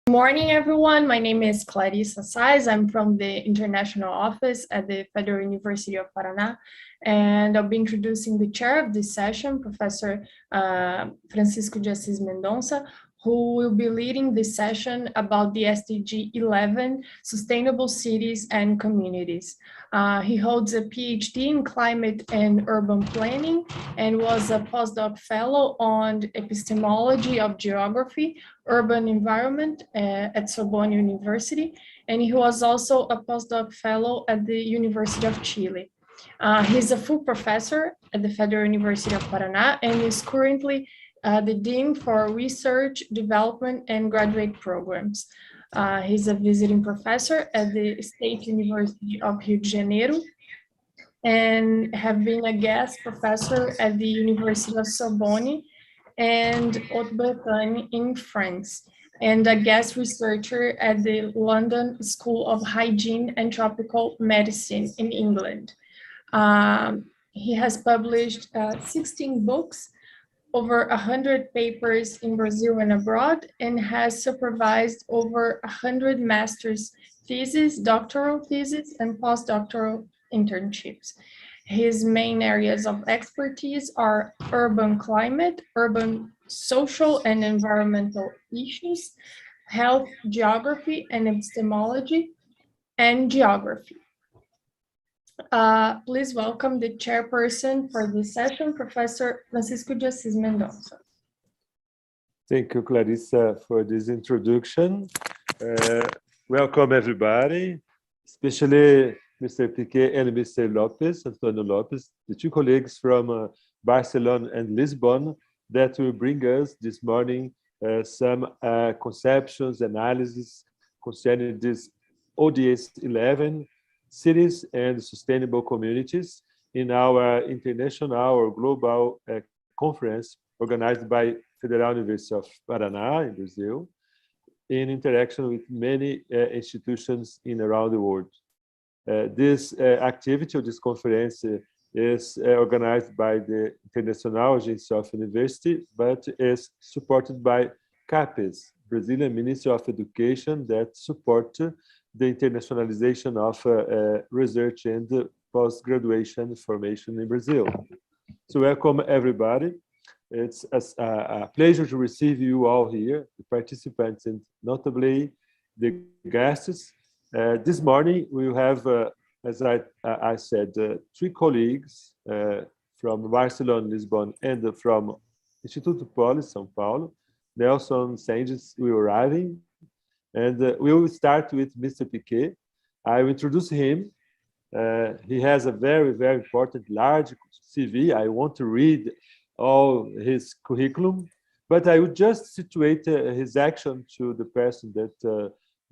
Good morning, everyone. My name is Clarissa Sais. I'm from the International Office at the Federal University of Paraná, and I'll be introducing the chair of this session, Professor Francisco de Assis Mendonça, who will be leading this session about the SDG 11, Sustainable Cities and Communities. He holds a PhD in Climate and Urban Planning and was a postdoc fellow on epistemology of geography, urban environment at Sorbonne University, and he was also a postdoc fellow at the University of Chile. He's a full professor at the Federal University of Paraná and is currently the Dean for Research, Development, and Graduate Programs. He's a visiting professor at the State University of Rio de Janeiro and have been a guest professor at the University of Sorbonne and Haute-Bretagne in France, and a guest researcher at the London School of Hygiene and Tropical Medicine in England. He has published 16 books, over 100 papers in Brazil and abroad, and has supervised over 100 master's theses, doctoral theses, and postdoctoral internships. His main areas of expertise are urban climate, urban social and environmental issues, health geography and epistemology, and geography. Please welcome the chairperson for this session, Professor Francisco de Assis Mendonça. Thank you, Clarissa, for this introduction. Welcome, everybody, especially Mr. Piqué and Mr. Lopes, António Lopes, the two colleagues from Barcelona and Lisbon that will bring us this morning some conceptions, analysis concerning this ODS 11, cities and sustainable communities in our international or global conference organized by Federal University of Paraná in Brazil in interaction with many institutions in around the world. This activity or this conference is organized by the International Agency of University, but is supported by CAPES, Brazilian Ministry of Education, that support the internationalization of research and post-graduation formation in Brazil. So welcome, everybody. It's a pleasure to receive you all here, the participants, and notably the guests. This morning, we will have, as I said, three colleagues from Barcelona, Lisbon, and from Instituto Pólis, São Paulo. Nelson Sanches will arriving. And we will start with Mr. Piqué. I will introduce him. He has a very, very important, large CV. I want to read all his curriculum, but I would just situate his action to the person that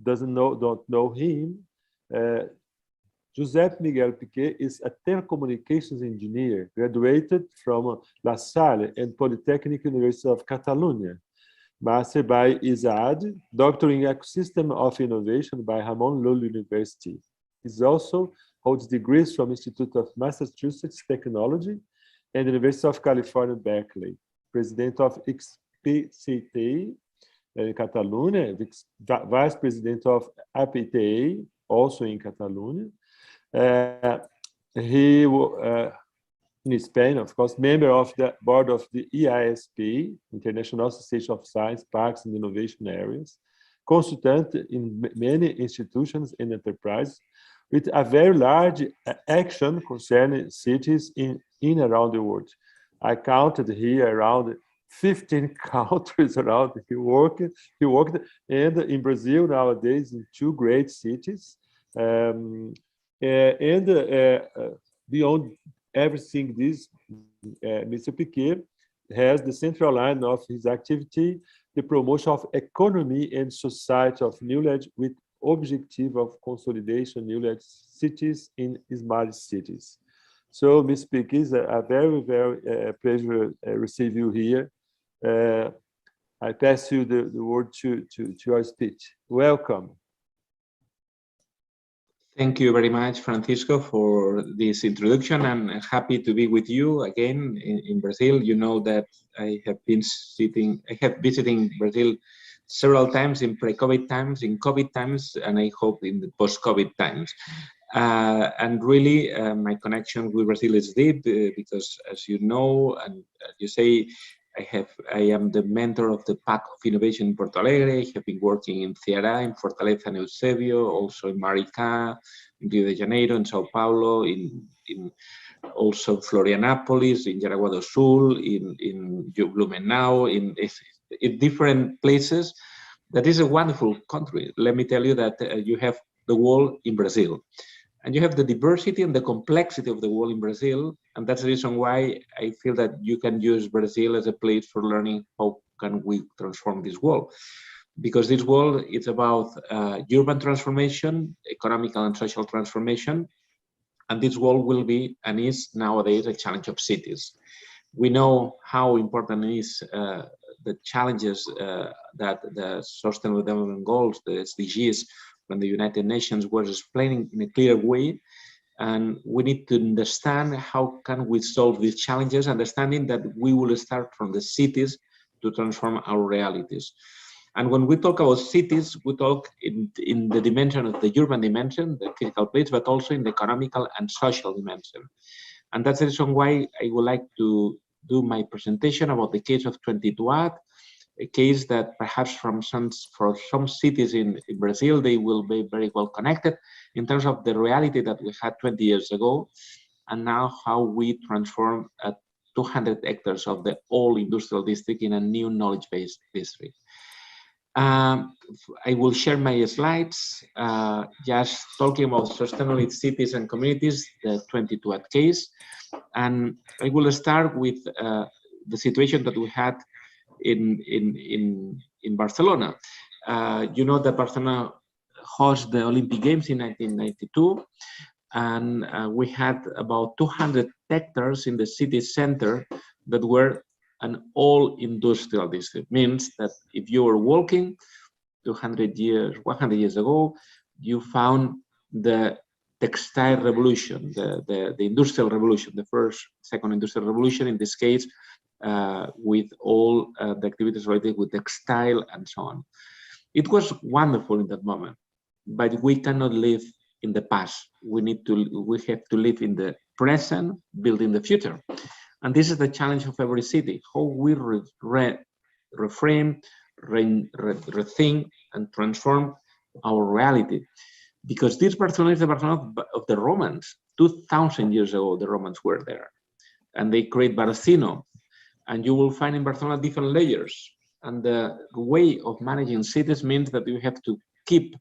don't know him. Josep Miguel Piqué is a telecommunications engineer, graduated from La Salle and Polytechnic University of Catalonia. Master by ISAD, Doctor in Ecosystem of Innovation by Ramon Llull University. He also holds degrees from Institute of Massachusetts Technology and University of California, Berkeley. President of XPCT in Catalonia, Vice President of APTA, also in Catalonia. He in Spain, of course, member of the board of the EISP, International Association of Science, Parks and Innovation Areas, consultant in many institutions and enterprises, with a very large action concerning cities in around the world. I counted here around 15 countries around he worked, and in Brazil nowadays in two great cities, and beyond everything this, Mr. Piqué has the central line of his activity, the promotion of economy and society of knowledge with objective of consolidation knowledge cities in smart cities. So, Ms. Piqué, it's a very, very pleasure to receive you here. I pass you the word to your speech. Welcome. Thank you very much, Francisco, for this introduction. I'm happy to be with you again in Brazil. You know that I have visiting Brazil several times in pre-COVID times, in COVID times, and I hope in the post-COVID times. And really, my connection with Brazil is deep because, as you know, and as you say, I am the mentor of the Path of Innovation in Porto Alegre. I have been working in Ceará, in Fortaleza and Eusébio, also in Maricá, in Rio de Janeiro, in Sao Paulo, in also Florianópolis, in Jaraguá do Sul, in Blumenau, in different places. That is a wonderful country. Let me tell you that you have the world in Brazil. And you have the diversity and the complexity of the world in Brazil. And that's the reason why I feel that you can use Brazil as a place for learning how can we transform this world. Because this world is about urban transformation, economical and social transformation. And this world will be and is nowadays a challenge of cities. We know how important it is the challenges that the Sustainable Development Goals, the SDGs, when the United Nations was explaining in a clear way, and we need to understand how can we solve these challenges, understanding that we will start from the cities to transform our realities. And when we talk about cities, we talk in the dimension of the urban dimension, the physical place, but also in the economical and social dimension. And that's the reason why I would like to do my presentation about the case of 22@, a case that perhaps for some cities in Brazil, they will be very well connected in terms of the reality that we had 20 years ago, and now how we transform 200 hectares of the old industrial district in a new knowledge-based district. I will share my slides, just talking about sustainable cities and communities, the 22@ case. And I will start with the situation that we had in Barcelona. You know that Barcelona hosted the Olympic Games in 1992, and we had about 200 hectares in the city center that were an all industrial district. Means that if you were walking 100 years ago, you found the textile revolution, the industrial revolution, the second industrial revolution in this case, with all the activities related with textile and so on. It was wonderful in that moment, but we cannot live in the past. We have to live in the present, building the future. And this is the challenge of every city, how we reframe, rethink, and transform our reality. Because this Barcelona is the Barcelona of the Romans. 2,000 years ago, the Romans were there. And they create Barcino. And you will find in Barcelona different layers. And the way of managing cities means that you have to keep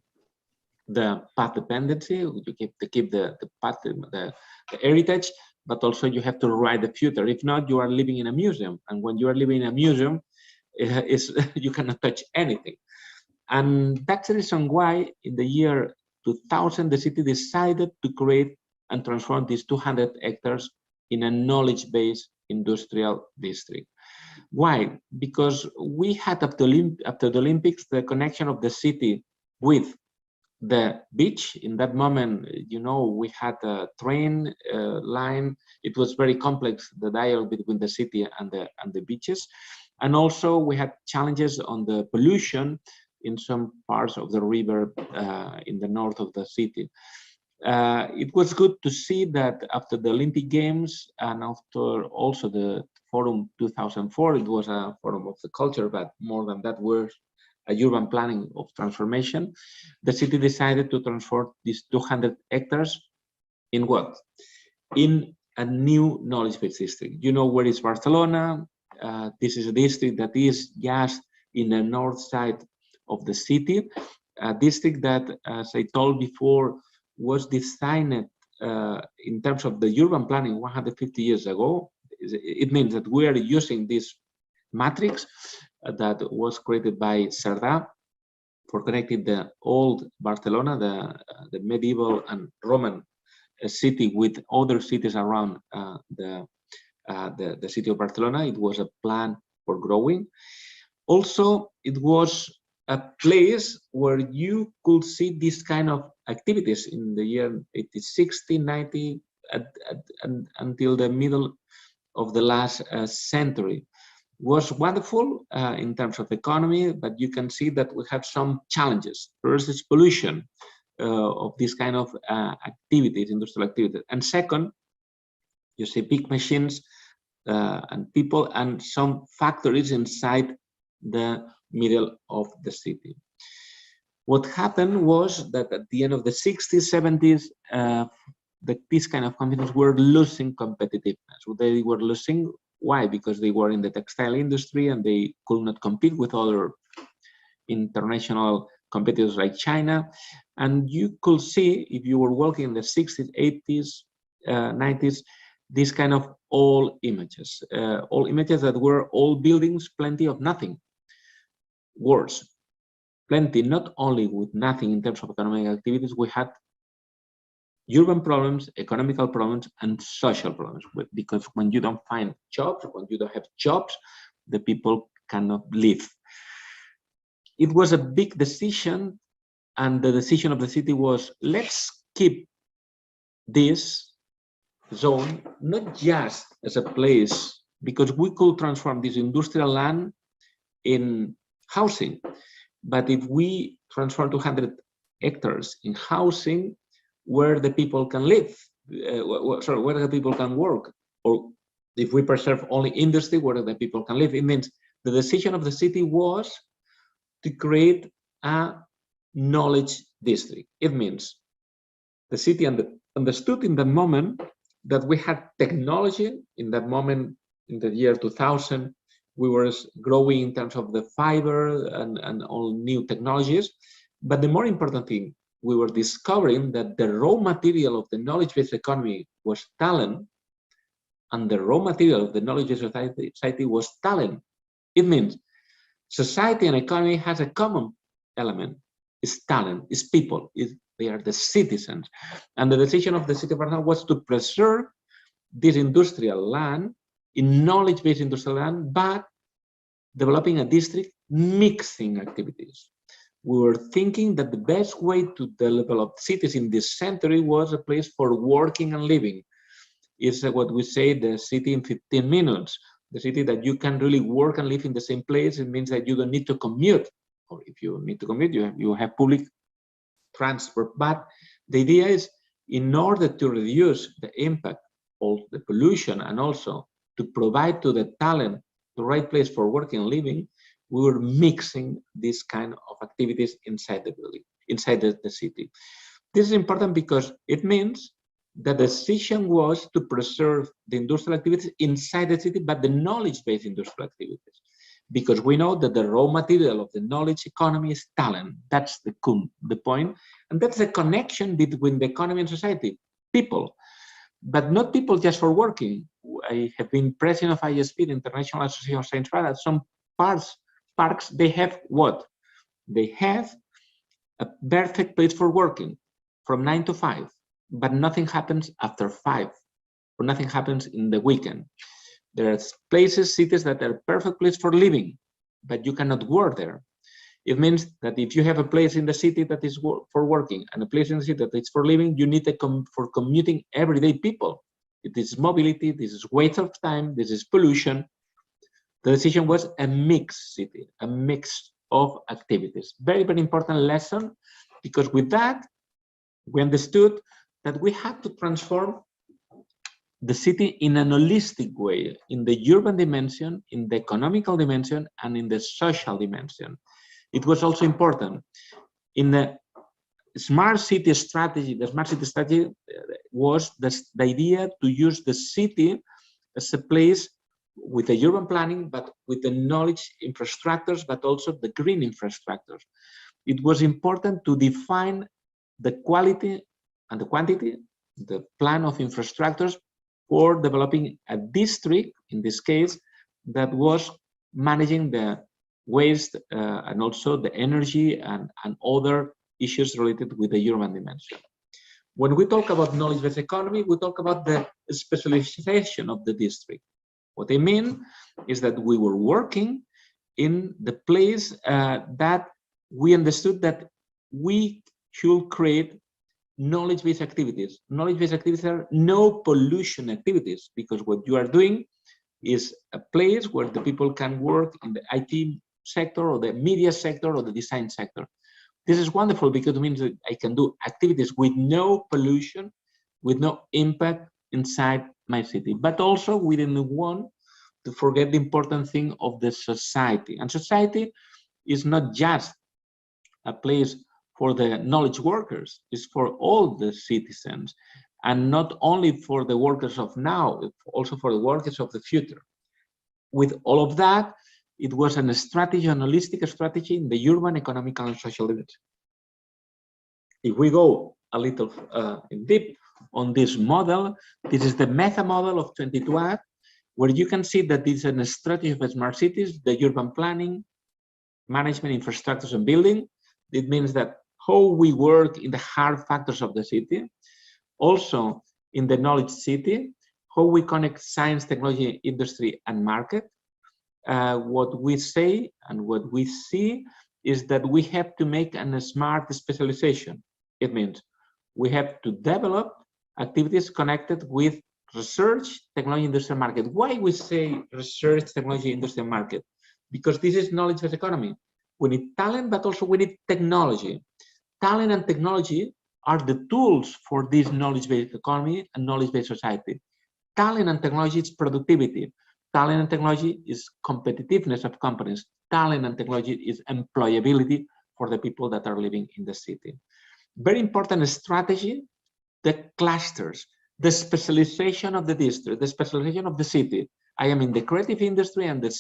the path dependency, you keep the path, the heritage, but also you have to write the future. If not, you are living in a museum. And when you are living in a museum, you cannot touch anything. And that's the reason why in the year 2000, the city decided to create and transform these 200 hectares in a knowledge-based industrial district. Why? Because we had after the Olympics, the connection of the city with the beach. In that moment, you know, we had a train line. It was very complex, the dialogue between the city and the beaches. And also we had challenges on the pollution in some parts of the river in the north of the city. It was good to see that after the Olympic Games and after also the Forum 2004, it was a forum of the culture, but more than that was a urban planning of transformation. The city decided to transform these 200 hectares in what? In a new knowledge-based district. You know where is Barcelona? This is a district that is just in the north side of the city, a district that, as I told before, was designed in terms of the urban planning 150 years ago. It means that we are using this matrix that was created by Cerdà for connecting the old Barcelona, the medieval and Roman city with other cities around the city of Barcelona. It was a plan for growing. Also, it was a place where you could see this kind of activities in the year 60, 90, until the middle of the last century. Was wonderful in terms of economy, but you can see that we have some challenges. First is pollution of this kind of activities, industrial activities. And second, you see big machines and people and some factories inside the middle of the city. What happened was that at the end of the 60s, 70s, these kind of companies were losing competitiveness. They were losing. Why? Because they were in the textile industry and they could not compete with other international competitors like China. And you could see, if you were working in the 60s, 80s, 90s, these kind of old images that were all buildings, plenty of nothing. Worse, plenty, not only with nothing in terms of economic activities, we had urban problems, economical problems, and social problems. Because when you don't find jobs, when you don't have jobs, the people cannot live. It was a big decision, and the decision of the city was, let's keep this zone not just as a place, because we could transform this industrial land in housing. But if we transform 200 hectares in housing, where the people can live, where the people can work, or if we preserve only industry, where the people can live, it means the decision of the city was to create a knowledge district. It means the city understood in that moment that we had technology. In that moment, in the year 2000, we were growing in terms of the fiber and all new technologies. But the more important thing, we were discovering that the raw material of the knowledge-based economy was talent, and the raw material of the knowledge-based society was talent. It means society and economy has a common element. It's talent, it's people, they are the citizens. And the decision of the city of Barcelona was to preserve this industrial land in knowledge-based industrial land, but developing a district mixing activities. We were thinking that the best way to develop cities in this century was a place for working and living. It's what we say, the city in 15 minutes. The city that you can really work and live in the same place. It means that you don't need to commute. Or if you need to commute, you have public transport. But the idea is, in order to reduce the impact of the pollution and also to provide to the talent the right place for working and living, we were mixing this kind of activities inside the building, inside the city. This is important because it means that the decision was to preserve the industrial activities inside the city, but the knowledge-based industrial activities. Because we know that the raw material of the knowledge economy is talent. That's the point. And that's the connection between the economy and society, people. But not people just for working. I have been president of ISP, the International Association of Science Fair. At some parks, they have what? They have a perfect place for working from 9 to 5, but nothing happens after 5, or nothing happens in the weekend. There are places, cities that are perfect place for living, but you cannot work there. It means that if you have a place in the city that is for working and a place in the city that is for living, you need for commuting everyday people. It is mobility, this is waste of time, this is pollution. The decision was a mixed city, a mix of activities. Very, very important lesson, because with that, we understood that we have to transform the city in an holistic way, in the urban dimension, in the economical dimension, and in the social dimension. It was also important in the smart city strategy. The smart city strategy was the idea to use the city as a place with the urban planning, but with the knowledge infrastructures, but also the green infrastructures. It was important to define the quality and the quantity, the plan of infrastructures for developing a district, in this case, that was managing the waste and also the energy and other issues related with the urban dimension. When we talk about knowledge-based economy, we talk about the specialization of the district. What I mean is that we were working in the place that we understood that we should create knowledge-based activities. Knowledge-based activities are no pollution activities, because what you are doing is a place where the people can work in the IT sector or the media sector or the design sector. This is wonderful because it means that I can do activities with no pollution, with no impact inside my city. But also we didn't want to forget the important thing of the society. And society is not just a place for the knowledge workers, it's for all the citizens, and not only for the workers of now, also for the workers of the future. With all of that, it was a strategy, an holistic strategy in the urban, economical, and social dimension. If we go a little in deep on this model, this is the meta model of 22 where you can see that this is a strategy of smart cities, the urban planning, management, infrastructures, and building. It means that how we work in the hard factors of the city, also in the knowledge city, how we connect science, technology, industry, and market. What we say and what we see is that we have to make a smart specialization. It means we have to develop activities connected with research, technology, industry, and market. Why we say research, technology, industry, and market? Because this is knowledge-based economy. We need talent, but also we need technology. Talent and technology are the tools for this knowledge-based economy and knowledge-based society. Talent and technology is productivity. Talent and technology is competitiveness of companies. Talent and technology is employability for the people that are living in the city. Very important strategy, the clusters, the specialization of the district, the specialization of the city. I am in the creative industry and the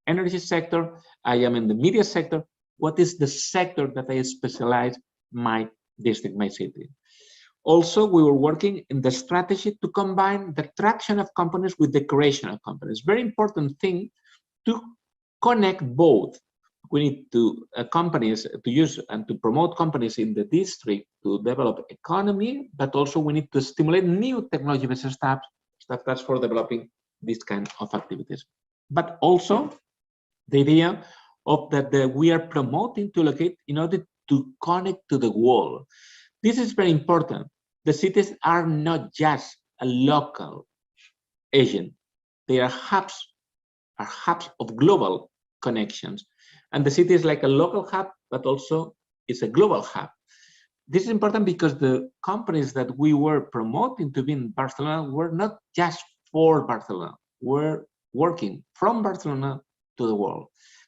energy sector. I am in the media sector. What is the sector that I specialize my district, my city? Also, we were working in the strategy to combine the attraction of companies with the creation of companies. Very important thing to connect both. We need to companies to use and to promote companies in the district to develop economy, but also we need to stimulate new technology-based startups for developing this kind of activities. But also the idea of that we are promoting to locate in order to connect to the world. This is very important. The cities are not just a local agent. They are hubs of global connections. And the city is like a local hub, but also it's a global hub. This is important because the companies that we were promoting to be in Barcelona were not just for Barcelona. We're working from Barcelona to the world.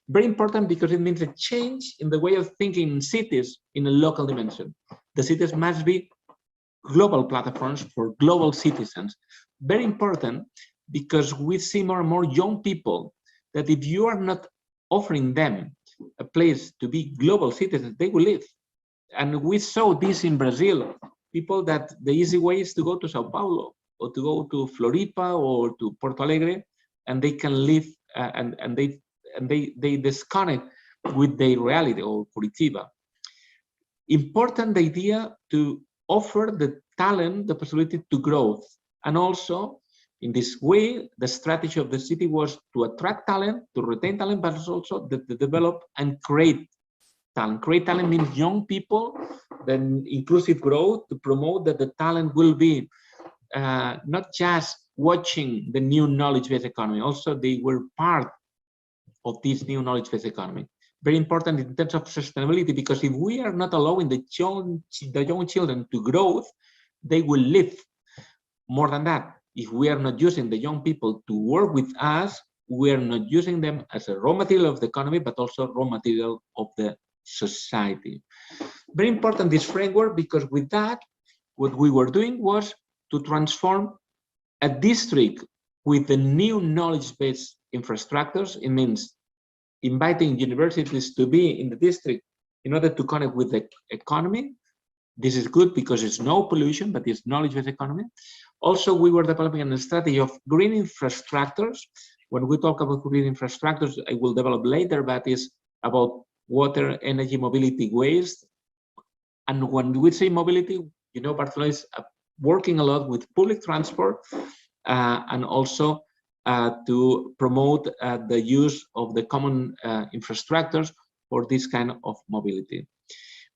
Very important because it means a change in the way of thinking in cities in a local dimension. The cities must be global platforms for global citizens. Very important because we see more and more young people that if you are not offering them a place to be global citizens, they will leave. And we saw this in Brazil, people that the easy way is to go to Sao Paulo or to go to Floripa or to Porto Alegre, and they can live and they disconnect with their reality, or Curitiba. Important idea to offer the talent the possibility to growth. And also in this way, the strategy of the city was to attract talent, to retain talent, but also to develop and create talent. Create talent means young people, then inclusive growth, to promote that the talent will be not just watching the new knowledge-based economy, also they were part of this new knowledge-based economy. Very important in terms of sustainability, because if we are not allowing the young children to grow, they will live. More than that, if we are not using the young people to work with us, we are not using them as a raw material of the economy, but also raw material of the society. Very important, this framework, because with that, what we were doing was to transform a district with the new knowledge-based infrastructures. It means inviting universities to be in the district in order to connect with the economy. This is good because it's no pollution, but it's knowledge-based economy. Also, we were developing a strategy of green infrastructures. When we talk about green infrastructures, I will develop later, but it's about water, energy, mobility, waste. And when we say mobility, you know, Barcelona is working a lot with public transport and also to promote the use of the common infrastructures for this kind of mobility.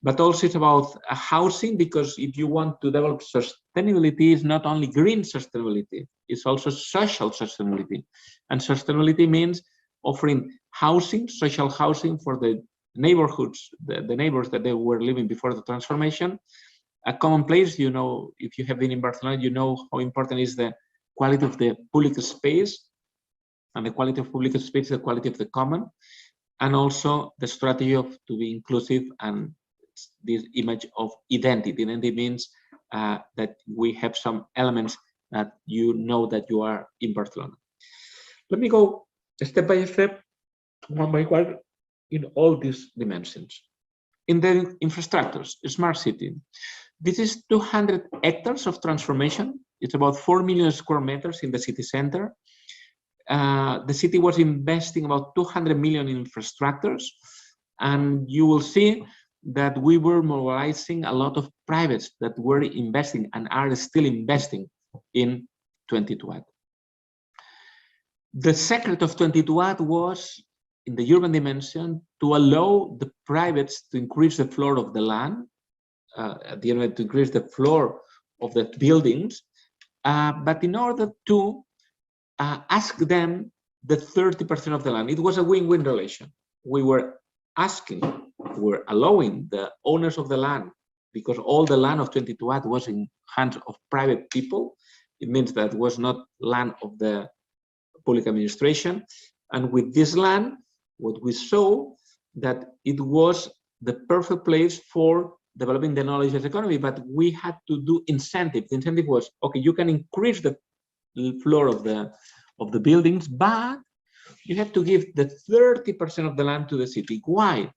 But also it's about housing, because if you want to develop sustainability, it's not only green sustainability, it's also social sustainability. And sustainability means offering housing, social housing for the neighborhoods, the neighbors that they were living before the transformation. A common place, you know, if you have been in Barcelona, you know how important is the quality of the public space, and the quality of public space, the quality of the common, and also the strategy of to be inclusive, and this image of identity. Identity means that we have some elements that you know that you are in Barcelona. Let me go step by step, one by one, in all these dimensions. In the infrastructures, smart city. This is 200 hectares of transformation. It's about 4 million square meters in the city center. The city was investing about 200 million in infrastructures, and you will see that we were mobilizing a lot of privates that were investing and are still investing in 22@. The secret of 22@ was, in the urban dimension, to allow the privates to increase the floor of the land, at the end to increase the floor of the buildings, but in order to ask them the 30% of the land. It was a win-win relation. We were asking, we're allowing the owners of the land, because all the land of 22@ was in hands of private people. It means that it was not land of the public administration. And with this land, what we saw that it was the perfect place for developing the knowledge economy, but we had to do incentive. The incentive was, okay, you can increase the floor of the buildings, but you have to give the 30% of the land to the city. Why?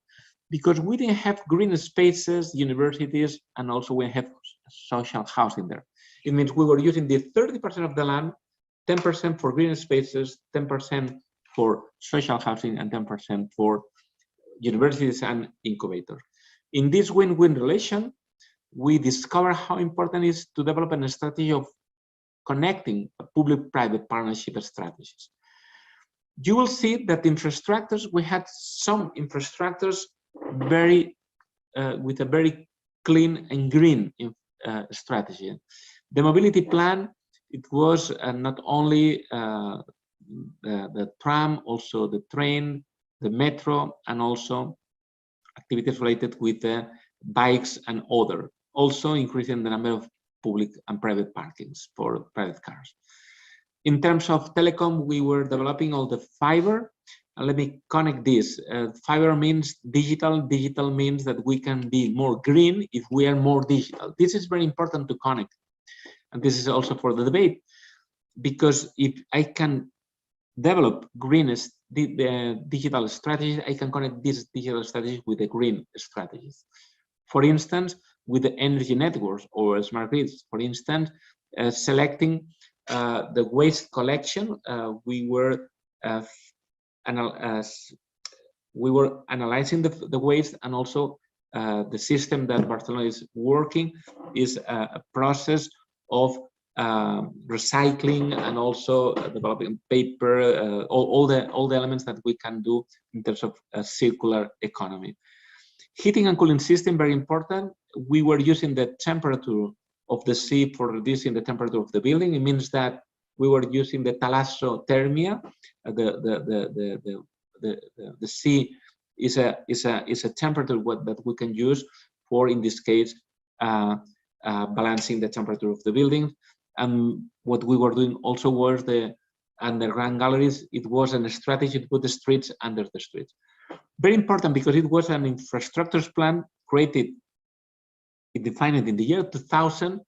Because we didn't have green spaces, universities, and also we have social housing there. It means we were using the 30% of the land, 10% for green spaces, 10% for social housing, and 10% for universities and incubators. In this win-win relation, we discover how important it is to develop a strategy of connecting public-private partnership strategies. You will see that infrastructures, we had some infrastructures with a very clean and green strategy. The mobility plan, it was not only the tram, also the train, the metro, and also activities related with the bikes and other, also increasing the number of public and private parkings for private cars. In terms of telecom, we were developing all the fiber. And let me connect this. Fiber means digital. Digital means that we can be more green if we are more digital. This is very important to connect. And this is also for the debate, because if I can develop the digital strategies, I can connect these digital strategies with the green strategies. For instance, with the energy networks or smart grids, for instance, selecting the waste collection, we were analyzing the waste, and also the system that Barcelona is working is a process of recycling and also developing paper, all the elements that we can do in terms of a circular economy. Heating and cooling system, very important. We were using the temperature of the sea for reducing the temperature of the building. It means that we were using the thalassothermia. The sea is a temperature that we can use for, in this case, balancing the temperature of the building. And what we were doing also was the underground galleries. It was a strategy to put the streets under the streets. Very important, because it was an infrastructure plan created, it defined it in the year 2000.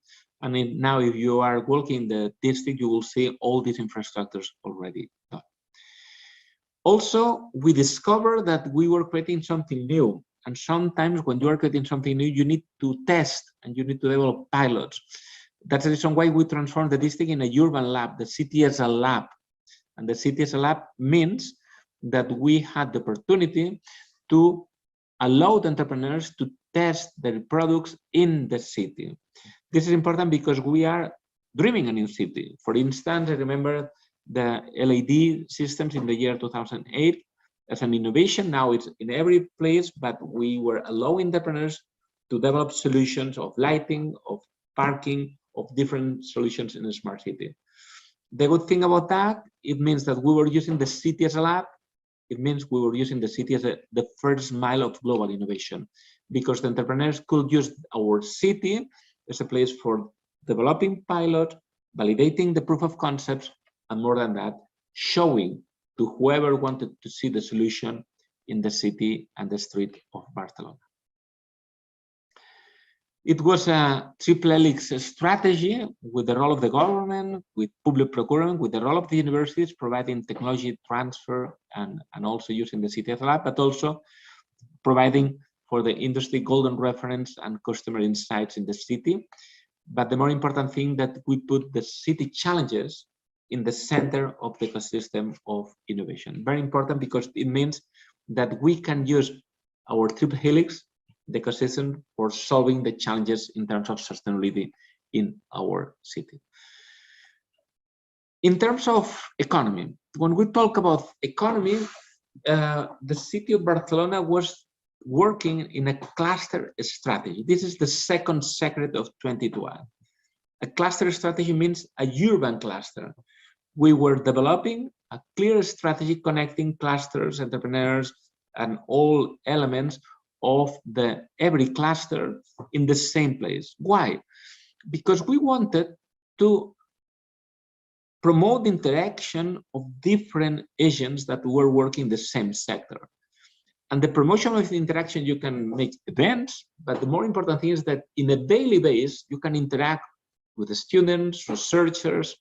And now if you are walking in the district, you will see all these infrastructures already done. Also, we discovered that we were creating something new. And sometimes when you are creating something new, you need to test and you need to develop pilots. That's the reason why we transformed the district in a urban lab, the city as a lab. And the city as a lab means that we had the opportunity to allow the entrepreneurs to test their products in the city. This is important because we are dreaming a new city. For instance, I remember the LED systems in the year 2008 as an innovation. Now it's in every place, but we were allowing entrepreneurs to develop solutions of lighting, of parking, of different solutions in a smart city. The good thing about that, it means that we were using the city as a lab. It means we were using the city as the first mile of global innovation, because the entrepreneurs could use our city as a place for developing pilot, validating the proof of concepts, and more than that, showing to whoever wanted to see the solution in the city and the street of Barcelona. It was a triple helix strategy with the role of the government, with public procurement, with the role of the universities, providing technology transfer and also using the city as a lab, but also providing for the industry golden reference and customer insights in the city. But the more important thing that we put the city challenges in the center of the ecosystem of innovation. Very important, because it means that we can use our triple helix, the ecosystem, for solving the challenges in terms of sustainability in our city. In terms of economy, when we talk about economy, the city of Barcelona was working in a cluster strategy. This is the second secret of 2021. A cluster strategy means a urban cluster. We were developing a clear strategy connecting clusters, entrepreneurs, and all elements of every cluster in the same place. Why? Because we wanted to promote interaction of different agents that were working in the same sector. And the promotion of the interaction, you can make events, but the more important thing is that in a daily basis, you can interact with the students, researchers,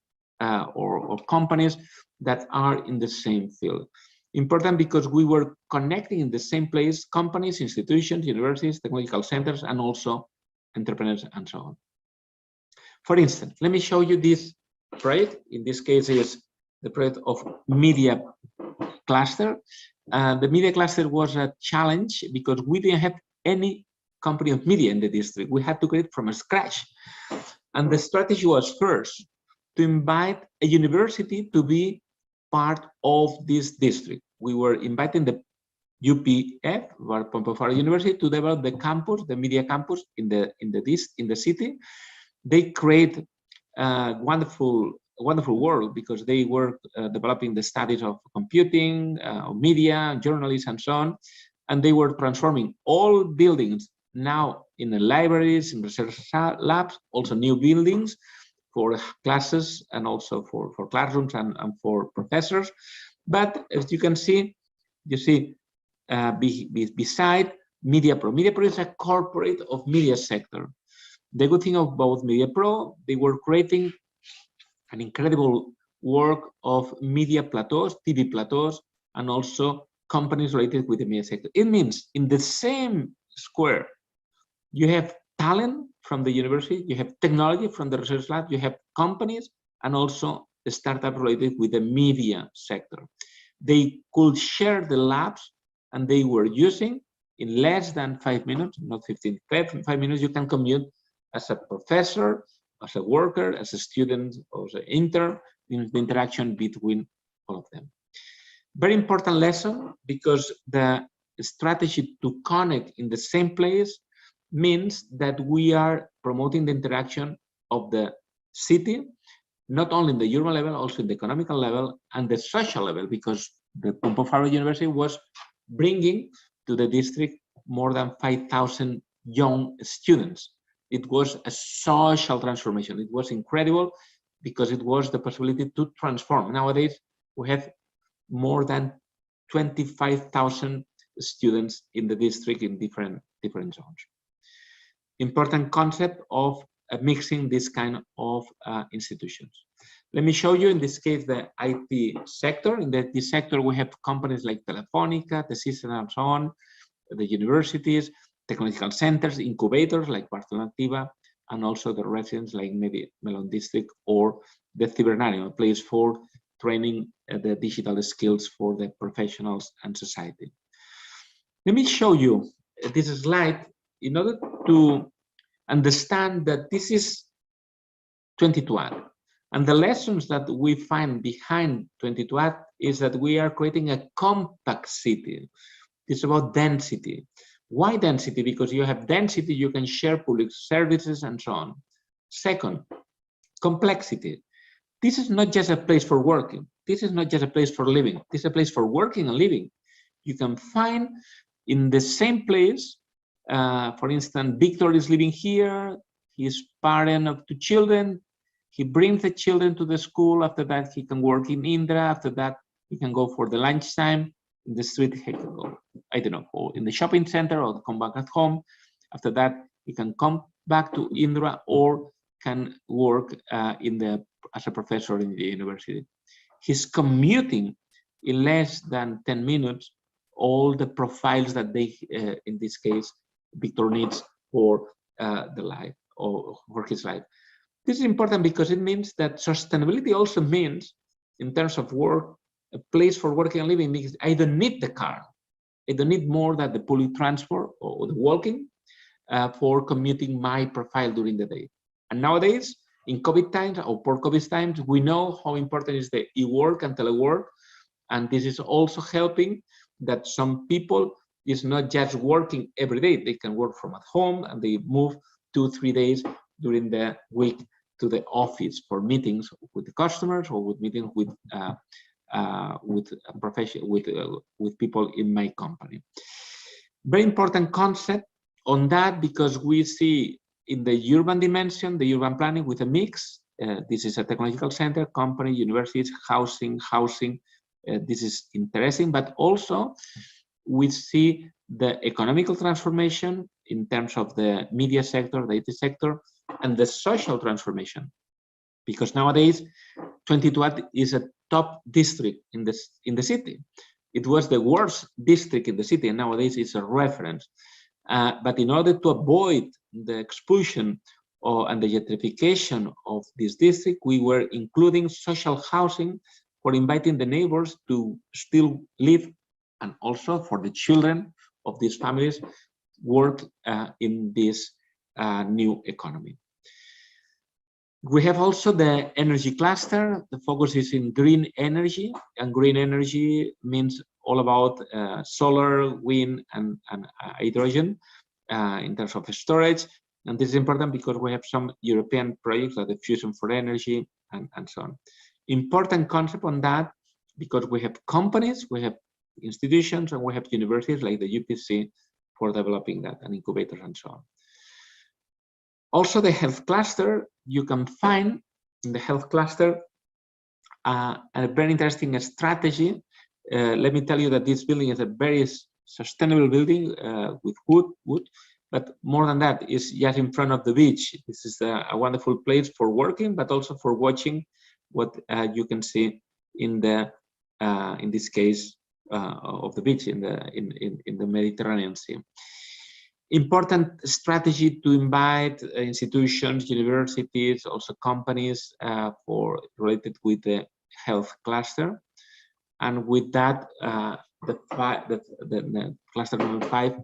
or companies that are in the same field. Important because we were connecting in the same place companies, institutions, universities, technological centers, and also entrepreneurs and so on. For instance, let me show you this project. In this case, is the project of media cluster. The media cluster was a challenge because we didn't have any company of media in the district. We had to create from scratch. And the strategy was first to invite a university to be part of this district. We were inviting the UPF, Pompeu Fabra University, to develop the campus, the media campus in the city. They create a wonderful work because they were developing the studies of computing, media, journalism, and so on. And they were transforming all buildings now in the libraries, in research labs, also new buildings for classes and also for classrooms and for professors. But as you can see, beside MediaPro. MediaPro is a corporate of media sector. The good thing about MediaPro, they were creating an incredible work of media plateaus, TV plateaus, and also companies related with the media sector. It means in the same square, you have talent from the university, you have technology from the research lab, you have companies, and also the startup related with the media sector. They could share the labs, and they were using in less than 5 minutes, not 15, 5 minutes, you can commute as a professor, as a worker, as a student, or as an intern, in the interaction between all of them. Very important lesson, because the strategy to connect in the same place means that we are promoting the interaction of the city, not only in the urban level, also in the economical level and the social level, because the Pompeu Fabra University was bringing to the district more than 5,000 young students. It was a social transformation. It was incredible because it was the possibility to transform. Nowadays, we have more than 25,000 students in the district in different zones. Important concept of mixing this kind of institutions. Let me show you in this case the IT sector. In the IT sector, we have companies like Telefónica, the system, and so on, the universities, technological centers, incubators like Barcelona Activa, and also the residents like Melon District or the Cibernarium, a place for training the digital skills for the professionals and society. Let me show you this slide in order to understand that this is 2021. And the lessons that we find behind 2021 is that we are creating a compact city. It's about density. Why density? Because you have density, you can share public services and so on. Second, complexity. This is not just a place for working. This is not just a place for living. This is a place for working and living. You can find in the same place, for instance, Victor is living here. He's parent of 2 children. He brings the children to the school. After that, he can work in Indra. After that, he can go for the lunchtime in the street. He can go, I don't know, or in the shopping center, or come back at home. After that, he can come back to Indra or can work as a professor in the university. He's commuting in less than 10 minutes all the profiles that they, in this case, Victor needs for the life or for his life. This is important because it means that sustainability also means, in terms of work, a place for working and living, because I don't need the car. I don't need more than the public transport or the walking for commuting my profile during the day. And nowadays, in COVID times or post-COVID times, we know how important is the e-work and telework. And this is also helping that some people is not just working every day. They can work from at home and they move 2-3 days during the week to the office for meetings with the customers or with meetings with people in my company. Very important concept on that, because we see in the urban dimension, the urban planning with a mix. This is a technological center, company, universities, housing. This is interesting, but also we see the economical transformation in terms of the media sector, the IT sector, and the social transformation. Because nowadays, 22 is a top district in the city. It was the worst district in the city, and nowadays it's a reference. But in order to avoid the expulsion and the gentrification of this district, we were including social housing for inviting the neighbors to still live, and also for the children of these families work in this new economy. We have also the energy cluster. The focus is in green energy, and green energy means all about solar, wind, and hydrogen in terms of storage. And this is important because we have some European projects like the Fusion for Energy and so on. Important concept on that, because we have companies, we have institutions, and we have universities like the UPC for developing that, and incubators and so on. Also, the health cluster, you can find in the health cluster a very interesting strategy. Let me tell you that this building is a very sustainable building with wood, but more than that, is just in front of the beach. This is a wonderful place for working, but also for watching what you can see in the in this case of the beach in the Mediterranean Sea. Important strategy to invite institutions, universities, also companies for related with the health cluster. And with that, the cluster number 5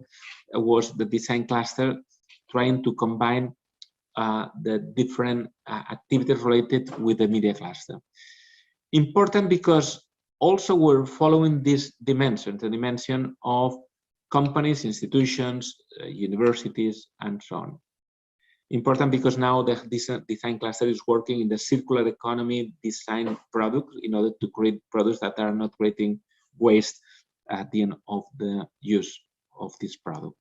was the design cluster, trying to combine the different activities related with the media cluster. Important because also we're following this dimension, the dimension of companies, institutions, universities, and so on. Important because now the design cluster is working in the circular economy design products in order to create products that are not creating waste at the end of the use of this product.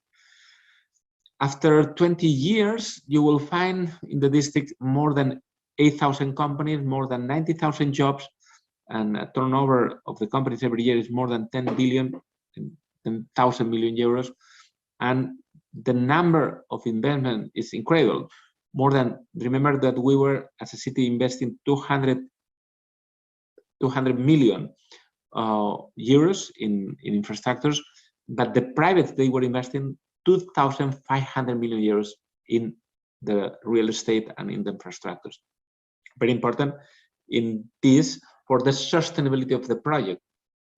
After 20 years, you will find in the district more than 8,000 companies, more than 90,000 jobs, and a turnover of the companies every year is more than 10 billion, 10,000 million euros. And the number of investment is incredible. More than, remember that we were as a city investing 200 million euros in infrastructures, but the private, they were investing 2,500 million euros in the real estate and in the infrastructures. Very important in this for the sustainability of the project.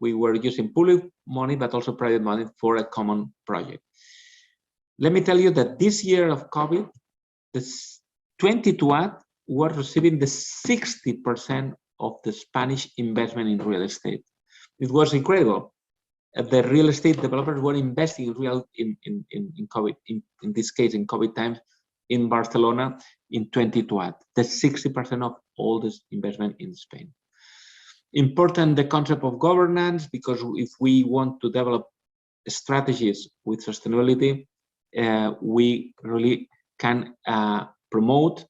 We were using public money, but also private money for a common project. Let me tell you that this year of COVID, the 22 were receiving the 60% of the Spanish investment in real estate. It was incredible. the real estate developers were investing in COVID, in this case, in COVID times, in Barcelona in 2012, the 60% of all this investment in Spain. Important, the concept of governance, because if we want to develop strategies with sustainability, we really can promote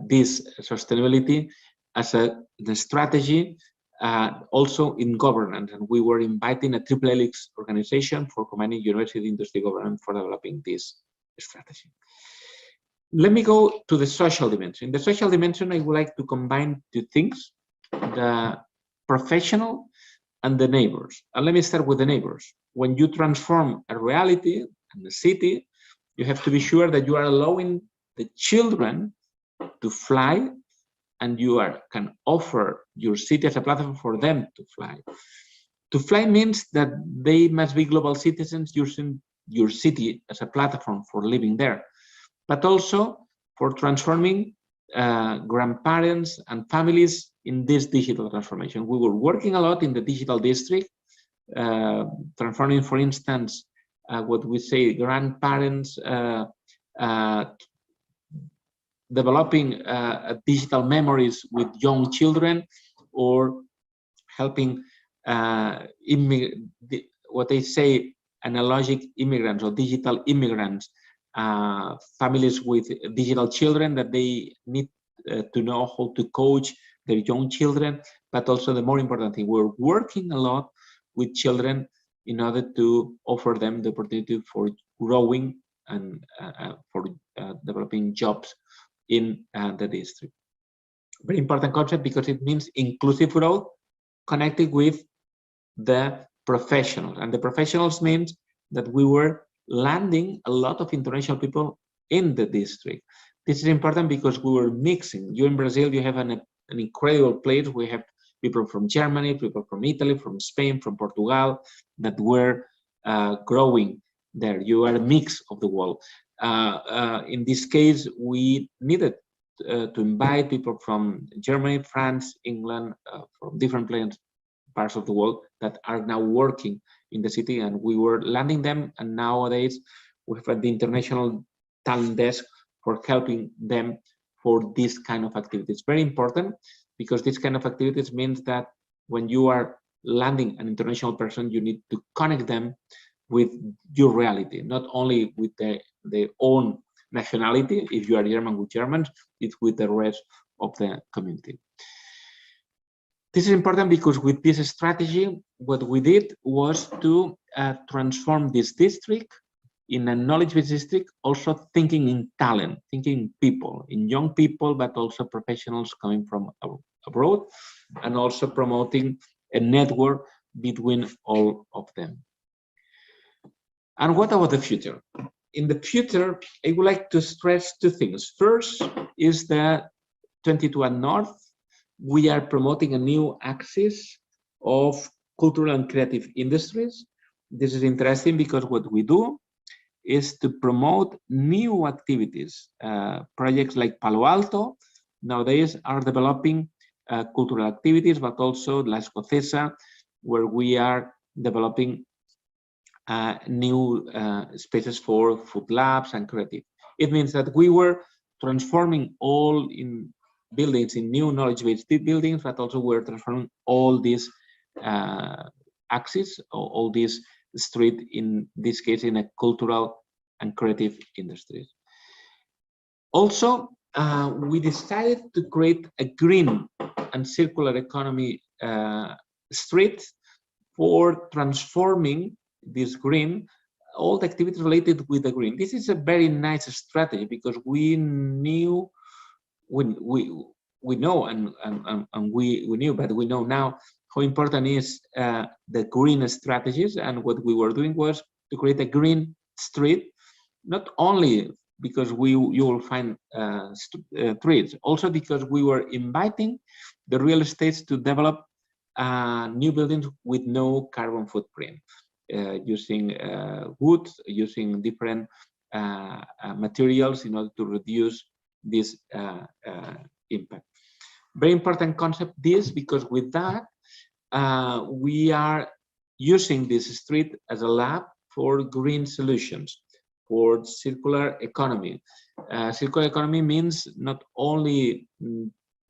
this sustainability as the strategy also in governance. And we were inviting a triple helix organization for combining university, industry, government for developing this strategy. Let me go to the social dimension. In the social dimension, I would like to combine two things, the professional and the neighbors. And let me start with the neighbors. When you transform a reality and a city, you have to be sure that you are allowing the children to fly, and you can offer your city as a platform for them to fly. To fly means that they must be global citizens using your city as a platform for living there, but also for transforming grandparents and families in this digital transformation. We were working a lot in the digital district, transforming, for instance, what we say grandparents, developing digital memories with young children, or helping what they say analogic immigrants or digital immigrants, families with digital children, that they need to know how to coach their young children. But also, the more important thing, we're working a lot with children in order to offer them the opportunity for growing and for developing jobs in the district. Very important concept, because it means inclusive growth connected with the professionals. And the professionals means that we were landing a lot of international people in the district. This is important because we were mixing. You in Brazil, you have an incredible place. We have people from Germany, people from Italy, from Spain, from Portugal, that were growing there. You are a mix of the world. In this case, we needed to invite people from Germany, France, England, from different parts of the world that are now working in the city, and we were landing them. And nowadays, we have the international talent desk for helping them for this kind of activities. Very important, because this kind of activities means that when you are landing an international person, you need to connect them with your reality, not only with their own nationality. If you are German with Germans, it's with the rest of the community. This is important because with this strategy, what we did was to transform this district in a knowledge-based district, also thinking in talent, thinking in people, in young people, but also professionals coming from abroad, and also promoting a network between all of them. And what about the future? In the future, I would like to stress two things. First is the 22 and North. We are promoting a new axis of cultural and creative industries. This is interesting because what we do is to promote new activities. Projects like Palo Alto nowadays are developing cultural activities, but also La Escocesa, where we are developing new spaces for food labs and creative. It means that we were transforming all in buildings in new knowledge-based buildings, but also we're transforming all these axes, all these street, in this case, in a cultural and creative industries. Also, we decided to create a green and circular economy street for transforming this green, all the activities related with the green. This is a very nice strategy because we knew, we know now how important is the green strategies. And what we were doing was to create a green street, not only because you will find trees, also because we were inviting the real estates to develop new buildings with no carbon footprint, using wood, using different materials in order to reduce this impact. Very important concept this, because with that we are using this street as a lab for green solutions, for circular economy. Circular economy means not only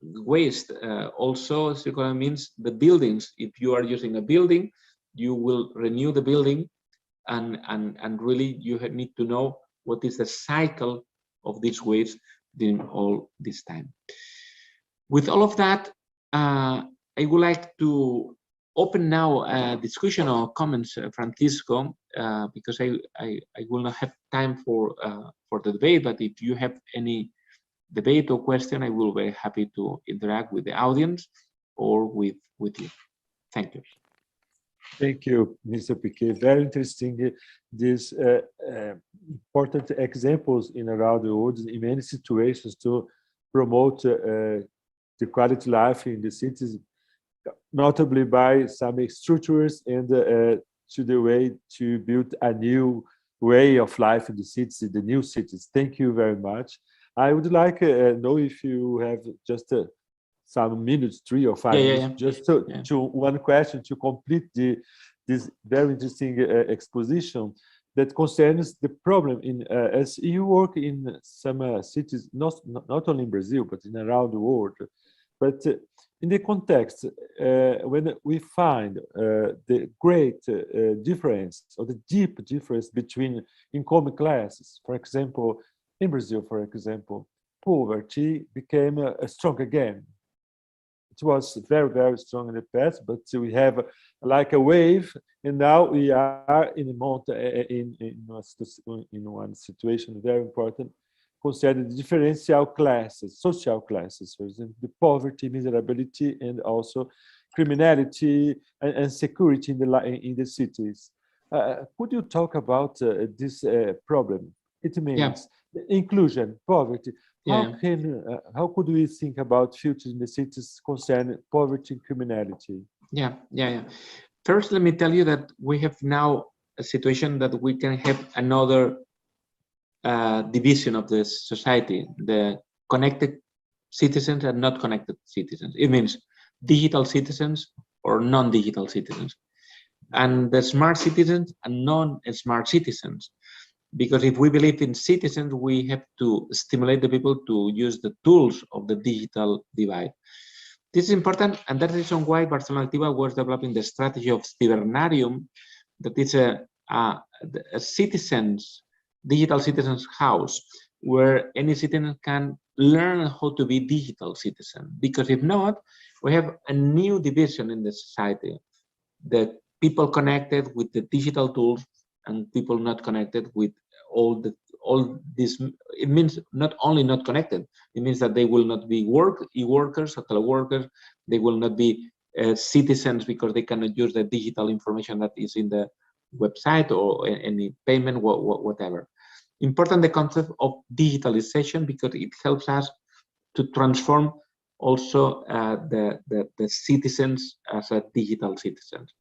waste, also circular means the buildings. If you are using a building, you will renew the building, and really you need to know what is the cycle of this waste during all this time. With all of that, I would like to open now a discussion or comments, Francisco, because I will not have time for the debate, but if you have any debate or question, I will be very happy to interact with the audience or with you. Thank you. Thank you, Mr. Piqué. Very interesting. These important examples in around the world in many situations to promote the quality life in the cities, notably by some structures and to the way to build a new way of life in the cities, the new cities. Thank you very much. I would like to know if you have just some minutes, 3 or 5 minutes, just to one question to complete this very interesting exposition that concerns the problem in as you work in some cities, not only in Brazil but in around the world. But in the context, when we find the great difference or the deep difference between income classes, for example, in Brazil, for example, poverty became strong again. It was very, very strong in the past, but we have like a wave, and now we are in one situation very important, concerning the differential classes, social classes, for example, the poverty, miserability, and also criminality and security in the cities. Could you talk about this problem? It means inclusion, poverty. How could we think about future in the cities concerning poverty and criminality? First, let me tell you that we have now a situation that we can have another division of the society: the connected citizens and not connected citizens. It means digital citizens or non-digital citizens, and the smart citizens and non-smart citizens. Because if we believe in citizens, we have to stimulate the people to use the tools of the digital divide. This is important, and that's the reason why Barcelona Activa was developing the strategy of Cibernarium, that is a digital citizens house, where any citizen can learn how to be digital citizen. Because if not, we have a new division in the society: the people connected with the digital tools and people not connected with all this. It means not only not connected, it means that they will not be e-workers or teleworkers. They will not be citizens because they cannot use the digital information that is in the website or any payment, whatever. Important, the concept of digitalization, because it helps us to transform also the citizens as a digital citizens.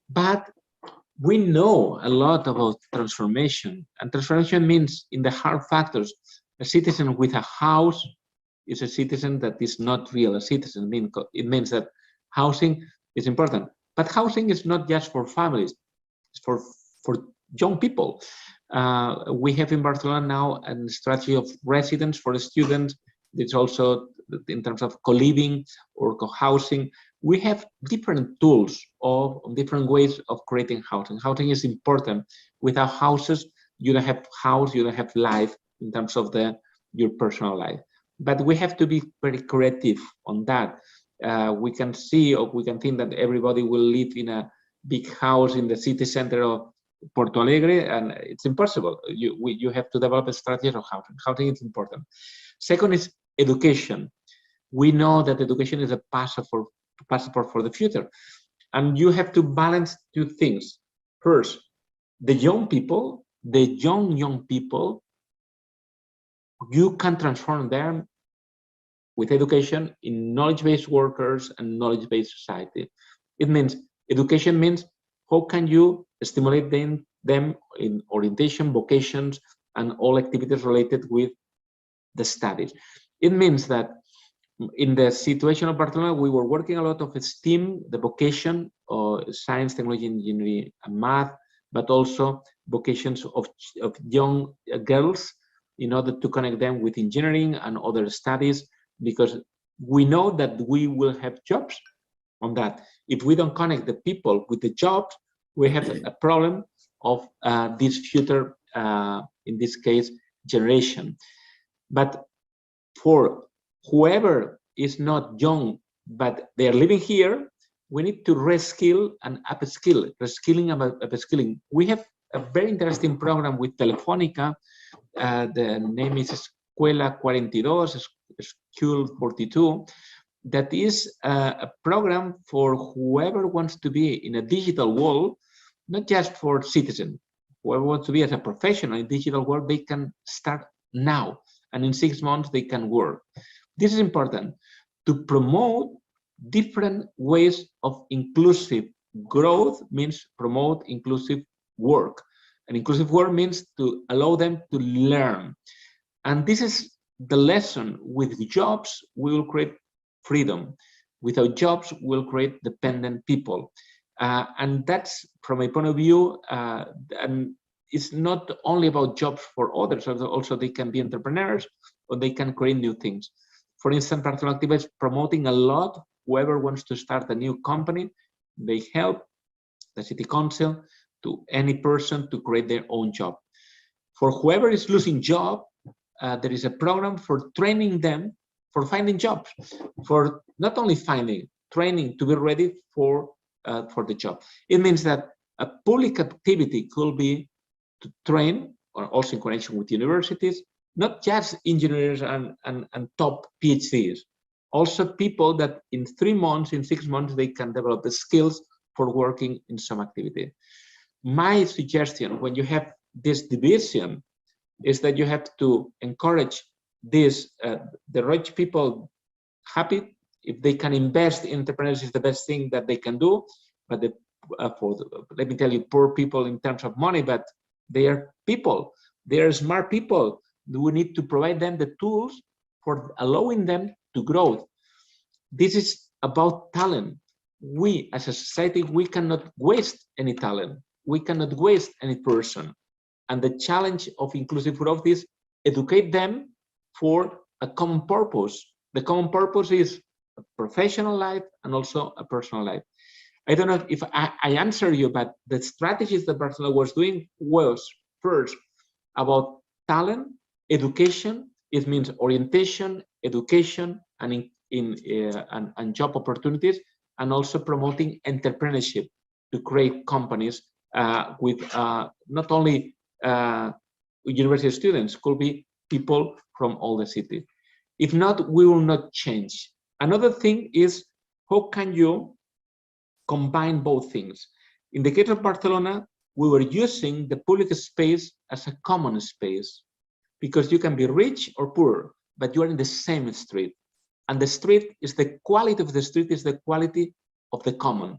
But we know a lot about transformation, and transformation means, in the hard factors, a citizen with a house is a citizen that is not real a citizen. It means that housing is important, but housing is not just for families, it's for young people. We have in Barcelona now a strategy of residence for the students. It's also in terms of co-living or co-housing. We have different tools of different ways of creating housing. Housing is important. Without houses, you don't have house, you don't have life in terms of your personal life. But we have to be very creative on that. We can see, or we can think that everybody will live in a big house in the city center of Porto Alegre, and it's impossible. You have to develop a strategy of housing. Housing is important. Second is education. We know that education is a passport for the future, and you have to balance two things. First, the young people, young people, you can transform them with education in knowledge-based workers and knowledge-based society. It means education means how can you stimulate them in orientation, vocations, and all activities related with the studies. It means that in the situation of Barcelona, we were working a lot of STEAM, the vocation of science, technology, engineering, and math, but also vocations of young girls in order to connect them with engineering and other studies, because we know that we will have jobs on that. If we don't connect the people with the jobs, we have a problem of this future, in this case, generation. But for whoever is not young, but they are living here, we need to reskill and upskill, reskilling and upskilling. We have a very interesting program with Telefónica. The name is Escuela 42, School 42. That is a program for whoever wants to be in a digital world, not just for citizens. Whoever wants to be as a professional in digital world, they can start now. And in 6 months, they can work. This is important to promote different ways of inclusive growth. Means promote inclusive work. And inclusive work means to allow them to learn. And this is the lesson. With jobs, we will create freedom. Without jobs, we'll create dependent people. And that's, from my point of view, and it's not only about jobs for others, also they can be entrepreneurs or they can create new things. For instance, Barcelona Activa is promoting a lot. Whoever wants to start a new company, they help the city council to any person to create their own job. For whoever is losing job, there is a program for training them for finding jobs, for not only finding, training to be ready for the job. It means that a public activity could be to train, or also in connection with universities, not just engineers and top PhDs, also people that in 3 months, in 6 months, they can develop the skills for working in some activity. My suggestion, when you have this division, is that you have to encourage this, the rich people happy. If they can invest in entrepreneurs, is the best thing that they can do. But let me tell you, poor people in terms of money, but they are people, they are smart people. We need to provide them the tools for allowing them to grow. This is about talent. We, as a society, we cannot waste any talent. We cannot waste any person. And the challenge of inclusive growth is educate them for a common purpose. The common purpose is a professional life and also a personal life. I don't know if I answer you, but the strategies that Barcelona was doing was first about talent, education. It means orientation, education, and and job opportunities, and also promoting entrepreneurship to create companies with not only university students, could be people from all the city. If not, we will not change. Another thing is, how can you combine both things? In the case of Barcelona, we were using the public space as a common space, because you can be rich or poor, but you are in the same street. And the street is the quality of the street, is the quality of the common.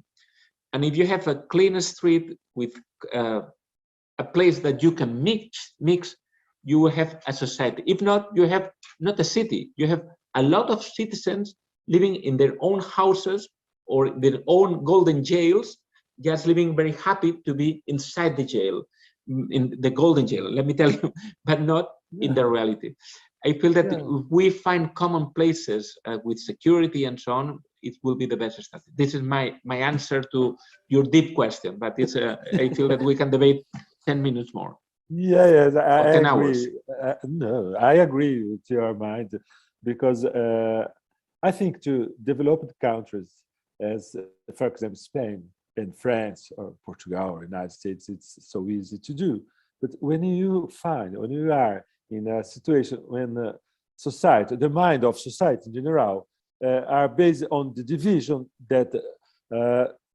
And if you have a clean street with a place that you can mix, you will have a society. If not, you have not a city. You have a lot of citizens living in their own houses or their own golden jails, just living very happy to be inside the jail, in the golden jail, let me tell you, but not in the reality. I feel that if we find common places with security and so on, it will be the best strategy. This is my answer to your deep question, but it's I feel that we can debate 10 minutes more. Yeah, I 10 agree. hours. No, I agree with your mind, because I think to developed countries, as for example Spain and France or Portugal or United States, it's so easy to do. But when you are in a situation when society, the mind of society in general, are based on the division that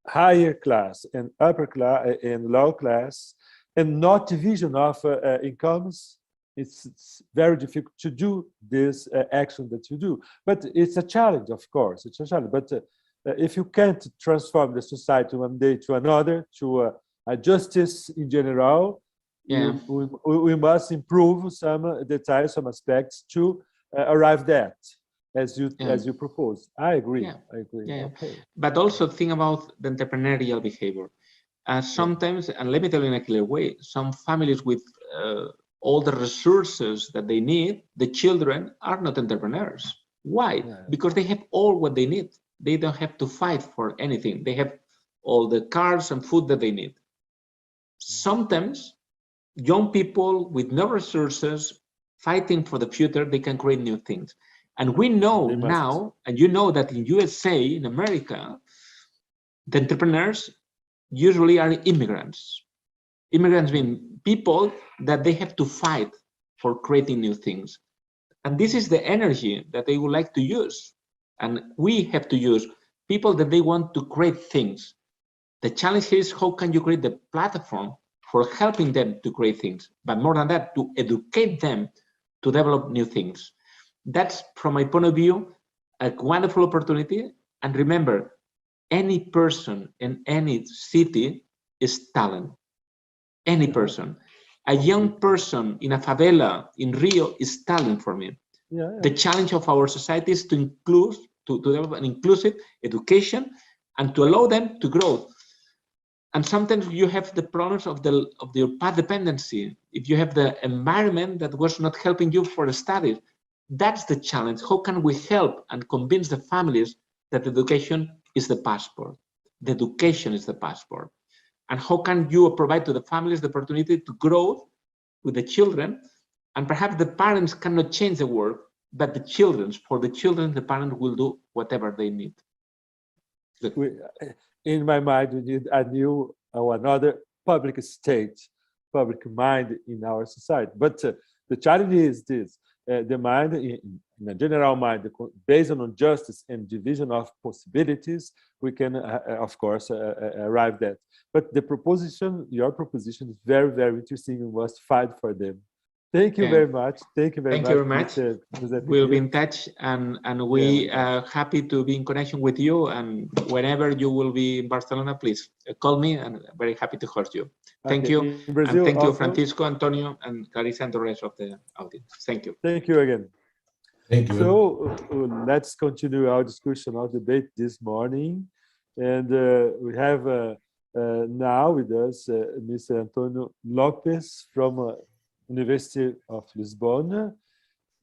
higher class and upper class and low class, and not division of incomes, it's very difficult to do this action that you do. But it's a challenge, of course, it's a challenge. But if you can't transform the society one day to another, to a justice in general, we must improve some details, some aspects to arrive at that. as you propose. I agree. I agree. Yeah. Okay. But also think about the entrepreneurial behavior. Sometimes, and let me tell you in a clear way, some families with all the resources that they need, the children are not entrepreneurs. Why? Because they have all what they need. They don't have to fight for anything. They have all the cars and food that they need. Sometimes young people with no resources fighting for the future, they can create new things. And we know now, and you know that in USA, in America, the entrepreneurs usually are immigrants. Immigrants mean people that they have to fight for creating new things. And this is the energy that they would like to use. And we have to use people that they want to create things. The challenge here is how can you create the platform for helping them to create things, but more than that, to educate them to develop new things. That's, from my point of view, a wonderful opportunity. And remember, any person in any city is talent. Any person. A young person in a favela in Rio is talent for me. The challenge of our society is to develop an inclusive education and to allow them to grow. And sometimes you have the problems of your path dependency. If you have the environment that was not helping you for the studies, that's the challenge. How can we help and convince the families that education is the passport? The education is the passport. And how can you provide to the families the opportunity to grow with the children? And perhaps the parents cannot change the world, but for the children, the parent will do whatever they need. In my mind, we need a new or another public state, public mind in our society. But the challenge is this: the mind, in a general mind, based on justice and division of possibilities, we can, of course, arrive at. But the proposition, your proposition, is very, very interesting. We must fight for them. Thank you very much. Thank you very much. We'll be in touch, and we are happy to be in connection with you. And whenever you will be in Barcelona, please call me, and I'm very happy to host you. Thank you. Brazil, and thank you, Francisco, Antonio, and Clarissa, and the rest of the audience. Thank you. Thank you again. Thank you. So let's continue our discussion, our debate this morning. And we have now with us Mr. António Lopes from University of Lisbon.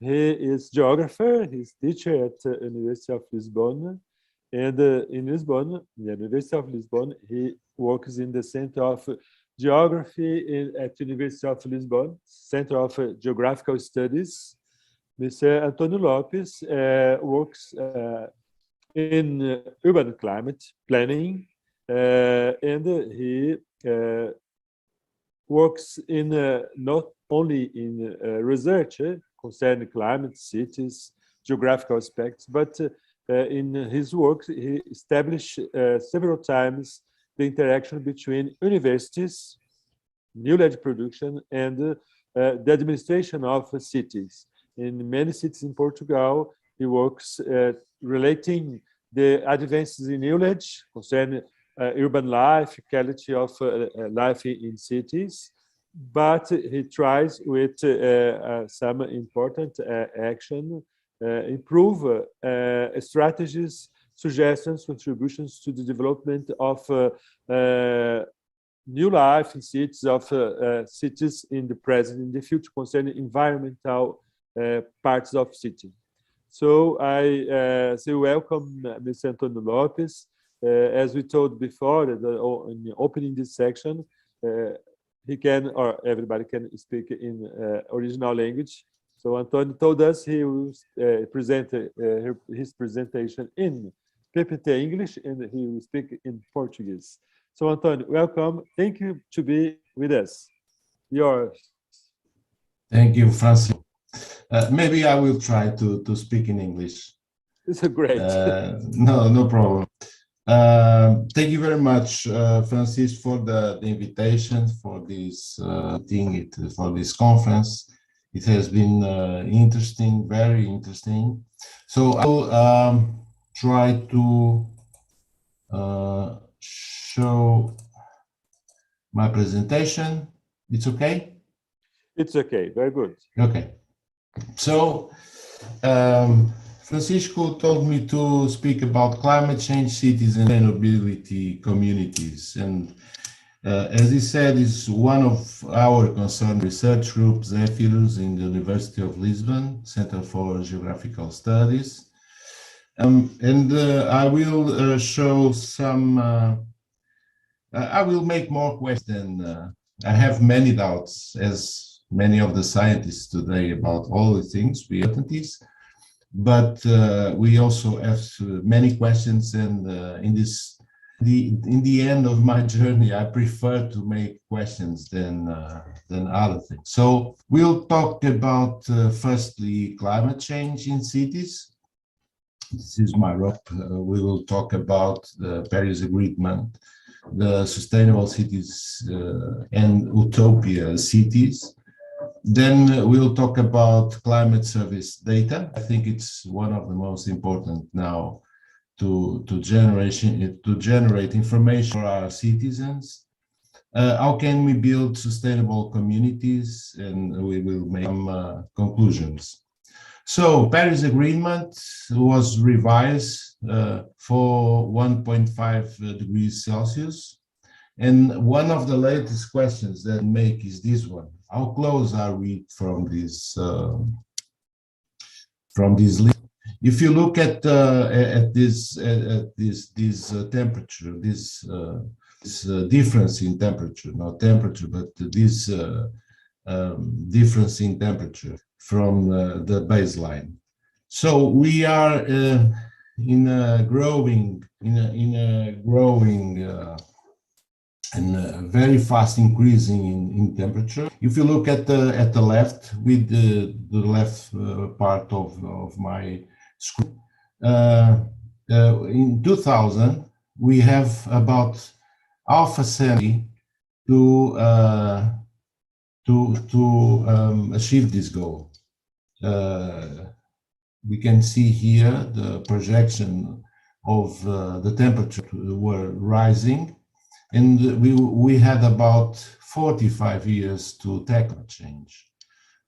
He is geographer, he's teacher at University of Lisbon. And in Lisbon, the University of Lisbon, he works in the Center of Geography at University of Lisbon, Center of Geographical Studies. Mr. António Lopes works in urban climate planning, and he works in not only in research concerning climate, cities, geographical aspects, but in his work he established several times the interaction between universities, knowledge production, and the administration of cities. In many cities in Portugal, he works relating the advances in knowledge concerning urban life, quality of life in cities, but he tries with some important action, improve strategies, suggestions, contributions to the development of new life in cities, of cities in the present, in the future, concerning environmental parts of city. So I say welcome Mr. António Lopes. As we told before, that in opening this section, he can, or everybody can speak in original language. So António told us he will present his presentation in PPT English, and he will speak in Portuguese. So António, welcome. Thank you to be with us. Yours. Thank you, Francisco. Maybe I will try to speak in English. It's great. No problem. Thank you very much, Francis, for the invitation for this thing, for this conference. It has been interesting, very interesting. So I will try to show my presentation. It's okay? It's okay. Very good. Okay. So Francisco told me to speak about climate change, cities, and sustainability communities. And as he said, is one of our concerned research groups, Zephyros, in the University of Lisbon, Center for Geographical Studies. I will show some, I will make more questions. I have many doubts, as many of the scientists today, about all the things, uncertainties. But we also have many questions, and in the end of my journey, I prefer to make questions than other things. So we'll talk about firstly climate change in cities. This is my rope. We will talk about the Paris Agreement, the sustainable cities and utopia cities. Then we'll talk about climate service data. I think it's one of the most important now to generate information for our citizens. How can we build sustainable communities? And we will make some conclusions. So Paris Agreement was revised for 1.5 degrees Celsius. And one of the latest questions that make is this one: how close are we from this list? If you look at this temperature, this difference in temperature, not temperature, but this difference in temperature from the baseline. So we are in a growing and very fast increasing in temperature. If you look at the left, with the left part of my screen, in 2000 we have about half a century to achieve this goal. We can see here the projection of the temperature were rising. And we had about 45 years to tackle change.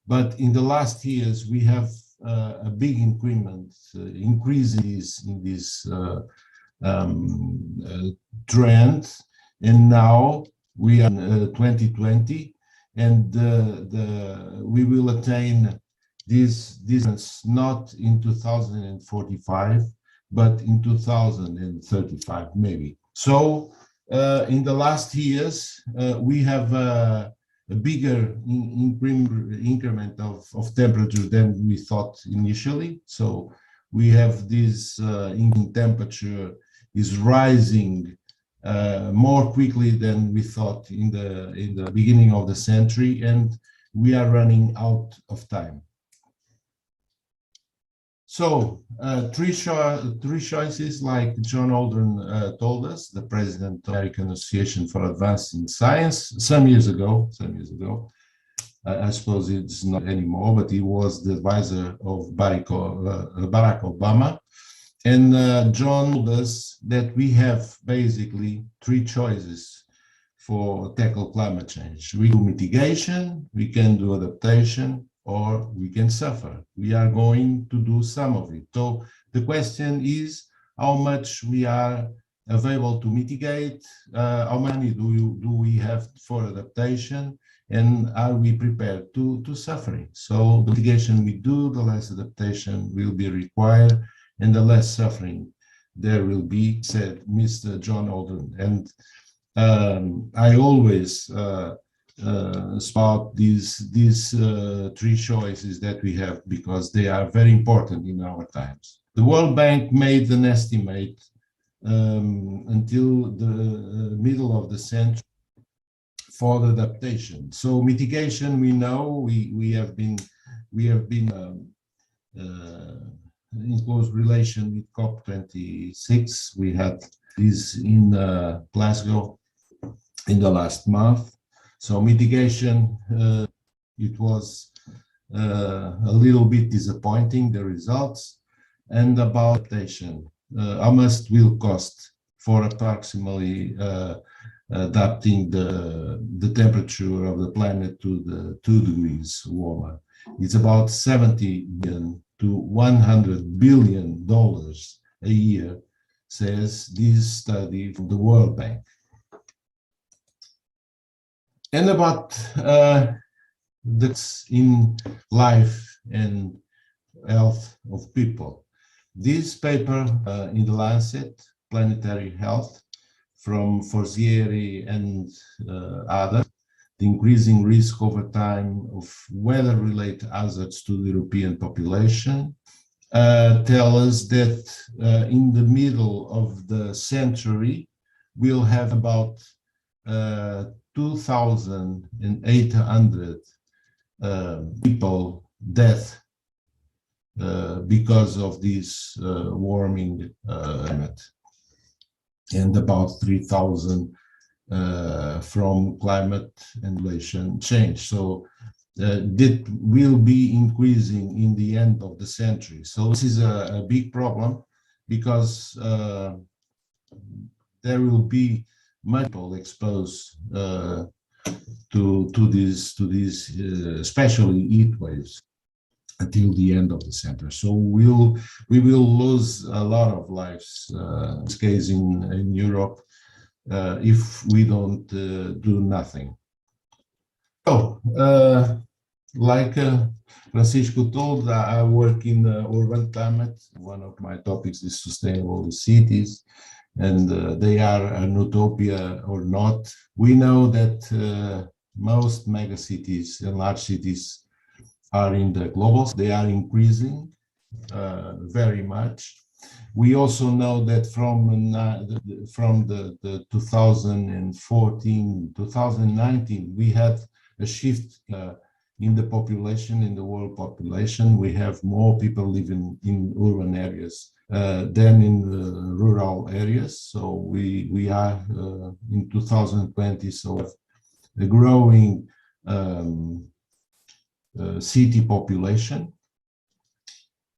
But in the last years, we have a big increase in this trend. And now we are in 2020, and we will attain this distance not in 2045, but in 2035, maybe. So in the last years, we have a bigger increment of temperature than we thought initially. So we have this in temperature is rising more quickly than we thought in the beginning of the century, and we are running out of time. So three choices, like John Aldrin told us, the president of the American Association for Advancing Science, some years ago. I suppose it's not anymore, but he was the advisor of Barack Obama. And John told us that we have basically three choices for tackle climate change. We do mitigation, we can do adaptation, or we can suffer. We are going to do some of it. So the question is how much we are available to mitigate, how many do we have for adaptation, and are we prepared to suffering? So the mitigation we do, the less adaptation will be required, and the less suffering there will be, said Mr. John Aldrin. And I always spot these three choices that we have, because they are very important in our times. The World Bank made an estimate until the middle of the century for the adaptation. So mitigation, we know we have been in close relation with COP26. We had this in Glasgow in the last month. So mitigation, it was a little bit disappointing, the results. And about adaptation, how much will cost for approximately adapting the temperature of the planet to the 2 degrees warmer? It's about $70 billion to $100 billion a year, says this study from the World Bank. And about that's in life and health of people. This paper in the Lancet, Planetary Health, from Forzieri and others, the increasing risk over time of weather-related hazards to the European population, tell us that in the middle of the century, we'll have about 2,800 people death because of this warming climate, and about 3,000 from climate and population change. So that will be increasing in the end of the century. So this is a big problem, because there will be much people exposed to these especially heat waves until the end of the century. So we will lose a lot of lives, in this case in Europe, if we don't do nothing. So, like Francisco told, I work in urban climate. One of my topics is sustainable cities, and they are an utopia or not. We know that most megacities and large cities are in the global, they are increasing very much. We also know that from the 2014, 2019, we had a shift in the population, in the world population. We have more people living in urban areas than in the rural areas. So we are in 2020, so a growing city population.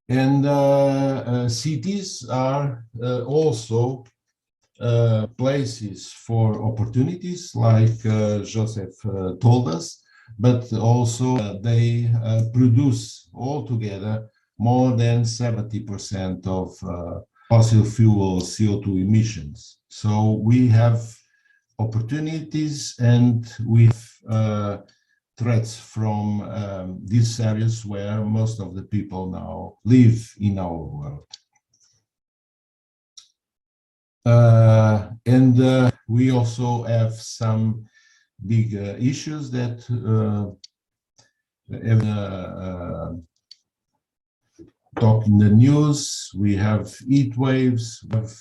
And cities are also places for opportunities, like Josep told us, but also they produce altogether more than 70% of fossil fuel CO2 emissions. So we have opportunities, and we have threats from these areas where most of the people now live in our world. And we also have some big issues that talk in the news. We have heat waves, we have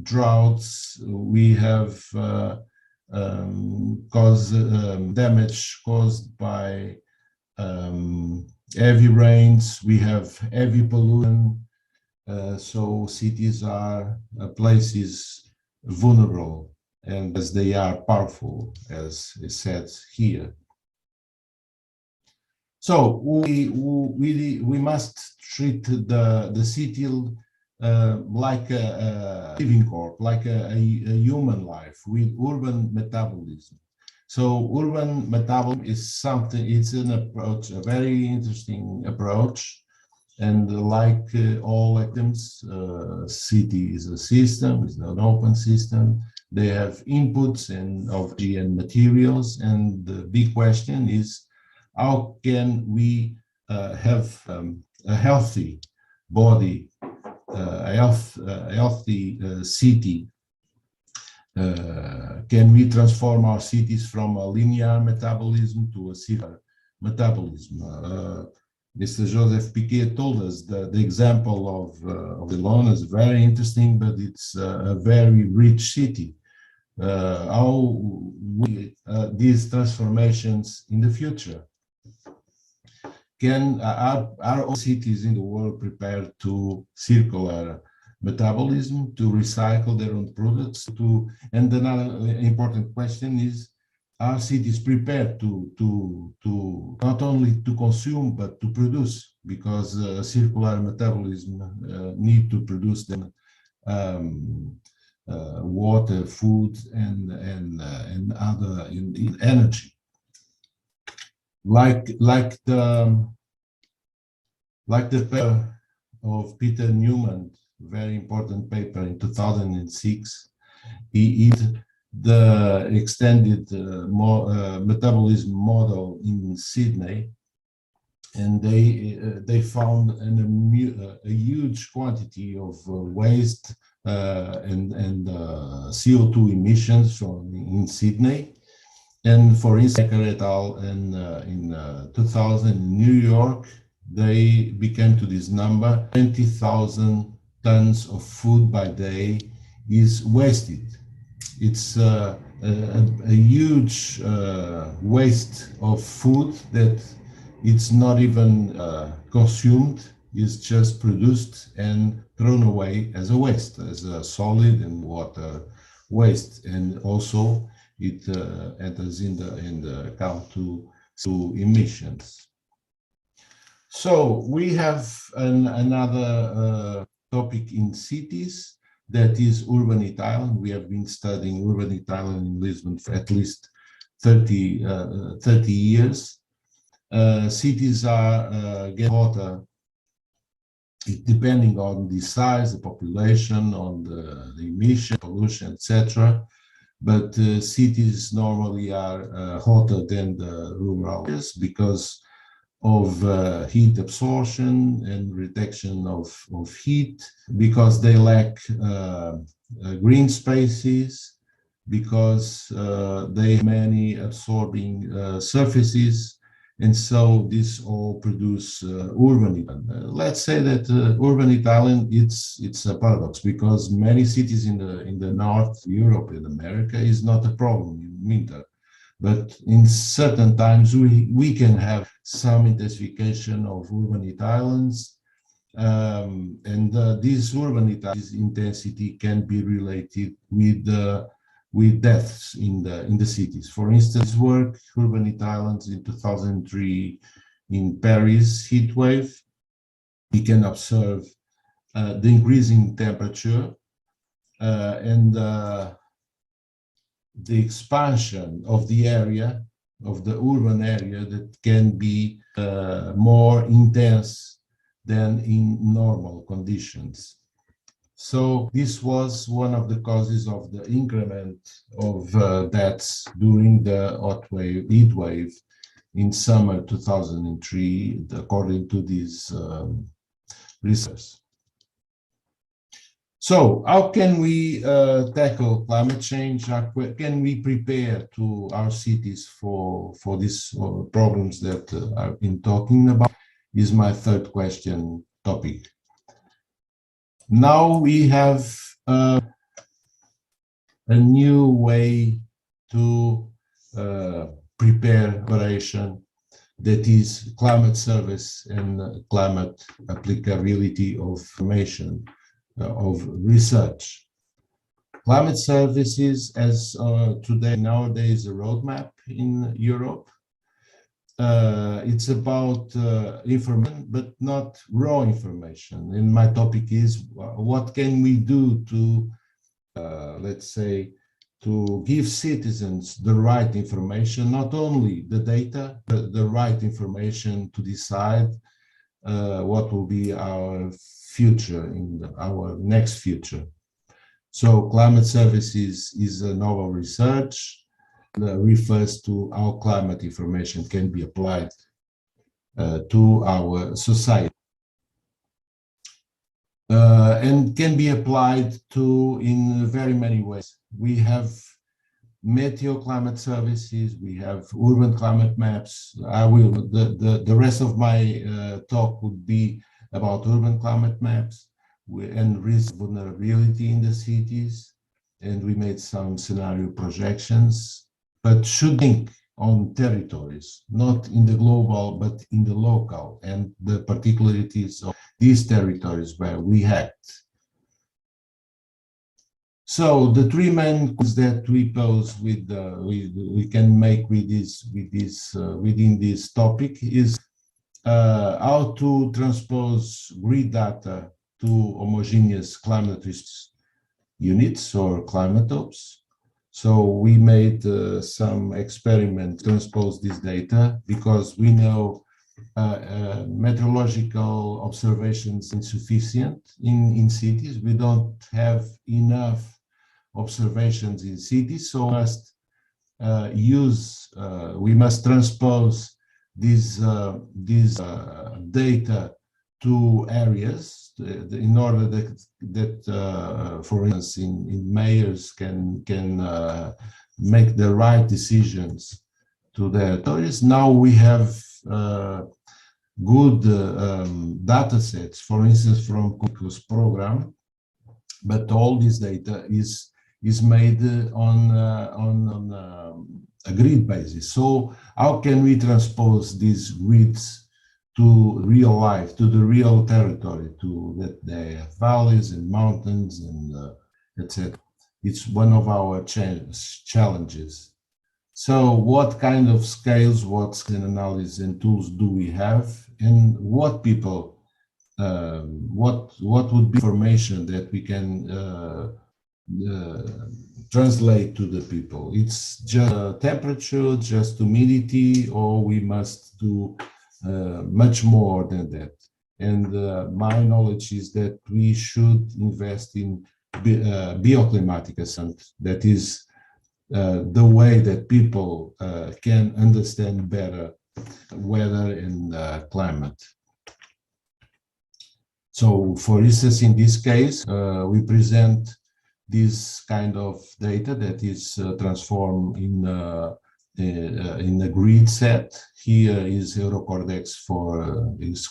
droughts, we have damage caused by heavy rains, we have heavy pollution. So cities are places vulnerable, and as they are powerful, as is said here. So we must treat the city like a living corp, like a human life with urban metabolism. So urban metabolism is something, it's an approach, a very interesting approach. And like all items, city is a system, it's an open system. They have inputs and of GN materials. And the big question is, how can we have a healthy body, a healthy city? Can we transform our cities from a linear metabolism to a circular metabolism? Mr. Josep Piqué told us that the example of Barcelona is very interesting, but it's a very rich city. How we these transformations in the future? Are all cities in the world prepared to circular metabolism, to recycle their own products? And another important question is, are cities prepared to not only to consume but to produce? Because circular metabolism need to produce them water, food, and other energy. Like the Like the paper of Peter Newman, very important paper in 2006, he is the extended metabolism model in Sydney, and they found a huge quantity of waste and CO2 emissions in Sydney. And for instance, et al. In 2000 in New York, they became to this number, 20,000 tons of food by day is wasted. It's a huge waste of food that it's not even consumed, it's just produced and thrown away as a waste, as a solid and water waste. And also it enters in the account to emissions. So we have another topic in cities, that is urban Italian. We have been studying urban Italian in Lisbon for at least 30 years. Cities are getting hotter, depending on the size, the population, on the emission, pollution, etc. But cities normally are hotter than the rural areas because of heat absorption and reduction of heat, because they lack green spaces, because they have many absorbing surfaces, and so this all produce urban Italian. Let's say that urban Italian, it's a paradox, because many cities in the North Europe and America is not a problem in winter. But in certain times, we can have some intensification of urban Italians, and this urban Italian intensity can be related with deaths in the cities. For instance, urban Italians in 2003 in Paris heat wave, we can observe the increasing temperature and the expansion of the area, of the urban area, that can be more intense than in normal conditions. So this was one of the causes of the increment of deaths during the heat wave in summer 2003, according to this research. So how can we tackle climate change? How can we prepare to our cities for these problems that I've been talking about? Is my third question topic. Now we have a new way to prepare operation, that is climate service and climate applicability of information, of research. Climate services, as nowadays a roadmap in Europe. It's about information, but not raw information. And my topic is, what can we do to, let's say, to give citizens the right information, not only the data, but the right information to decide what will be our future, our next future. So climate services is a novel research that refers to how climate information can be applied to our society. And can be applied to in very many ways. We have meteo climate services, we have urban climate maps. The rest of my talk would be about urban climate maps and risk vulnerability in the cities. And we made some scenario projections, but should think on territories, not in the global, but in the local, and the particularities of these territories where we act. So the three main questions that we pose we can make within this topic is how to transpose grid data to homogeneous climate risk units or climatopes. So we made some experiments to transpose this data, because we know meteorological observations insufficient in cities. We don't have enough observations in cities, so we must transpose these data to areas in order that for instance, in mayors can make the right decisions to their territories. Now we have good data sets, for instance, from Piqué's program, but all this data is made on a grid basis. So how can we transpose these grids to real life, to the real territory, to that they have valleys and mountains and etc. It's one of our challenges. So what kind of scales, what analysis and tools do we have, and what people, what would be information that we can translate to the people? It's just temperature, just humidity, or we must do much more than that. And my knowledge is that we should invest in bioclimatic assessment. That is the way that people can understand better weather and climate. So, for instance, in this case, we present this kind of data that is transformed in a grid set. Here is Eurocordex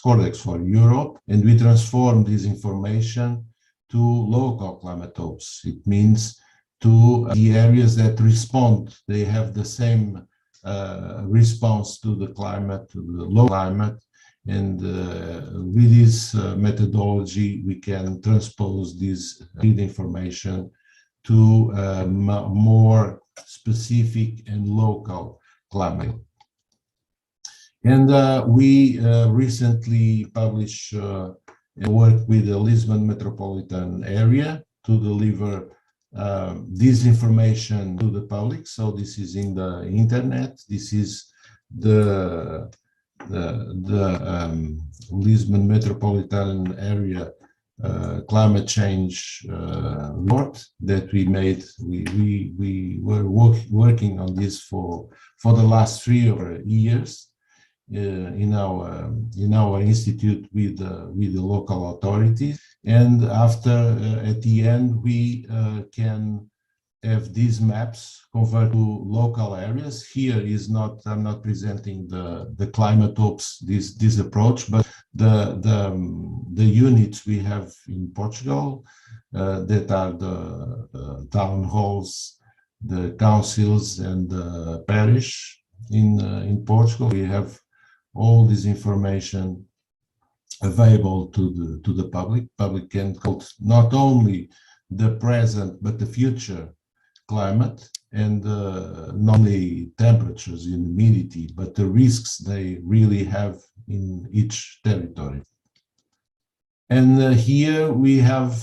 Cordex for Europe, and we transform this information to local climatopes. It means to the areas that respond. They have the same response to the climate, to the low climate, and with this methodology, we can transpose this grid information to more specific and local climate. And we recently published work with the Lisbon metropolitan area to deliver this information to the public. So this is in the internet. This is the Lisbon metropolitan area climate change report that we made. We were working on this for the last 3 years in our institute with the local authorities, and after at the end we can have these maps converted to local areas. Here is not, I'm not presenting the climatopes, this approach, but the units we have in Portugal that are the town halls, the councils, and the parish in Portugal. We have all this information available to the public. Public can quote not only the present but the future climate, and not only temperatures and humidity, but the risks they really have in each territory. And here we have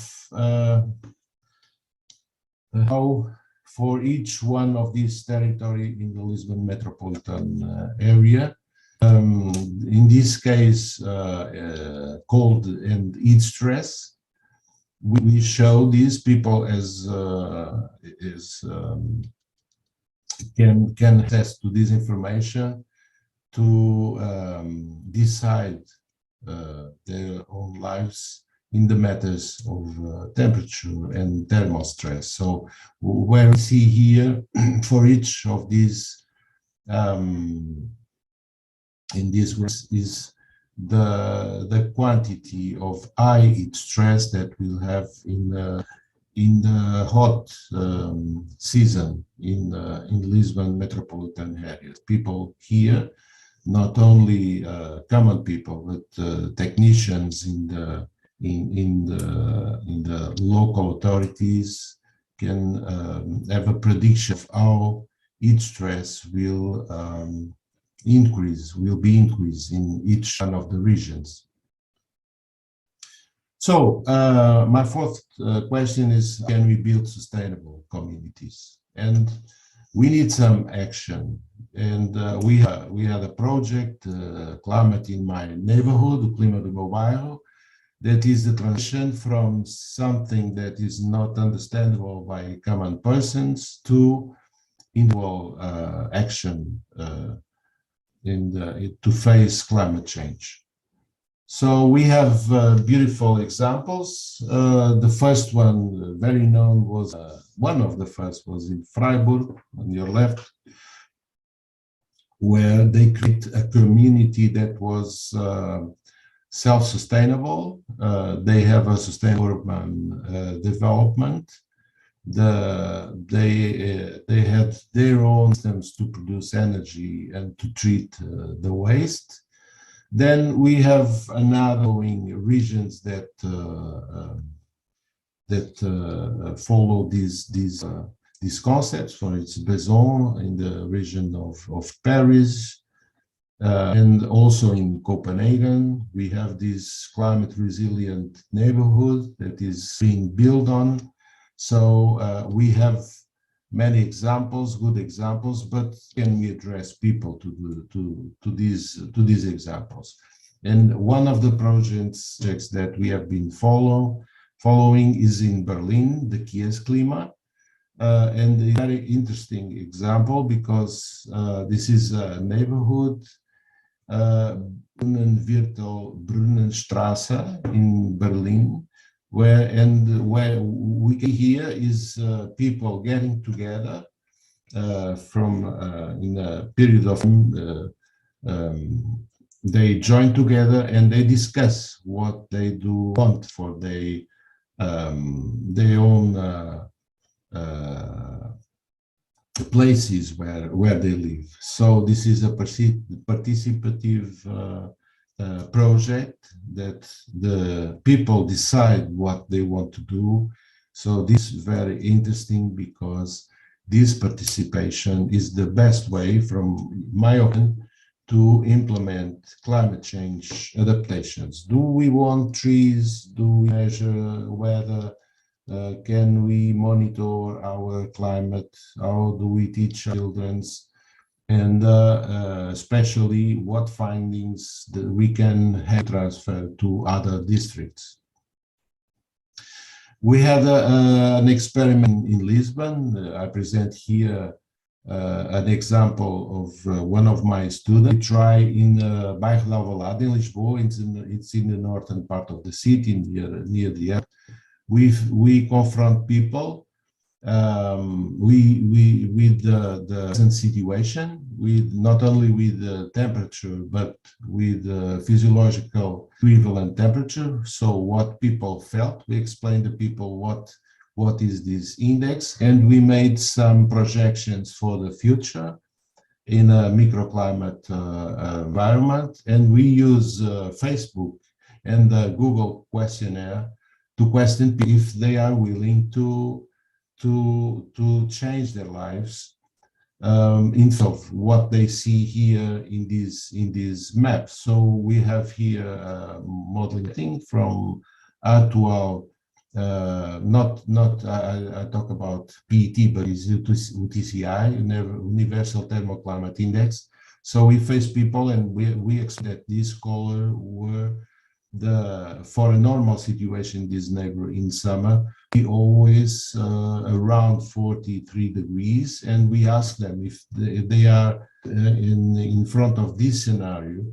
how for each one of these territory in the Lisbon metropolitan area, in this case cold and heat stress, we show these people as can attest to this information to decide their own lives in the matters of temperature and thermal stress. So where we see here for each of these in this is the quantity of high heat stress that we'll have in the hot season in Lisbon metropolitan areas. People here, not only common people, but technicians in the local authorities can have a prediction of how heat stress will be increased in each one of the regions. So my fourth question is, can we build sustainable communities? And we need some action. And we had a project, Climate in My Neighborhood, o Clima do Meu Bairro, that is the transition from something that is not understandable by common persons to individual action to face climate change. So we have beautiful examples. The first one, very known, was one of the first was in Freiburg, on your left, where they create a community that was self-sustainable. They have a sustainable urban development. They had their own systems to produce energy and to treat the waste. Then we have another regions that follow these concepts. For its Besançon in the region of Paris, and also in Copenhagen, we have this climate resilient neighborhood that is being built on. So we have many examples, good examples, but can we address people to these examples? And one of the projects that we have been following is in Berlin, the Case Klima. And a very interesting example because this is a neighborhood, Brunnenstraße in Berlin, where we hear is people getting together from in a period of they join together and they discuss what they do want for their own places where they live. So this is a participative project that the people decide what they want to do. So this is very interesting because this participation is the best way, from my opinion, to implement climate change adaptations. Do we want trees? Do we measure weather? Can we monitor our climate? How do we teach children? And especially what findings that we can have transfer to other districts. We had an experiment in Lisbon. I present here an example of one of my students. We try in Bairro de Alvalade in Lisboa. It's in the northern part of the city, near the airport. We confront people with the present situation, with not only with the temperature, but with the physiological equivalent temperature. So what people felt, we explained to people what is this index, and we made some projections for the future in a microclimate environment. And we use Facebook and the Google questionnaire to question if they are willing to change their lives instead of what they see here in these maps. So we have here modeling thing from actual, I talk about PET, but it's UTCI, Universal Thermoclimate Index. So we face people and we expect that this color were for a normal situation, this neighbor in summer, we always around 43 degrees, and we ask them if they are in front of this scenario,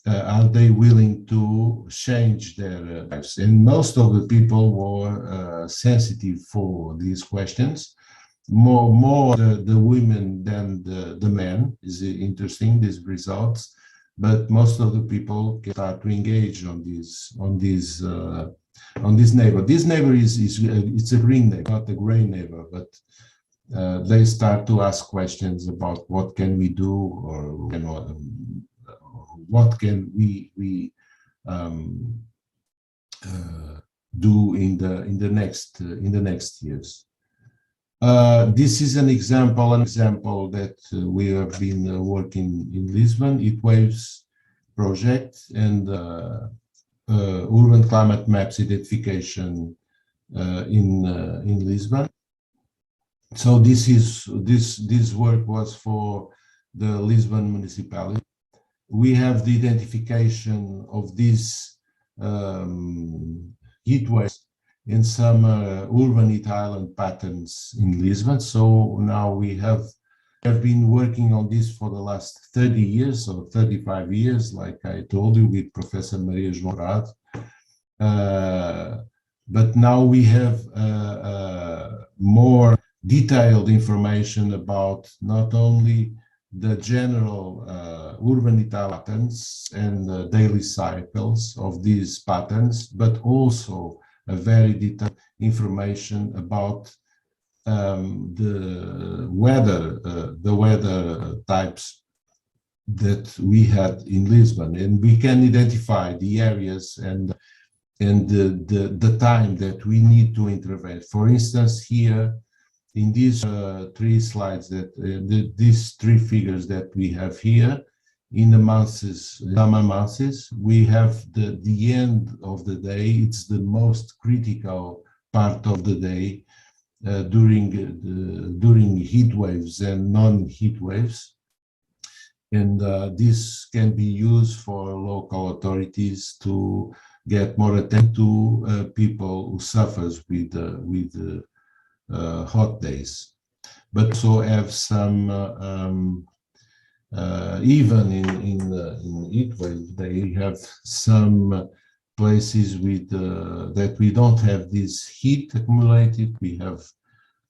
are they willing to change their lives? And most of the people were sensitive for these questions. More the women than the men. Is interesting, these results. But most of the people start to engage on this neighbor. This neighbor it's a green neighbor, not a gray neighbor, but they start to ask questions about what can we do, or what can we do in the next years. This is an example that we have been working in Lisbon, Heat Waves project, and urban climate maps identification in Lisbon. So this work was for the Lisbon municipality. We have the identification of these heat waves in some urban heat island patterns in Lisbon. So now we have been working on this for the last 30 years or 35 years, like I told you, with Professor Maria João. But now we have more detailed information about not only the general urban patterns and daily cycles of these patterns, but also a very detailed information about the weather types that we had in Lisbon, and we can identify the areas and the time that we need to intervene. For instance, here in these three slides, these three figures that we have here, in the months, summer months, we have the end of the day. It's the most critical part of the day during heat waves and non-heat waves. And this can be used for local authorities to get more attention to people who suffers with hot days, but also have some even in heat waves, they have some places with that we don't have this heat accumulated. We have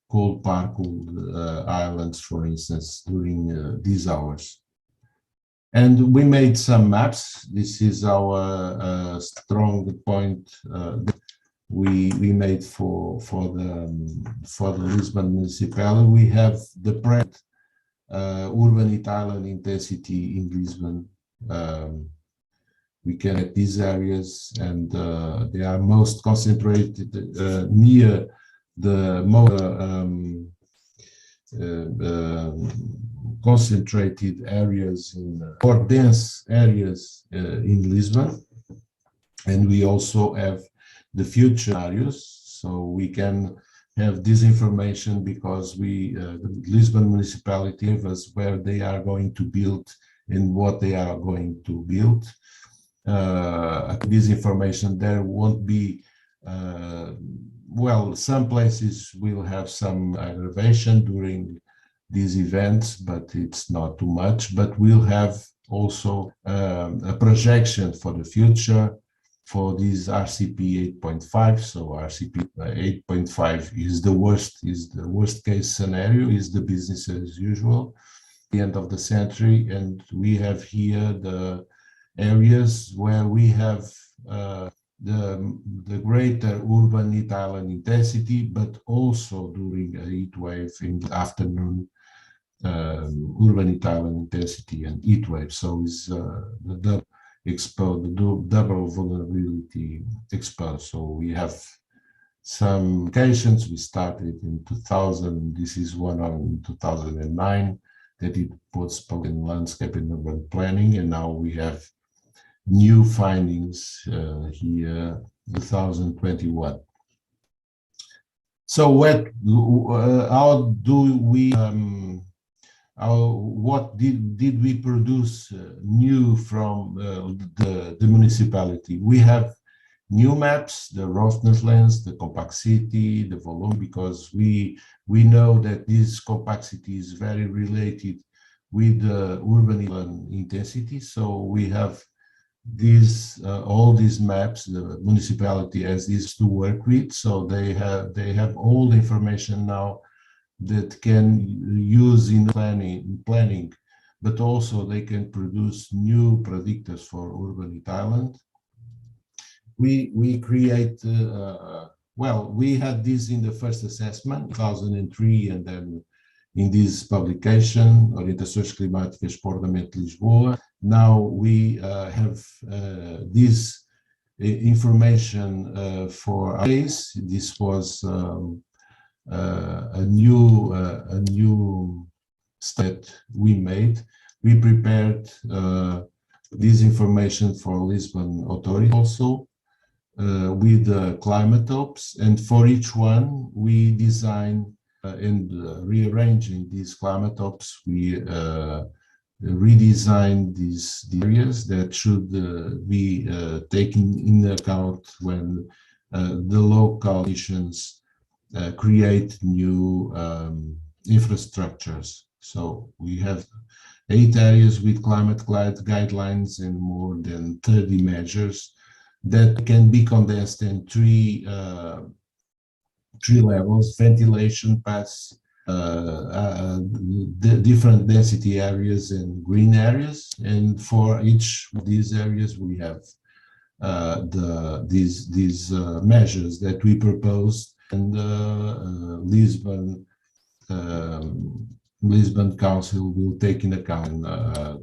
cold islands, for instance, during these hours. And we made some maps. This is our strong point that we made for the Lisbon municipality. We have the present urban heat island intensity in Lisbon. We can at these areas, and they are most concentrated near the most concentrated areas or dense areas in Lisbon. And we also have the future scenarios, so we can have this information because the Lisbon municipality gave us where they are going to build and what they are going to build. This information, there won't be well, some places will have some aggravation during these events, but it's not too much. But we'll have also a projection for the future for this RCP 8.5. So RCP 8.5 is the worst case scenario, is the business as usual, the end of the century. And we have here the areas where we have the greater urban heat island intensity, but also during a heat wave in the afternoon, urban heat island intensity and heat wave. So it's the double vulnerability exposed. So we have some locations. We started in 2000. This is one in 2009 that it was in landscape and urban planning, and now we have new findings here, 2021. So how do we, what did we produce new from the municipality? We have new maps, the roughness lens, the complexity, the volume, because we know that this complexity is very related with the urban intensity. So we have all these maps. The municipality has this to work with, so they have all the information now that can use in planning, but also they can produce new predictors for urban heat island. We create well, we had this in the first assessment 2003, and then in this publication, Orientações Climáticas para o Ordenamento de Lisboa. Now we have this information for our case. This was a new step we made. We prepared this information for Lisbon Authority also with climate hopes, and for each one we designed and rearranging these climate ops, we redesign these areas that should be taken into account when the local conditions create new infrastructures. So we have 8 areas with climate guidelines and more than 30 measures that can be condensed in three levels: ventilation paths, the different density areas and green areas. And for each of these areas, we have these measures that we proposed, and Lisbon Council will take in account.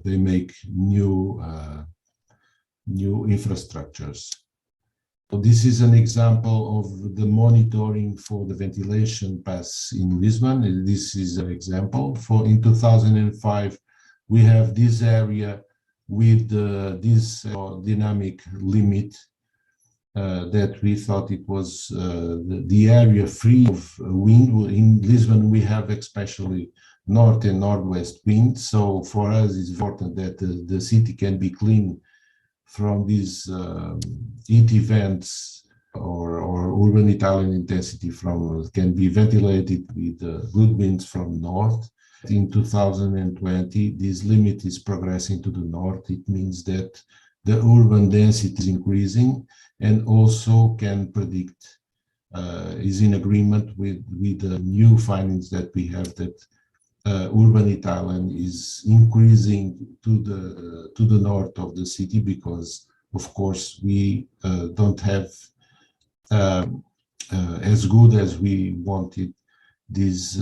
They make new infrastructures. So this is an example of the monitoring for the ventilation paths in Lisbon. This is an example. In 2005, we have this area with this dynamic limit that we thought it was the area free of wind. In Lisbon, we have especially north and northwest wind. So for us, it's important that the city can be clean from these heat events or urban Italian intensity can be ventilated with good winds from north. In 2020, this limit is progressing to the north. It means that the urban density is increasing, and also can predict, is in agreement with the new findings that we have, that urban Italian is increasing to the north of the city, because of course we don't have as good as we wanted this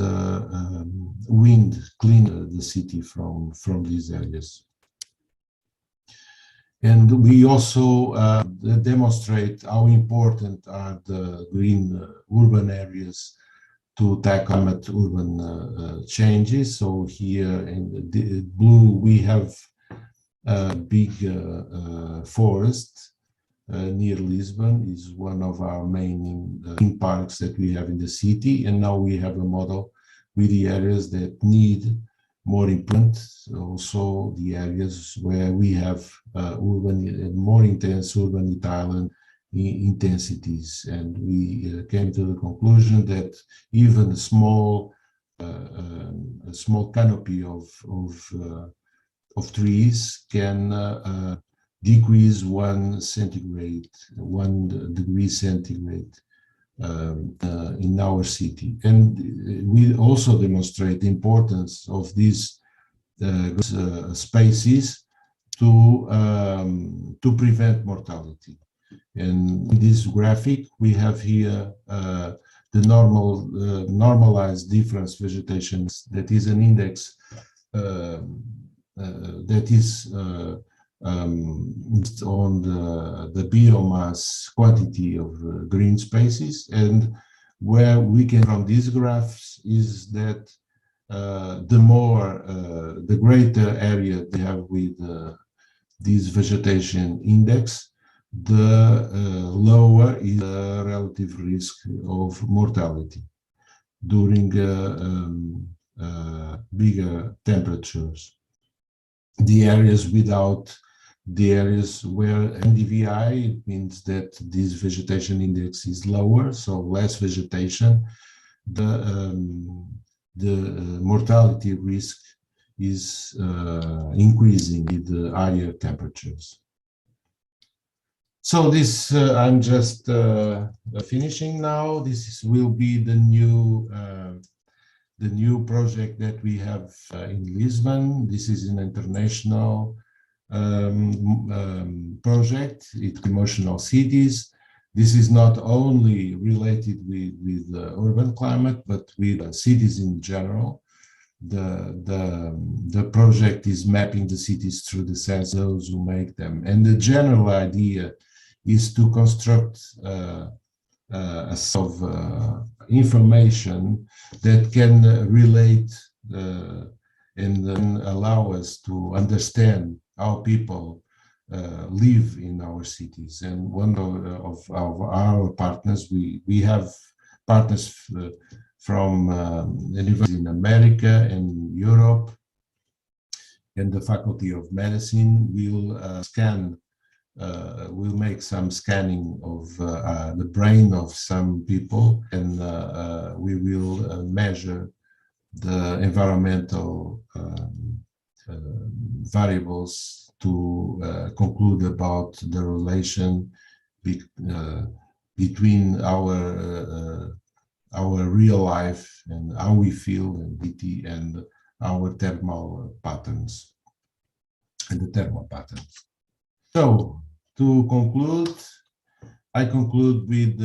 wind clean the city from these areas. And we also demonstrate how important are the green urban areas to tackle urban changes. So here in the blue, we have a big forest near Lisbon. Is one of our main parks that we have in the city. And now we have a model with the areas that need more improvement, also the areas where we have more intense urban Italian intensities. And we came to the conclusion that even a small canopy of trees can decrease 1 degree centigrade in our city. And we also demonstrate the importance of these spaces to prevent mortality. And in this graphic, we have here the normalized difference vegetation. That is an index that is on the biomass quantity of green spaces. And where we can from these graphs is that the greater area they have with this vegetation index, the lower is the relative risk of mortality during bigger temperatures. The areas without the areas where NDVI, it means that this vegetation index is lower, so less vegetation, the mortality risk is increasing with the higher temperatures. So this, I'm just finishing now. This will be the new project that we have in Lisbon. This is an international project. It's emotional cities. This is not only related with urban climate, but with cities in general. The project is mapping the cities through the sense of those who make them. And the general idea is to construct a set of information that can relate and then allow us to understand how people live in our cities. And one of our partners, we have partners from universities in America and Europe, and the Faculty of Medicine will we'll make some scanning of the brain of some people, and we will measure the environmental variables to conclude about the relation between our real life and how we feel and our thermal patterns and the thermal patterns. So to conclude, I conclude with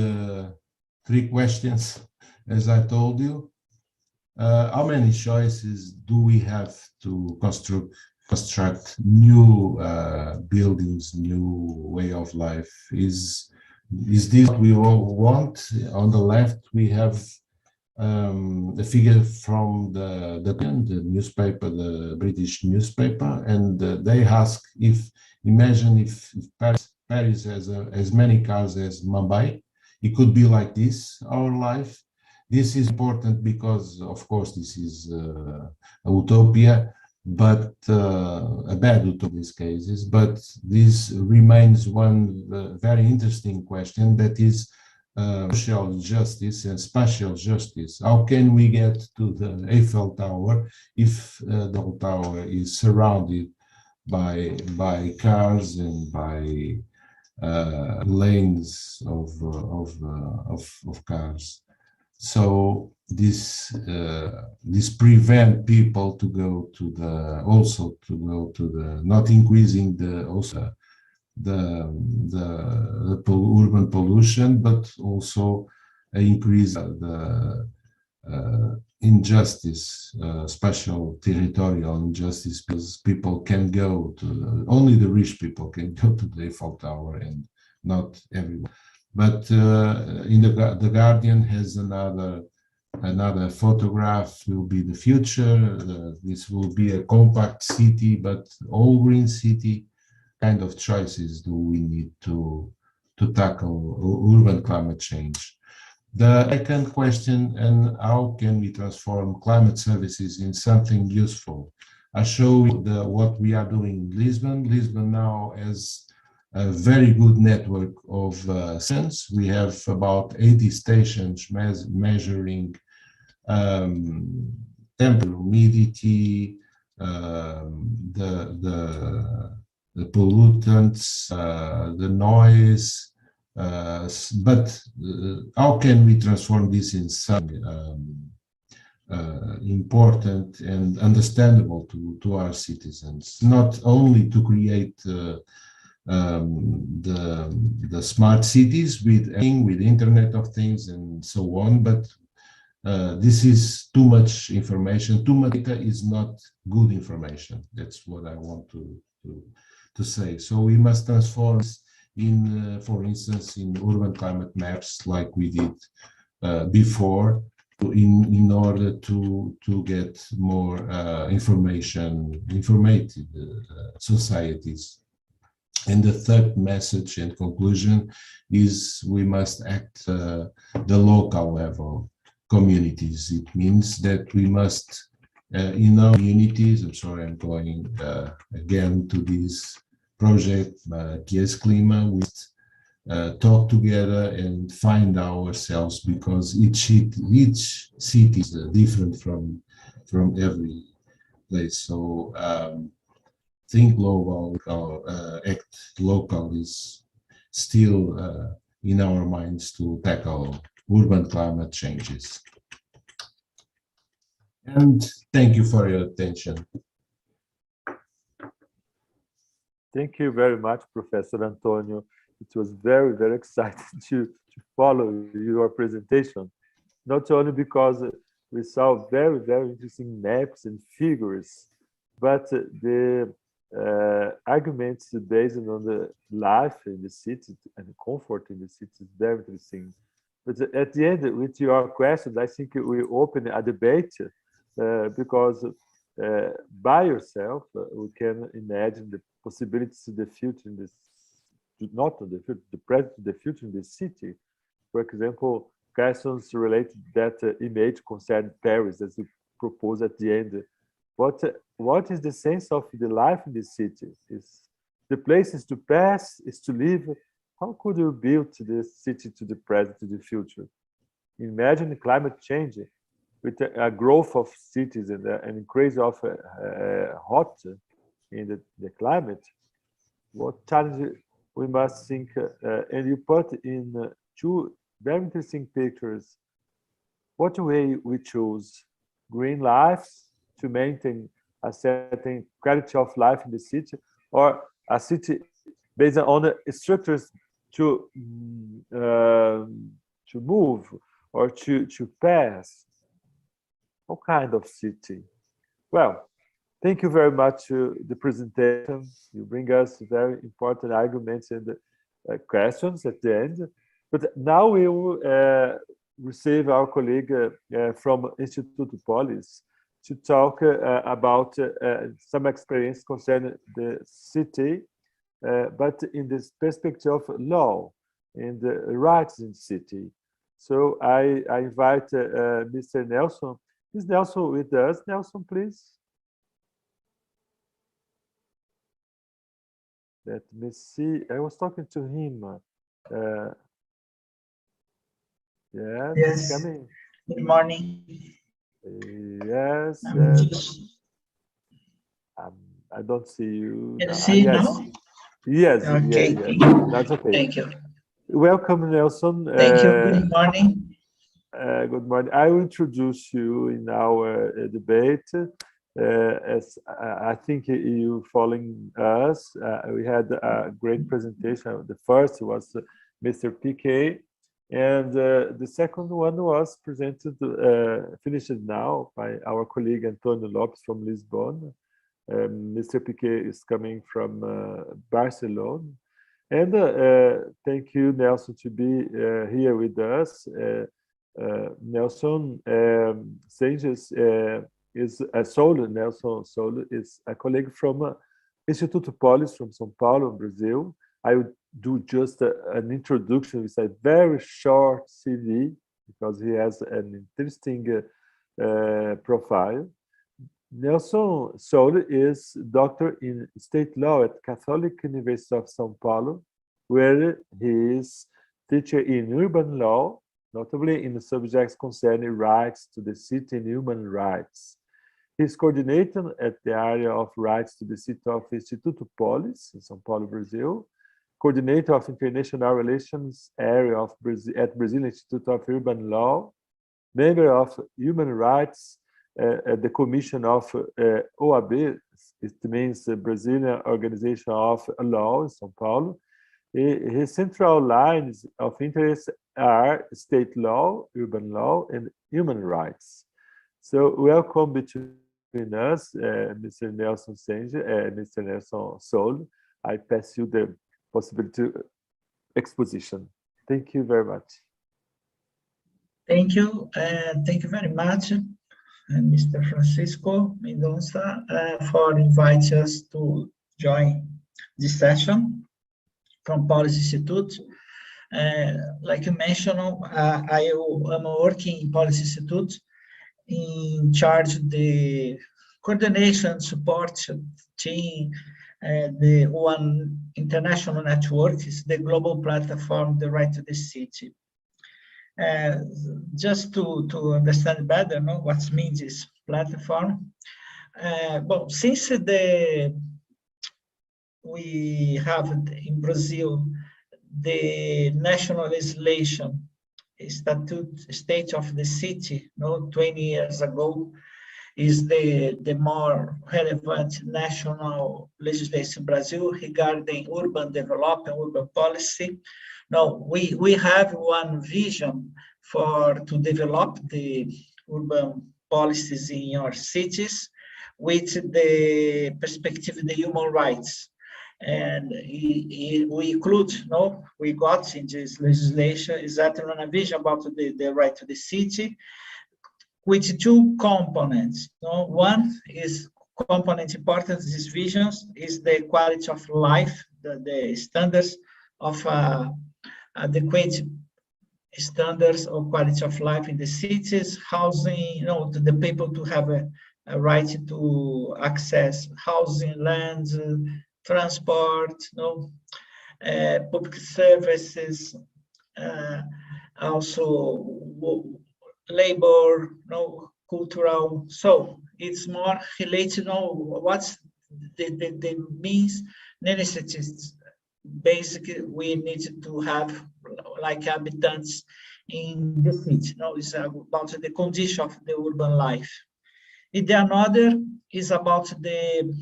3 questions, as I told you. How many choices do we have to construct new buildings, new way of life? Is this what we all want? On the left, we have a figure from the newspaper, the British newspaper, and they ask imagine if Paris has as many cars as Mumbai, it could be like this, our life. This is important because, of course, this is a utopia, but a bad utopia in these cases. But this remains one very interesting question, that is social justice and spatial justice. How can we get to the Eiffel Tower if the whole tower is surrounded by cars and by lanes of cars? So this prevent people to go to the not increasing the urban pollution, but also increase the injustice, spatial territorial injustice, because people can go to only the rich people can go to the Eiffel Tower and not everyone. But in the Guardian has another photograph, will be the future. This will be a compact city, but all green city. Kind of choices do we need to tackle urban climate change? The second question, and how can we transform climate services in something useful? I show you what we are doing in Lisbon. Lisbon now has a very good network of stations. We have about 80 stations measuring temperature, humidity, the pollutants, the noise. But how can we transform this in something important and understandable to our citizens? Not only to create the smart cities with Internet of Things and so on, but this is too much information. Too much data is not good information. That's what I want to say. So we must transform in, for instance, in urban climate maps like we did before, in order to get more informative societies. And the third message and conclusion is we must act the local level communities. It means that we must, in our communities, I'm sorry, I'm going again to this project, Piqué's Clima, we talk together and find ourselves, because each city is different from every place. So think global, act local is still in our minds to tackle urban climate changes. And thank you for your attention. Thank you very much, Professor António. It was very, very exciting to follow your presentation, not only because we saw very, very interesting maps and figures, but the arguments based on the life in the city and the comfort in the city is very interesting. But at the end, with your questions, I think we open a debate because by yourself, we can imagine the possibilities of the future in this, not the future, the present, the future in the city. For example, questions related to that image concerning Paris, as you propose at the end. What is the sense of the life in the city? Is the place is to pass, is to live? How could you build the city to the present, to the future? Imagine climate change with a growth of cities and an increase of hot in the climate. What challenge we must think, and you put in two very interesting pictures. What way we choose green lives to maintain a certain quality of life in the city, or a city based on the structures to move or to pass? What kind of city? Well, thank you very much for the presentation. You bring us very important arguments and questions at the end. But now we will receive our colleague from Instituto Pólis to talk about some experience concerning the city, but in this perspective of law and rights in city. So I invite Mr. Nelson. Is Nelson with us? Nelson, please. Let me see. I was talking to him. Yes, yes. Coming. Good morning. Yes. I don't see you. Can you see yes. now? Yes. Okay. Yes. That's okay. Thank you. Welcome, Nelson. Thank you. Good morning. Good morning. I will introduce you in our debate. As I think you following us, we had a great presentation. The first was Mr. Piqué, and the second one was presented, finished now by our colleague António Lopes from Lisbon. Mr. Piqué is coming from Barcelona. And thank you, Nelson, to be here with us. Nelson Senges is Saule. Nelson Saule is a colleague from Instituto Pólis from São Paulo, Brazil. I would do just an introduction with a very short CV because he has an interesting profile. Nelson Saule is doctor in state law at Catholic University of São Paulo, where he is teacher in urban law, notably in the subjects concerning rights to the city and human rights. He is coordinator at the area of rights to the city of Instituto Pólis in São Paulo, Brazil, coordinator of international relations area of Brazil at Brazilian Institute of Urban Law, member of human rights at the commission of OAB, it means the Brazilian Organization of Law in São Paulo. His central lines of interest are state law, urban law, and human rights. So welcome between us, Mr. Nelson Senge and Mr. Nelson Saule. I pass you the possibility exposition. Thank you very much. Thank you. Thank you very much, Mr. Francisco Mendonça, for inviting us to join this session from Pólis Institute. Like you mentioned, I am working in Pólis Institute in charge of the coordination support team. The one international network is the global platform, the Right to the City. Just to understand better, what means this platform. Well, since we have in Brazil the national legislation state of the city, 20 years ago, is the more relevant national legislation in Brazil regarding urban development, urban policy. Now, we have one vision to develop the urban policies in your cities with the perspective of the human rights. And we include, we got in this legislation exactly a vision about the right to the city with two components. One is component important in these visions is the quality of life, the standards of adequate standards of quality of life in the cities, housing, the people to have a right to access housing, land, transport, public services, also labor, cultural. So it's more related, what's the means necessities. Basically, we need to have like habitants in the city. It's about the condition of the urban life. And the another is about the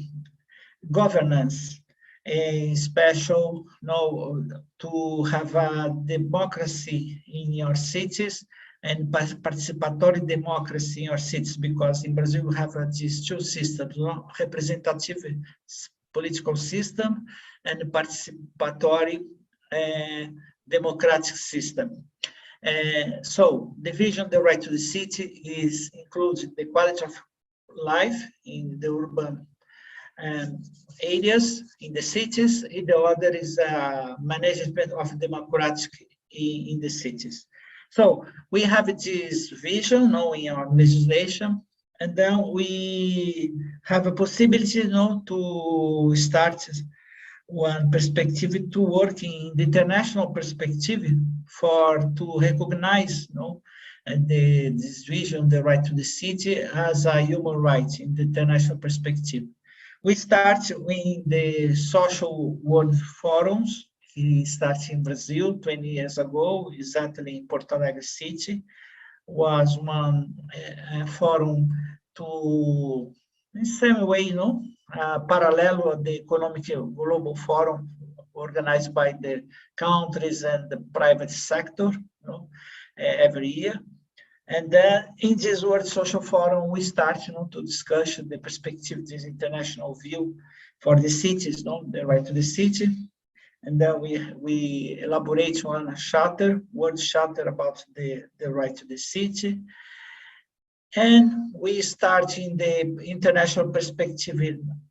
governance, a special, to have a democracy in your cities and participatory democracy in your cities, because in Brazil we have these two systems, representative political system and participatory democratic system. So the vision, the right to the city, includes the quality of life in the urban areas, in the cities. The other is management of democratic in the cities. So we have this vision in our legislation, and then we have a possibility to start one perspective to work in the international perspective to recognize this vision, the right to the city, as a human right in the international perspective. We start in the social world forums. He started in Brazil 20 years ago, exactly in Porto Alegre city. Was one forum to, in the same way, parallel of the economic global forum organized by the countries and the private sector every year. And then in this World Social Forum, we start to discuss the perspective, this international view for the cities, the right to the city. And then we elaborate on a charter, world charter about the right to the city. And we start in the international perspective,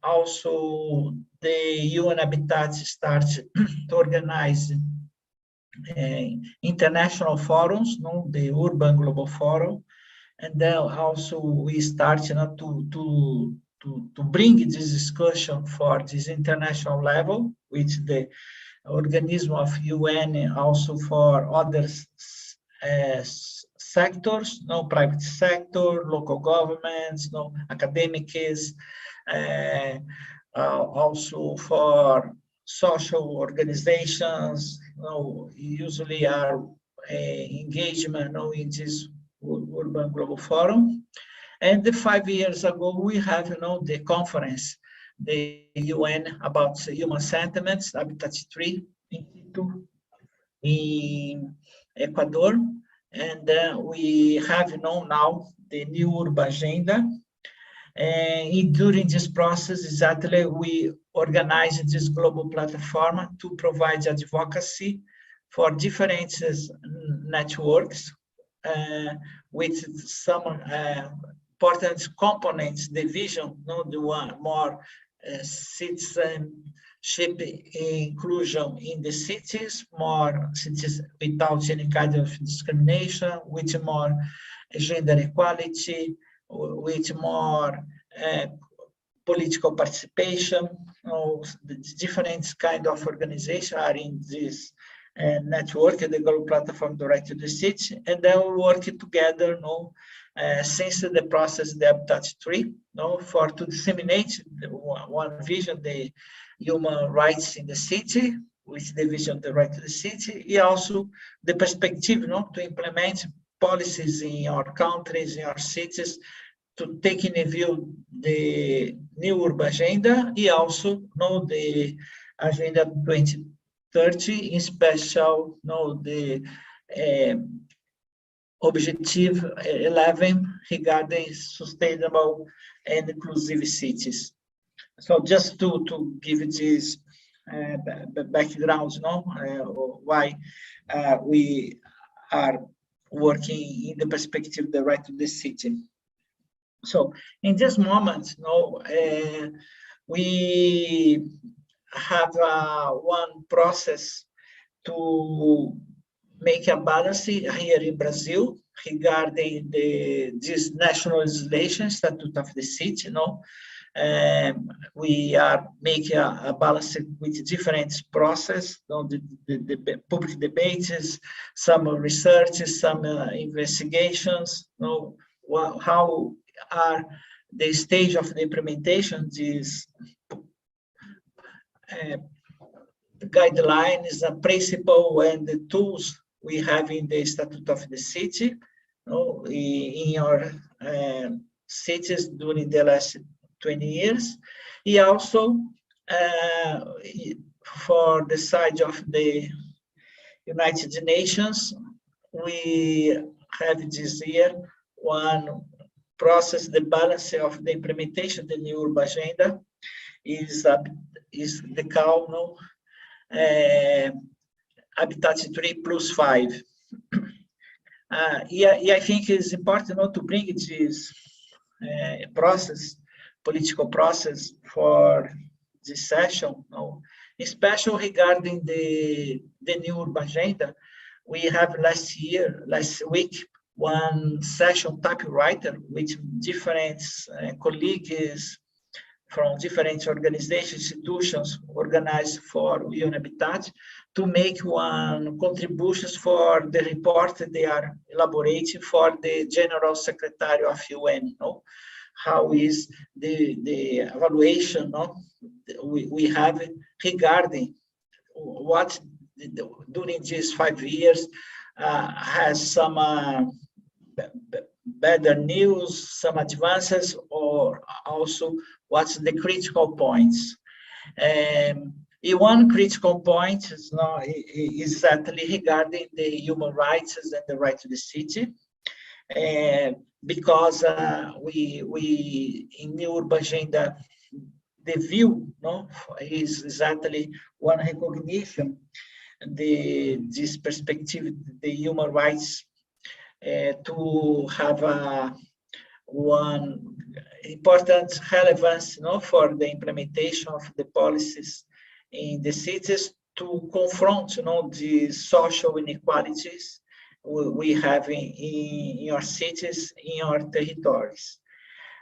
also the UN Habitat starts to organize international forums, the Urban Global Forum. And then also we start to bring this discussion for this international level with the organism of UN, also for other sectors, private sector, local governments, academics, also for social organizations, usually are engagement in this Urban Global Forum. And 5 years ago, we have the conference, the UN about human sentiments, Habitat 3 in Ecuador. And we have now the new urban agenda. And during this process, exactly, we organized this global platform to provide advocacy for different networks with some important components, the vision, the one more citizenship inclusion in the cities, more cities without any kind of discrimination, with more gender equality, with more political participation. The different kind of organizations are in this network, the global platform, the right to the city, and then we work together since the process, the Habitat 3, for to disseminate one vision, the human rights in the city, with the vision, the right to the city, and also the perspective, to implement policies in our countries, in our cities, to take in view the new urban agenda, and also the agenda 2030, in special, the objective 11 regarding sustainable and inclusive cities. So just to give this background, why we are working in the perspective, the right to the city. So in this moment, we have one process to make a balance here in Brazil regarding this national legislation, Statute of the City, we are making a balance with different process, the public debates, some research, some investigations, how are the stage of the implementation, these guidelines, the principle and the tools we have in the Statute of the City, in our cities during the last 20 years. He also, for the side of the United Nations, we have this year one process, the balance of the implementation of the new urban agenda is the call, Habitat 3+5. I think it's important to bring this process, political process for this session, especially regarding the new urban agenda. We have last week, one session typewriter with different colleagues from different organizations, institutions organized for Habitat to make one contributions for the report they are elaborating for the General Secretary of UN. How is the evaluation we have regarding what during these 5 years has some better news, some advances, or also what's the critical points. One critical point is exactly regarding the human rights and the right to the city, because we in new urban agenda, the view is exactly one recognition this perspective, the human rights, to have one important relevance for the implementation of the policies in the cities to confront the social inequalities we have in your cities, in your territories.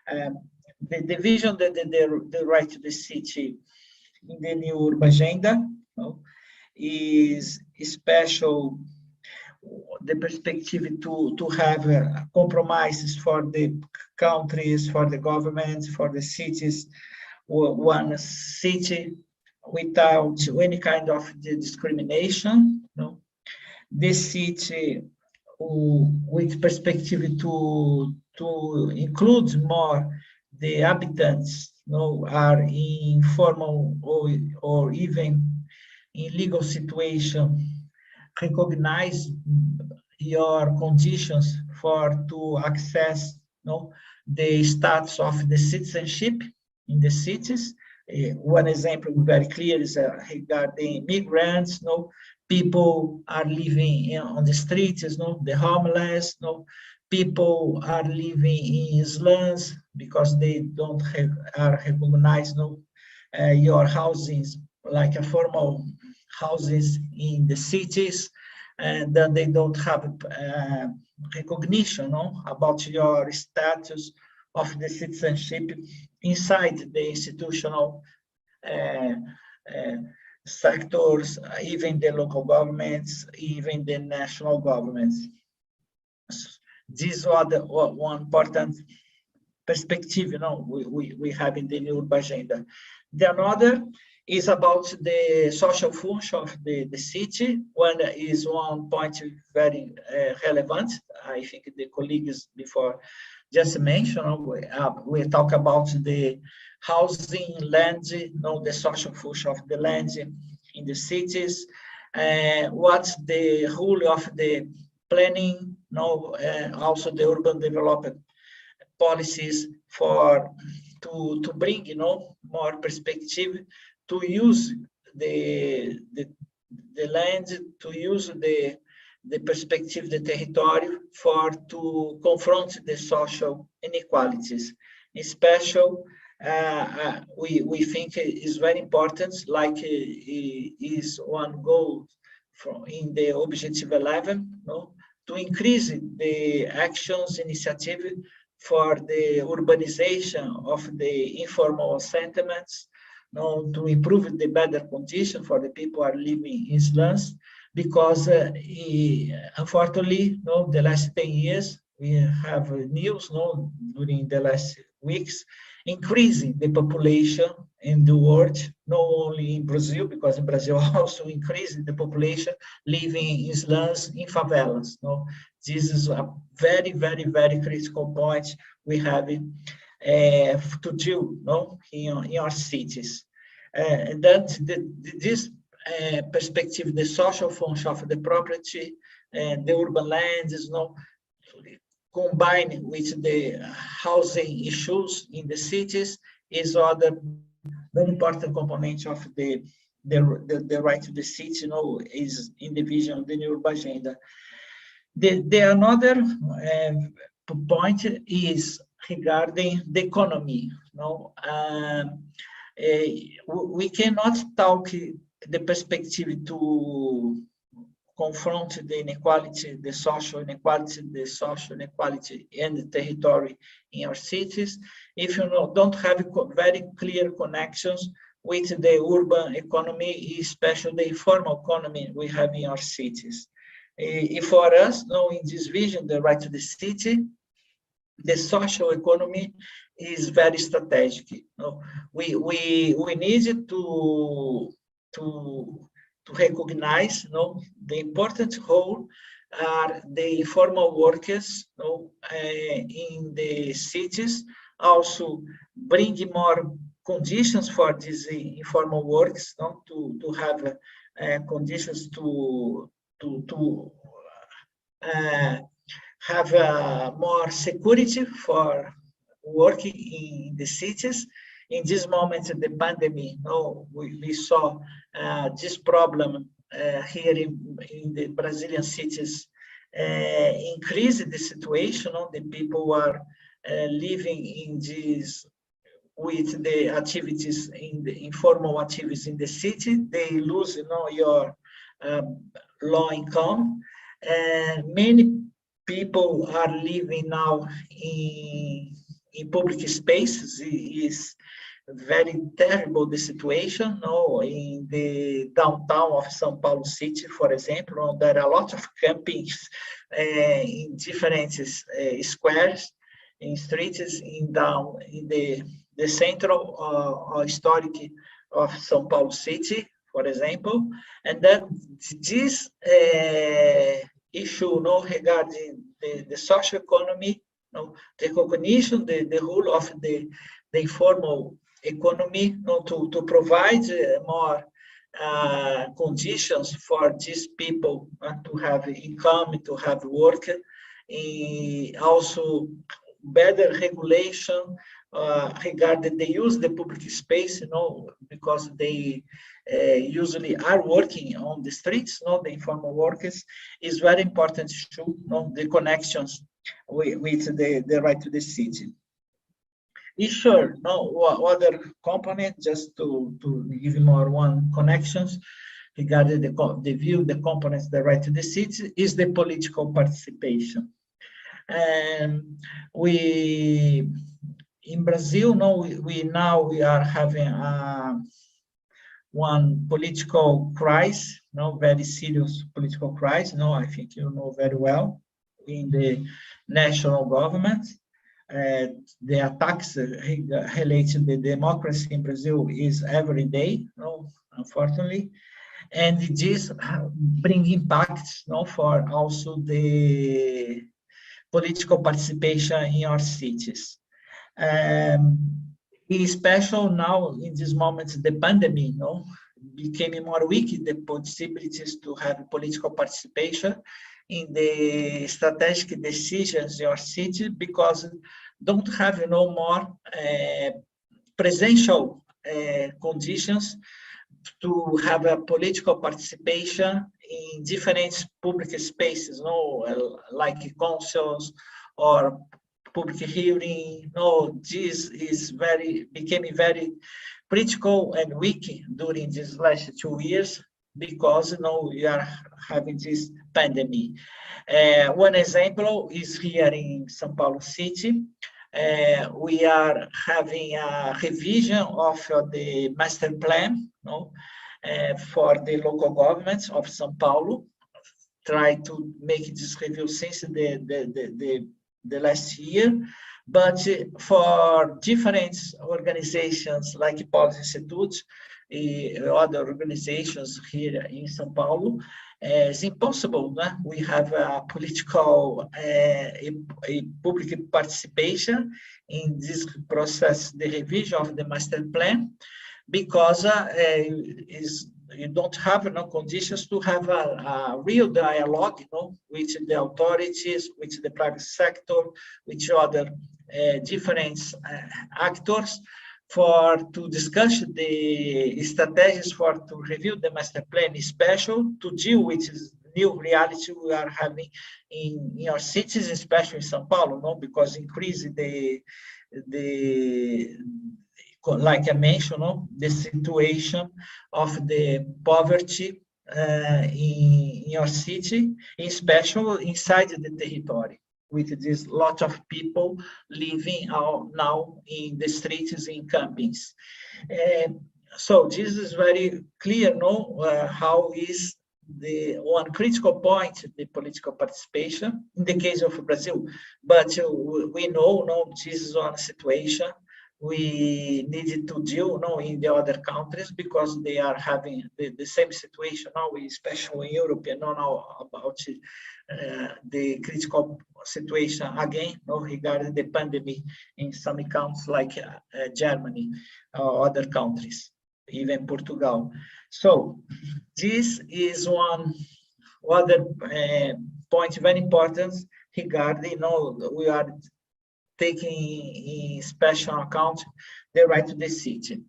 The vision that the right to the city in the new urban agenda is special, the perspective to have compromises for the countries, for the governments, for the cities, one city without any kind of discrimination. The city with perspective to include more the inhabitants are in formal or even in legal situation, recognize your conditions to access the status of the citizenship in the cities. One example very clear is regarding migrants. People are living on the streets, the homeless. People are living in slums because they don't are recognized your housings like a formal houses in the cities, and then they don't have recognition about your status of the citizenship inside the institutional sectors, even the local governments, even the national governments. This was one important perspective we have in the new urban agenda. The another is about the social function of the city. One is one point very relevant. I think the colleagues before just mentioned. We talk about the housing, land, the social function of the land in the cities. What's the role of the planning? Also the urban development policies to bring more perspective, to use the land, to use the perspective, the territory to confront the social inequalities. Especially, we think is very important, like is one goal in the Objective 11, no, to increase the actions initiative for the urbanization of the informal settlements, no, to improve the better condition for the people who are living in slums, because unfortunately, no, the last 10 years, we have news, no, during the last weeks, increasing the population in the world, not only in Brazil, because in Brazil also increasing the population living in slums, in favelas. No, this is a very, very, very critical point we have to do, no, in our cities. This perspective, the social function of the property and the urban lands, no, combined with the housing issues in the cities, is other very important component of the right to the city, you know, is in the vision of the new urban agenda. The another point is regarding the economy. No, we cannot talk the perspective to confront the inequality, the social inequality, and the territory in our cities if you don't have very clear connections with the urban economy, especially the informal economy we have in our cities. For us, now in this vision, the right to the city, the social economy is very strategic. We need to recognize, the important role are the informal workers, in the cities, also bring more conditions for these informal workers, to have conditions to have more security for working in the cities. In this moment, the pandemic, we saw this problem here in the Brazilian cities increase the situation. The people are living in this with the activities in the informal activities in the city. They lose, your low income, and many people are living now in public spaces. Is very terrible the situation. In the downtown of São Paulo city, for example, there are a lot of campings in different squares, in streets, in the central historic of São Paulo city, for example. And then this issue, regarding the social economy, the recognition, the role of the informal economy, to provide more conditions for these people to have income, to have work, also better regulation regarding the use of the public space, because they usually are working on the streets, the informal workers, is very important to the connections with the right to the city. Sure, other component, just to give you more one connections regarding the view, the components, the right to the city, is the political participation. And we in Brazil, we are having one political crisis, very serious political crisis. I think you know very well, in the national government. The attacks related to the democracy in Brazil is every day, unfortunately, and this brings impacts, for also the political participation in our cities. Especially now in this moment, the pandemic, became more weak, the possibilities to have political participation in the strategic decisions in our city, because don't have more presential conditions to have a political participation in different public spaces, like councils or public hearing. This is became very critical and weak during these last 2 years, because we are having this pandemic. One example is here in São Paulo City. We are having a revision of the master plan for the local governments of São Paulo. Try to make this review since the last year, but for different organizations like Pólis Institute, other organizations here in São Paulo, it's impossible. We have a political, a public participation in this process, the revision of the master plan, because you don't have no conditions to have a real dialogue, with the authorities, with the private sector, with other different actors, to discuss the strategies to review the master plan, especially to deal with this new reality we are having in our cities, especially in São Paulo, because increase like I mentioned, the situation of the poverty in your city, especially inside the territory, with this lot of people living now in the streets in campings. So this is very clear, how is the one critical point, the political participation in the case of Brazil. But we know, this is one situation we needed to deal in the other countries, because they are having the same situation now, especially in Europe, now about the critical situation again regarding the pandemic in some countries like Germany or other countries, even Portugal. So this is one other point very important regarding we are taking in special account the right to the city.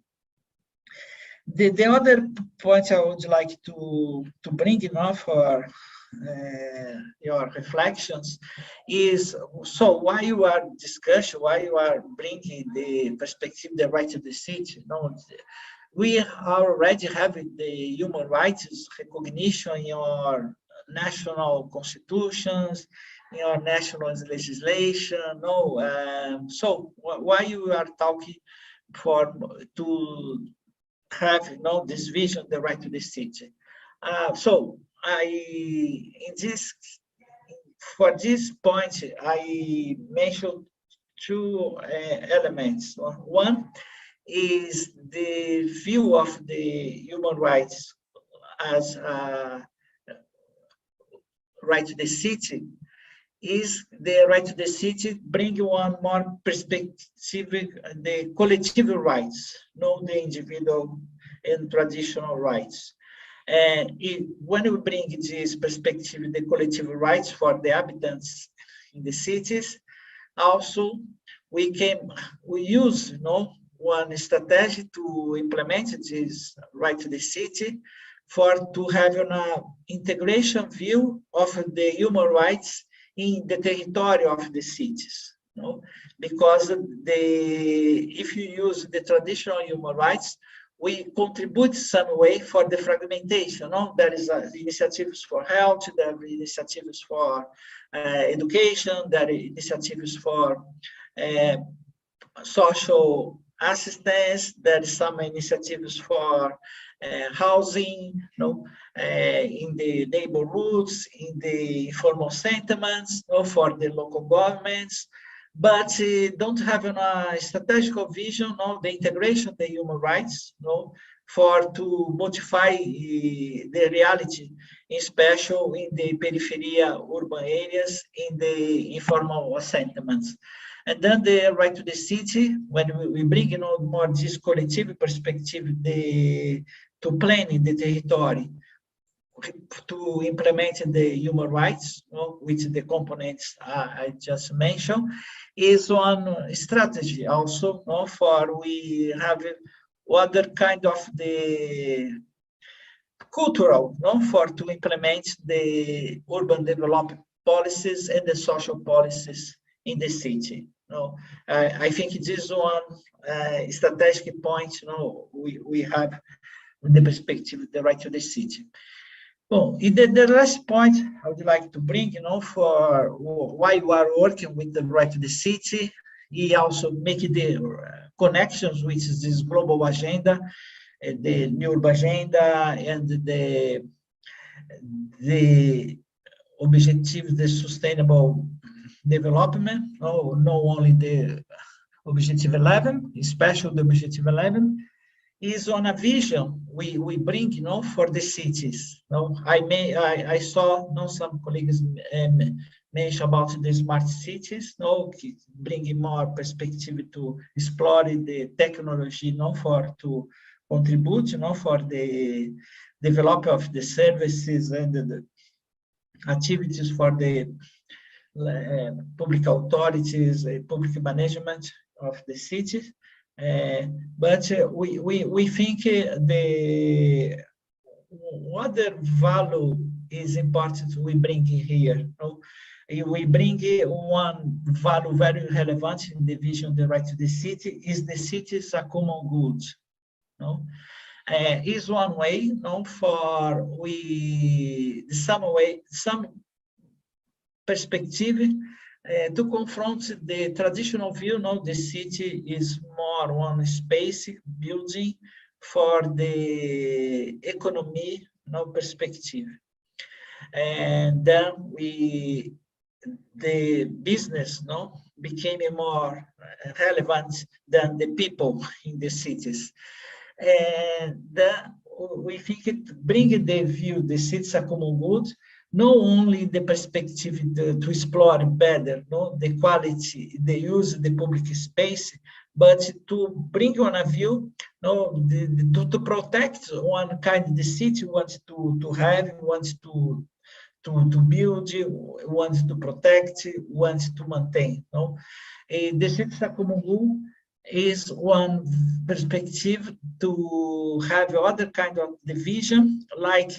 The other point I would like to bring for your reflections is, so why you are discussing, why you are bringing the perspective, the right to the city? We already have the human rights recognition in our national constitutions, in our national legislation. So why you are talking to have this vision, the right to the city? So for this point, I mentioned two elements. One is the view of the human rights as right to the city. Is the right to the city bring one more perspective, the collective rights, not the individual and traditional rights. And when we bring this perspective, the collective rights for the inhabitants in the cities, also we use one strategy to implement this right to the city, to have an integration view of the human rights in the territory of the cities, because if you use the traditional human rights, we contribute some way for the fragmentation. There is initiatives for health, there are initiatives for education, there are initiatives for social assistance, there are some initiatives for housing, in the neighborhoods, in the informal settlements, for the local governments, but don't have a strategical vision of the integration of the human rights, to modify the reality, especially in the periphery urban areas, in the informal settlements. And then the right to the city, when we bring more this collective perspective, to plan in the territory, to implement the human rights, with the components I just mentioned, is one strategy also, for we have other kind of the cultural, to implement the urban development policies and the social policies in the city. I think this is one strategic point we have the perspective, the right to the city. Well, the last point I would like to bring, for why you are working with the right to the city, he also make the connections with this global agenda, the new urban agenda, and the objectives, the sustainable development, not only the objective 11, especially the objective 11, is on a vision we bring, for the cities. I saw, some colleagues mention about the smart cities, bringing more perspective to explore the technology, to contribute, for the development of the services and the activities for the public authorities, public management of the cities. But we think the other value is important we bring here. We bring one value very relevant in the vision, the right to the city, is the city is a common good. Is one way, for some perspective to confront the traditional view. The city is more one space building for the economy, perspective, and then the business, became more relevant than the people in the cities. And then we think it brings the view, the cities are common good, not only the perspective to explore better, the quality, the use of the public space, but to bring on a view, to protect one kind of the city wants to have, wants to build, wants to protect, wants to maintain. The cities are common good is one perspective to have other kind of division, like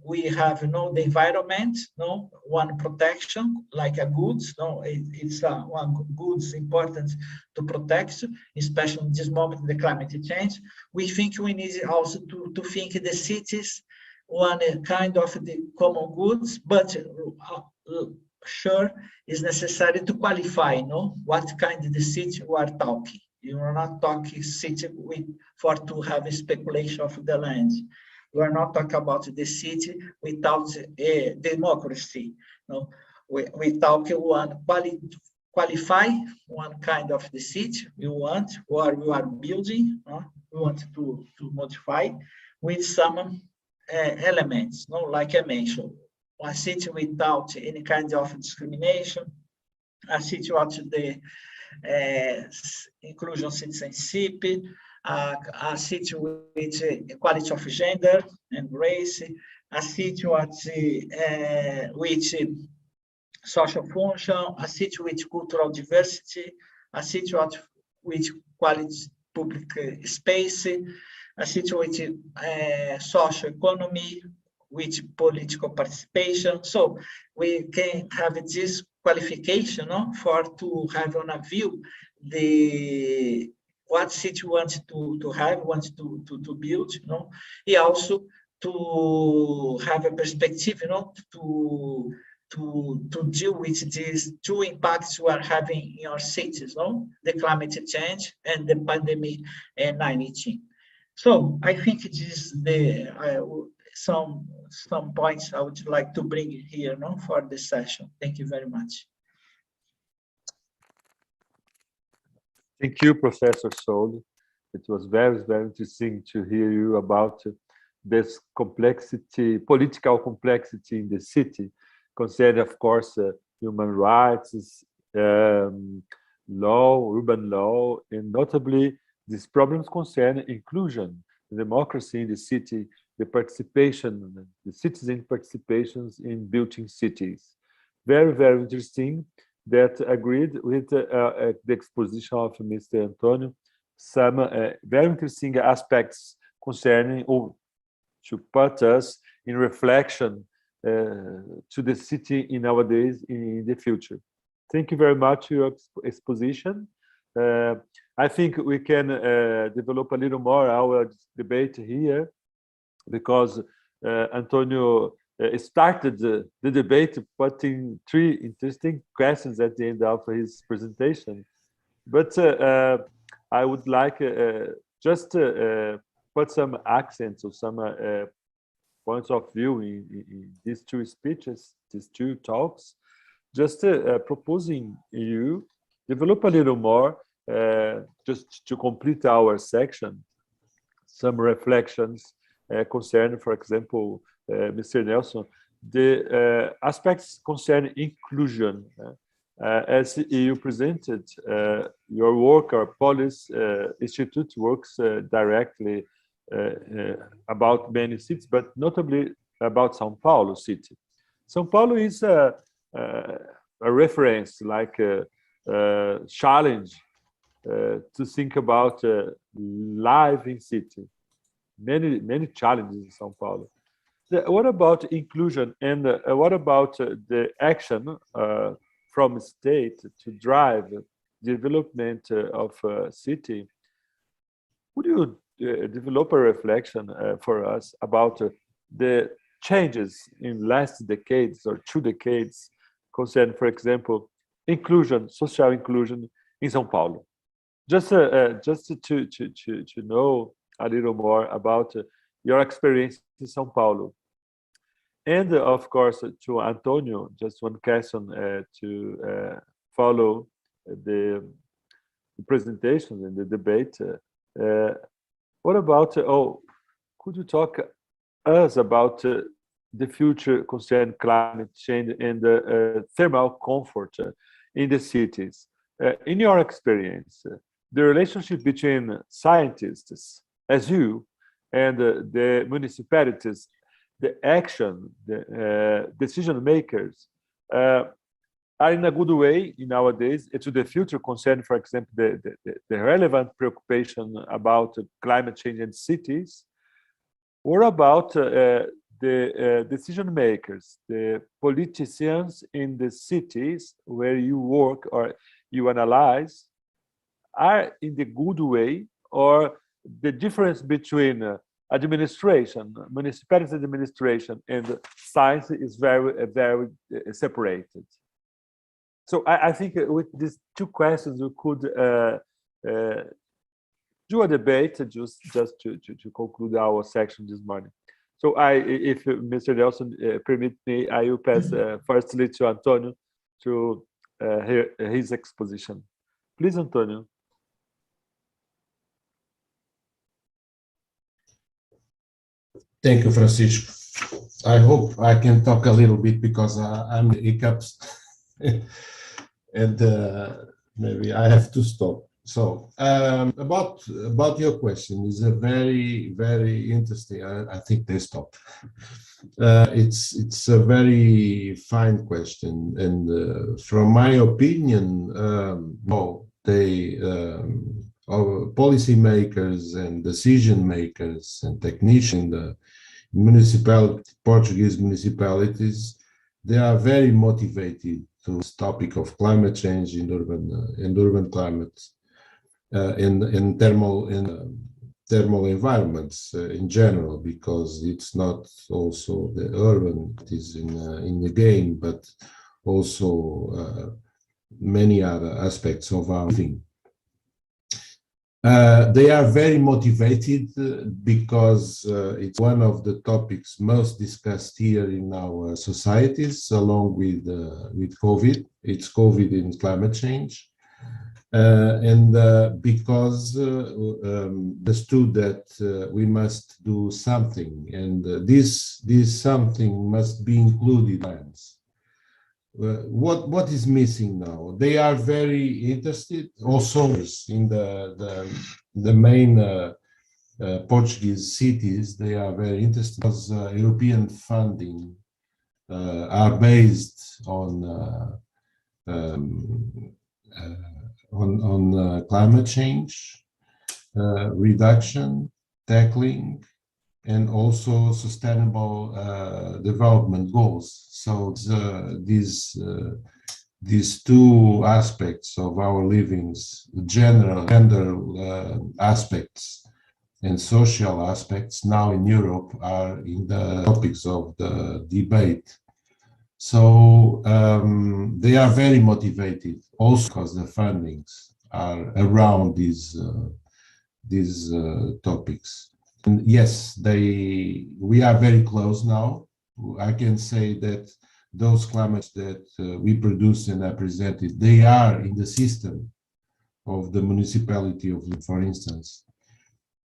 we have, the environment, one protection, like a goods, it's one goods important to protect, especially in this moment, the climate change. We think we need also to think the cities, one kind of the common goods, but sure is necessary to qualify, what kind of the city we are talking. You are not talking city for to have a speculation of the land. We are not talking about the city without a democracy. We talk one qualify one kind of the city we want, or we are building. We want to modify with some elements, like I mentioned, a city without any kind of discrimination, a city without the inclusion citizenship, a city with equality of gender and race, a city with social function, a city with cultural diversity, a city with quality public space, a city with social economy, with political participation. So we can have this qualification, for to have on a view what city wants to have, wants to build, and also to have a perspective, to deal with these two impacts we are having in our cities, the climate change and the pandemic 19. So I think it is some points I would like to bring here, for this session. Thank you very much. Thank you, Professor Saule. It was very, very interesting to hear you about this complexity, political complexity in the city, concerning, of course, human rights, law, urban law, and notably these problems concern inclusion, democracy in the city, the participation, the citizen participations in building cities. Very, very interesting. That agreed with the exposition of Mr. António, some very interesting aspects concerning, or to put us in reflection to the city in nowadays, in the future. Thank you very much for your exposition. I think we can develop a little more our debate here. because António started the debate putting 3 interesting questions at the end of his presentation. But I would like just put some accents or some points of view in these 2 speeches, these 2 talks, just proposing you develop a little more, just to complete our section, some reflections concerning, for example, Mr. Nelson, the aspects concerning inclusion. As you presented, your work, our Pólis Institute works directly about many cities, but notably about São Paulo city. São Paulo is a reference, like a challenge to think about life in city. Many challenges in São Paulo. What about inclusion, and what about the action from state to drive development of a city? Would you develop a reflection for us about the changes in last decades or 2 decades concerning, for example, inclusion, social inclusion in São Paulo? Just to know a little more about your experience in São Paulo. And of course, to António, just one question to follow the presentation and the debate. What about, could you talk us about the future concerning climate change and thermal comfort in the cities? In your experience, the relationship between scientists, as you, and the municipalities, the action, the decision makers, are in a good way nowadays to the future concern, for example, the relevant preoccupation about climate change in cities? What about the decision makers, the politicians in the cities where you work or you analyze, are in the good way, or the difference between administration, municipality administration, and science is very separated? So I think with these 2 questions we could do a debate just to conclude our section this morning. So if Mr. Nelson permit me, I will pass firstly to António to hear his exposition. Please, António. Thank you, Francisco. I hope I can talk a little bit because I'm hiccups and maybe I have to stop. So about your question is a very interesting. I think they stopped. It's a very fine question, and from my opinion, our policymakers and decision makers and technicians, the Portuguese municipalities, they are very motivated to this topic of climate change in urban climate, in thermal environments in general, because it's not also the urban that is in the game, but also many other aspects of our living. They are very motivated because it's one of the topics most discussed here in our societies, along with COVID. It's COVID and climate change, and because understood that we must do something, and this something must be included in plans. What is missing now? They are very interested also in the main Portuguese cities. They are very interested because European funding are based on climate change reduction, tackling, and also sustainable development goals. So these 2 aspects of our livings, general aspects, and social aspects now in Europe are in the topics of the debate. So they are very motivated also because the fundings are around these topics. And yes, we are very close now. I can say that those climates that we produce and are presented, they are in the system of the municipality of Llull, for instance.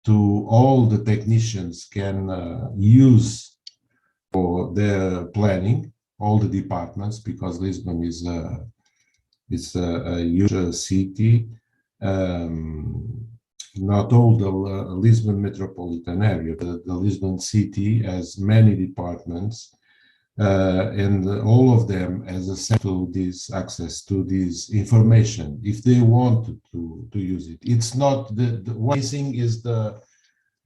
To all the technicians can use for their planning, all the departments, because Lisbon is a huge city. Not all the Lisbon metropolitan area, but the Lisbon city has many departments, and all of them has access to this information if they want to use it. It's not the one thing is the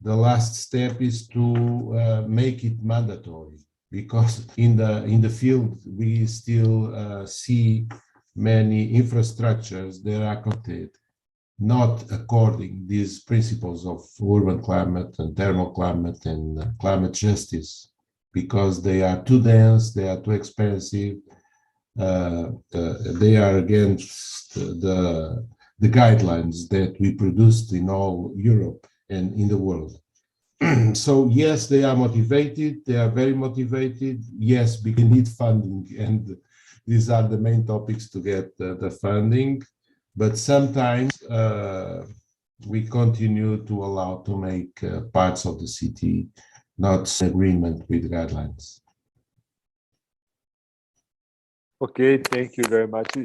last step is to make it mandatory, because in the field we still see many infrastructures that are connected not according these principles of urban climate and thermal climate and climate justice, because they are too dense, they are too expensive, they are against the guidelines that we produced in all Europe and in the world. So yes, they are motivated, they are very motivated. Yes, we need funding, and these are the main topics to get the funding. But sometimes we continue to allow to make parts of the city not in agreement with guidelines. Okay, thank you very much.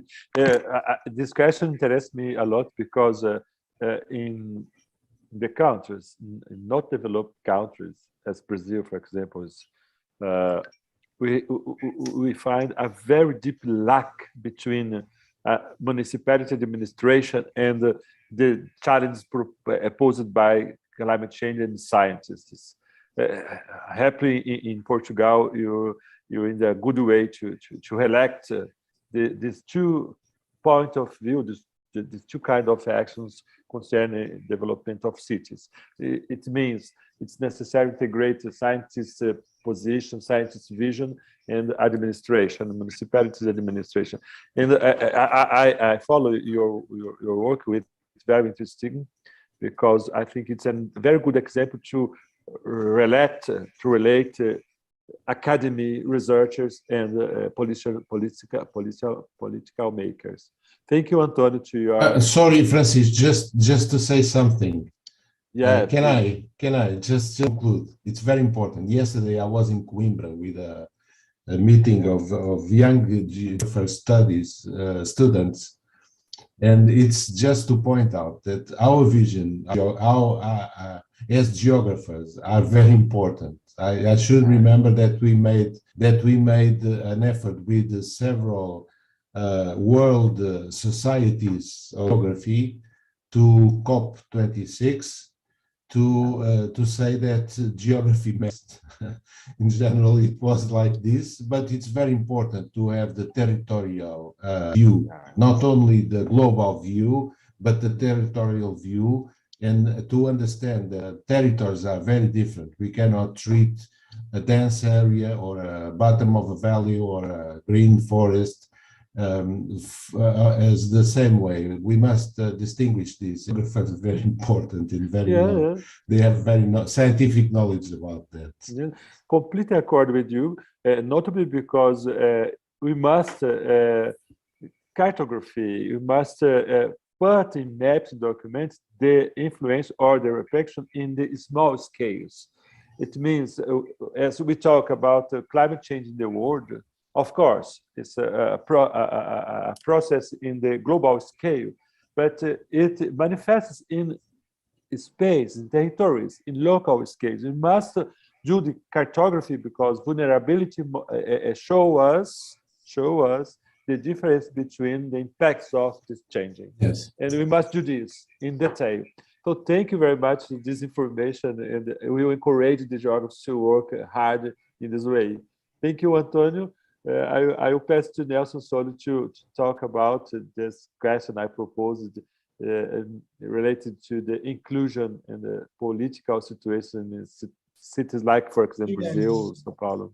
This question interests me a lot because in the countries, in not developed countries, as Brazil, for example, we find a very deep lack between municipality administration and the challenges posed by climate change and scientists. Happily, in Portugal, you're in the good way to elect these two point of view, these two kind of actions concerning development of cities. It means it's necessary to integrate the scientist's position, scientist's vision, and administration, municipalities administration. And I follow your work with. It's very interesting because I think it's a very good example to relate academy researchers and political makers. Thank you, António. To your sorry, Francis, just to say something. Yeah. Can I just conclude? It's very important. Yesterday I was in Coimbra with a meeting of young studies students, and it's just to point out that our vision, as geographers, are very important. I should remember that we made an effort with several world societies of geography to COP26 to say that geography matters. In general, it was like this, but it's very important to have the territorial view, not only the global view, but the territorial view, and to understand that territories are very different. We cannot treat a dense area or a bottom of a valley or a green forest as the same way. We must distinguish these. Geographers are very important and very they have very scientific knowledge about that. Yeah, completely accord with you, notably because we must cartography, we must put in maps and documents the influence or the reflection in the small scales. It means, as we talk about climate change in the world, of course, it's a process in the global scale, but it manifests in space, in territories, in local scales. We must do the cartography because vulnerability show us the difference between the impacts of this changing. Yes. And we must do this in detail. So thank you very much for this information, and we will encourage the geographers to work hard in this way. Thank you, António. I will pass to Nelson Saule to talk about this question I proposed related to the inclusion and the political situation in cities like, for example, Brazil, São Paulo.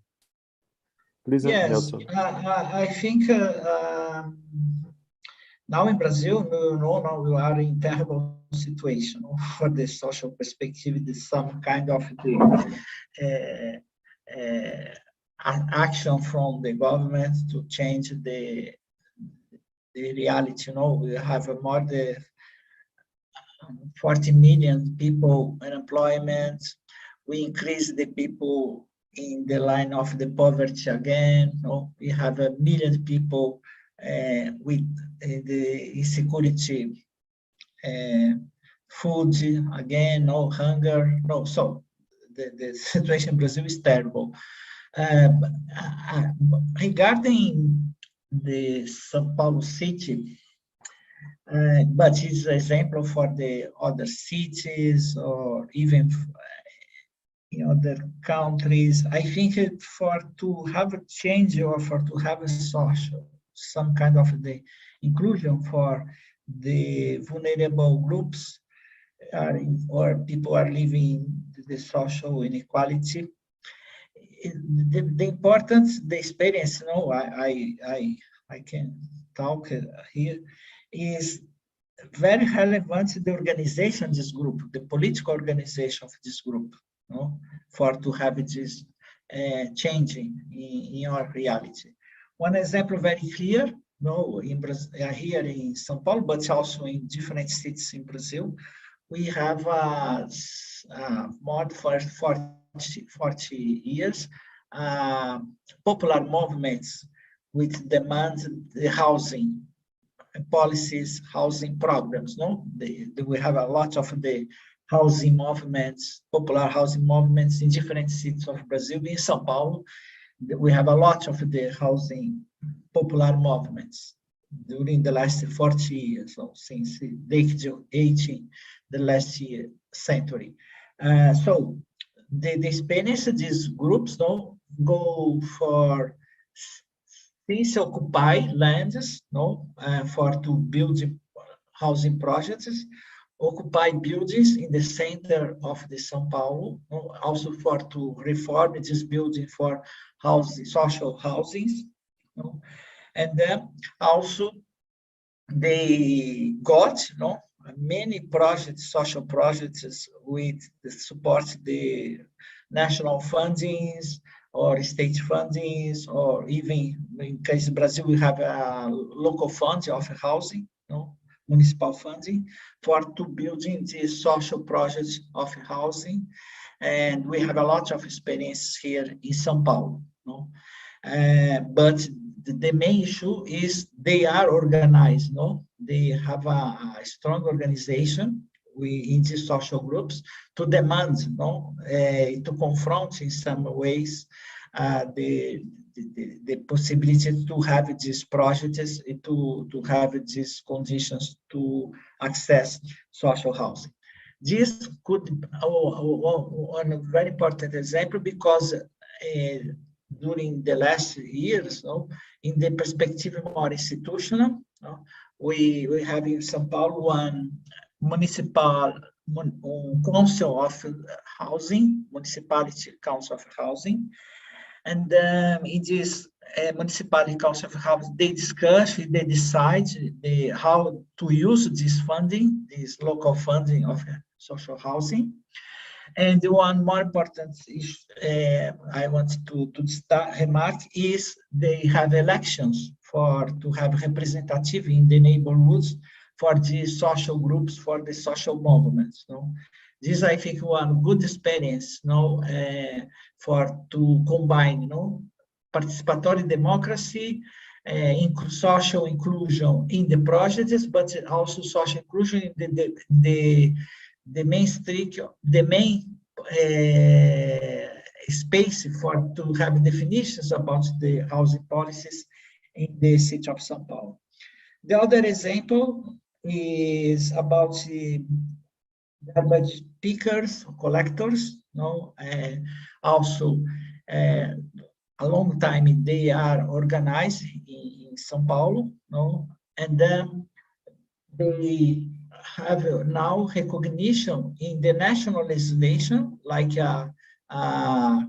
Please, Yes, Nelson. I think now in Brazil, now we are in terrible situation for the social perspective. There's some kind of the action from the government to change the reality. We have more than 40 million people in employment. We increase the people in the line of the poverty again. We have 1 million people with the insecurity, food again, no hunger, no. So the situation in Brazil is terrible. Regarding the São Paulo city, but it's an example for the other cities or even in other countries. I think to have a change or to have a social, some kind of the inclusion for the vulnerable groups or people are living the social inequality. The importance, the experience, I can talk here, is very relevant to the organization of this group, the political organization of this group, for to have this changing in our reality. One example very clear, in Brazil, here in São Paulo, but also in different cities in Brazil, we have more than 40 years popular movements which demand the housing policies, housing programs. We have a lot of the housing movements, popular housing movements in different cities of Brazil. In São Paulo, we have a lot of the housing popular movements during the last 40 years, so since the decade of 18, the last century. So the experience of these groups go for things occupy lands for to build housing projects, occupy buildings in the center of the São Paulo, also for to reform this building for housing, social housings, and then also they got many projects, social projects with the support the national fundings or state fundings, or even in case of Brazil, we have a local fund of housing, municipal funding for to building these social projects of housing. And we have a lot of experience here in São Paulo. But the main issue is they are organized. They have a strong organization in these social groups to demand, to confront in some ways the possibility to have these projects, to have these conditions to access social housing. This could be one very important example because during the last years, in the perspective more institutional, we have in São Paulo one municipal council of housing, municipality council of housing, and in this municipality council of housing, they discuss, they decide how to use this funding, this local funding of social housing. And one more important issue I want to remark is they have elections to have representative in the neighborhoods for the social groups, for the social movements. This, I think, one good experience for to combine participatory democracy, social inclusion in the projects, but also social inclusion in the main street, the main space for to have definitions about the housing policies in the city of São Paulo. The other example is about the garbage pickers, collectors. Also, a long time they are organized in São Paulo. And then they have now recognition in the national legislation, like a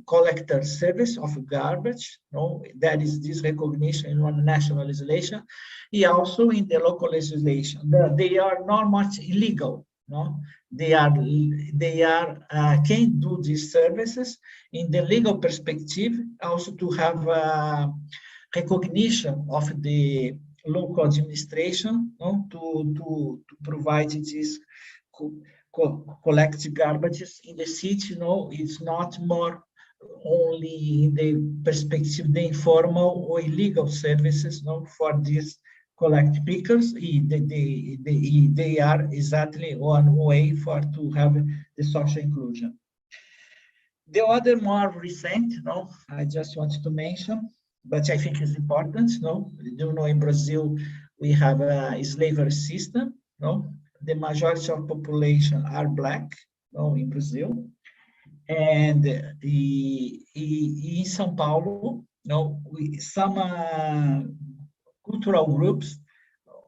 collector service of garbage. No, that is this recognition in one national legislation. And also in the local legislation, they are not much illegal. No, they can do these services in the legal perspective. Also to have recognition of the local administration, no, to provide this collect garbages in the city. No, it's not more only in the perspective the informal or illegal services. No, for these collect pickers, they are exactly one way for to have the social inclusion. The other more recent, no, I just wanted to mention, but I think it's important. No, you know, in Brazil we have a slavery system. No, the majority of population are black. No, in Brazil, and in São Paulo, no, some cultural groups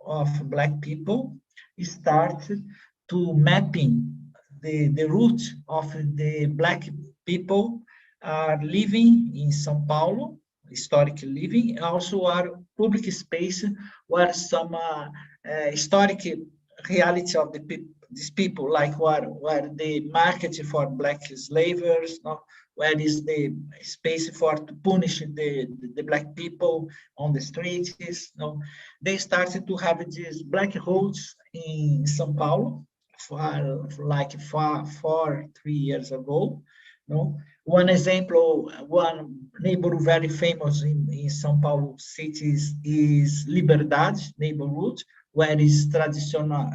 of black people started to mapping the root of the black people are living in São Paulo, historic living, also are public space where some historic reality of these people, like where the market for black slavers, no? Where is the space for to punish the black people on the streets? No? They started to have these black roads in São Paulo for like 3 years ago. No? One example, one neighborhood very famous in São Paulo city is Liberdade neighborhood, where is traditional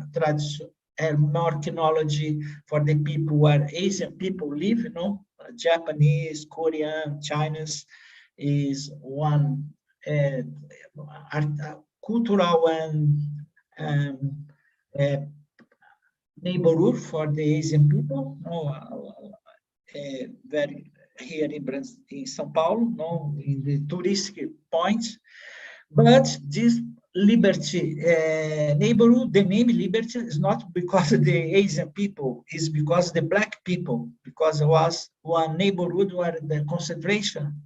more technology for the people where Asian people live. You know, Japanese, Korean, Chinese is one cultural and neighborhood for the Asian people. Very here in São Paulo, no, in the touristic points, but this Liberty neighborhood, the name Liberty is not because of the Asian people, it's because the black people, because it was one neighborhood where the concentration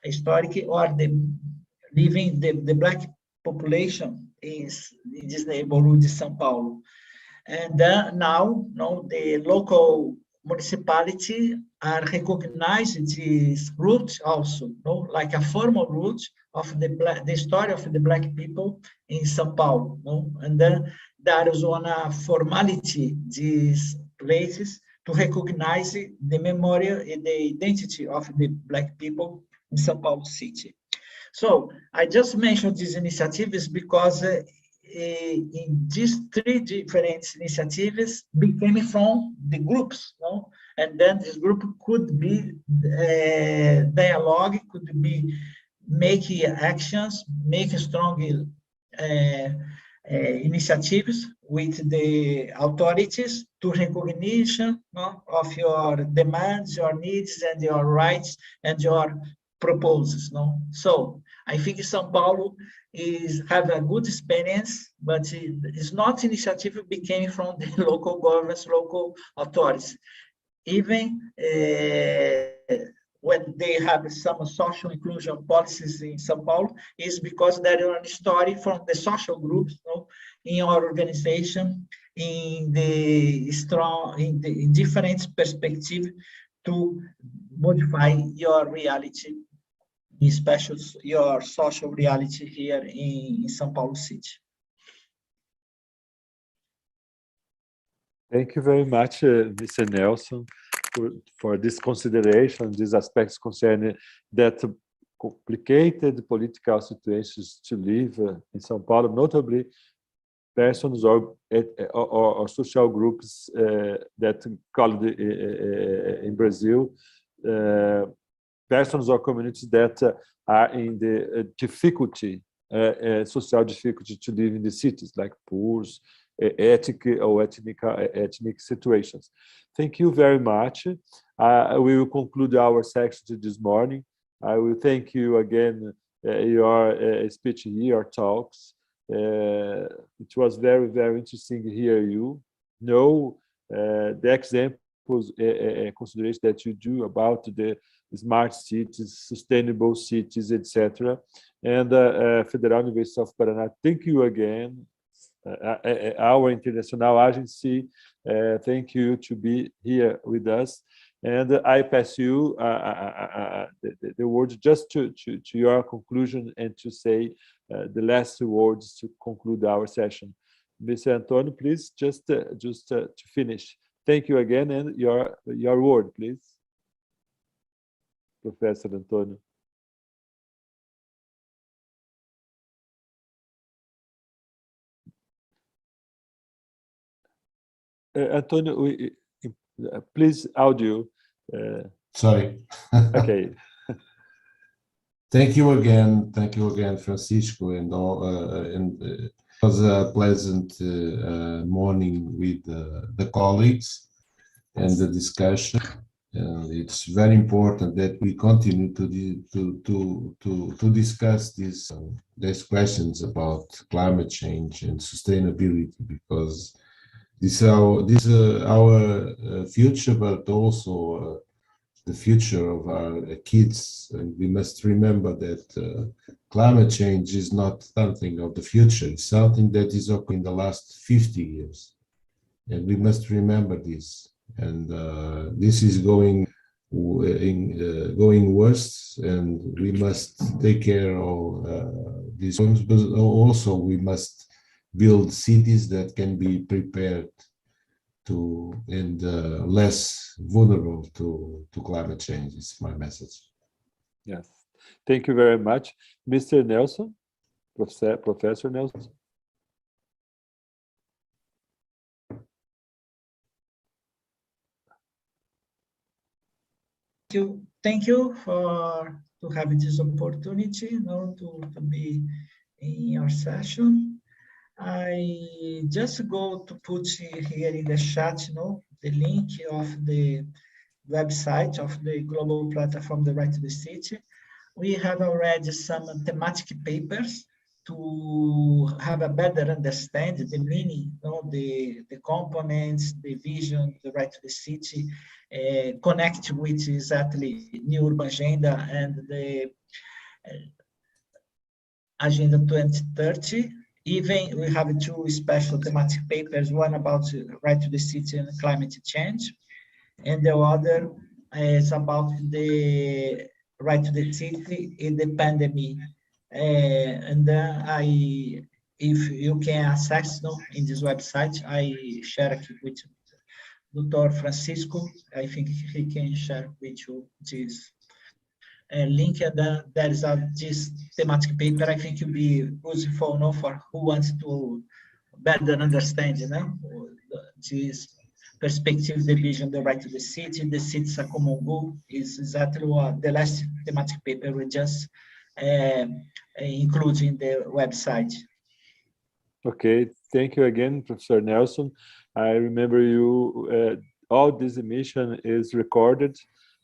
historic or the living the black population is in this neighborhood in São Paulo. And now, no, the local municipality are recognizing this root also, no, like a formal root of the story of the black people in São Paulo, no, and then there is one formality these places to recognize the memorial and the identity of the black people in São Paulo city. So I just mentioned these initiatives because in these 3 different initiatives became from the groups, no? And then this group could be dialogue, could be making actions, making strong initiatives with the authorities to recognition, no, of your demands, your needs, and your rights, and your proposals. No, so I think São Paulo have a good experience, but it's not initiative became from the local governments, local authorities. Even when they have some social inclusion policies in São Paulo, is because there is a story from the social groups, no, in our organization, in the in different perspective to modify your reality, especially your social reality here in São Paulo city. Thank you very much, Mr. Nelson, for this consideration, these aspects concerning that complicated political situations to live in São Paulo, notably persons or social groups that called in Brazil persons or communities that are in the difficulty, social difficulty to live in the cities, like poor, ethnic situations. Thank you very much. We will conclude our section this morning. I will thank you again, your speech here, your talks. It was very, very interesting to hear you know the examples, consideration that you do about the smart cities, sustainable cities, etc. And Federal University of Paraná, thank you again. Our international agency, thank you to be here with us. And I pass you the words just to your conclusion and to say the last words to conclude our session. Mr. António, please, just to finish. Thank you again, and your word, please, Professor António. António, please, audio. Sorry. Okay. Thank you again, Francisco, and all. It was a pleasant morning with the colleagues and the discussion. It's very important that we continue to discuss these questions about climate change and sustainability, because this is our future, but also the future of our kids. And we must remember that climate change is not something of the future, it's something that is occurring in the last 50 years. And we must remember this. And this is going worse, and we must take care of these problems, but also we must build cities that can be prepared to and less vulnerable to climate change. Is my message. Yes, thank you very much, Mr. Nelson, Professor Nelson. Thank you for to have this opportunity, you know, to be in your session. I just go to put here in the chat, you know, the link of the website of the global platform, the Right to the City. We have already some thematic papers to have a better understanding the meaning, you know, the components, the vision, the right to the city, connect with exactly new urban agenda and the Agenda 2030. Even we have two special thematic papers, one about right to the city and climate change, and the other is about the right to the city in the pandemic. If you can access in this website, I share it with Dr. Francisco. I think he can share with you this link, and there is this thematic paper. I think it will be useful, no, for who wants to better understand, you know, this perspective, the vision, the right to the city's a common goal is exactly what the last thematic paper we just include in the website. Okay, thank you again, Professor Nelson. I remember you, all this emission is recorded.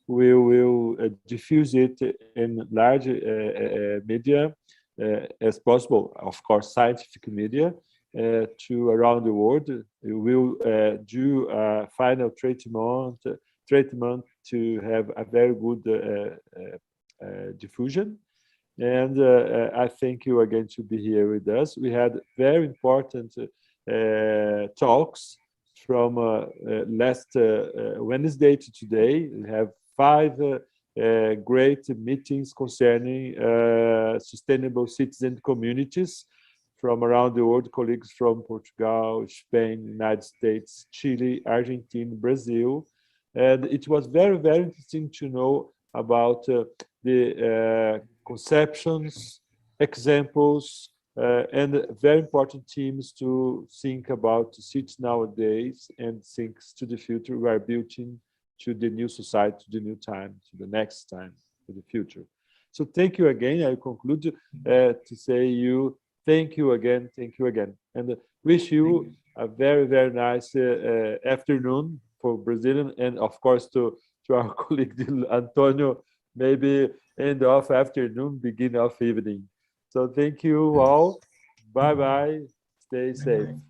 We will diffuse it in large media as possible, of course, scientific media, to around the world. We will do a final treatment to have a very good diffusion. And I thank you again to be here with us. We had very important talks from last Wednesday to today. We have 5 great meetings concerning sustainable cities and communities from around the world, colleagues from Portugal, Spain, United States, Chile, Argentina, Brazil. And it was very, very interesting to know about the conceptions, examples, and very important themes to think about cities nowadays and things to the future we are building to the new society, to the new time, to the next time, to the future. So thank you again. I conclude to say you thank you again, and wish you a very, very nice afternoon for Brazilian, and of course to our colleague António, maybe end of afternoon, beginning of evening. So thank you all. Bye-bye. Stay safe. Bye.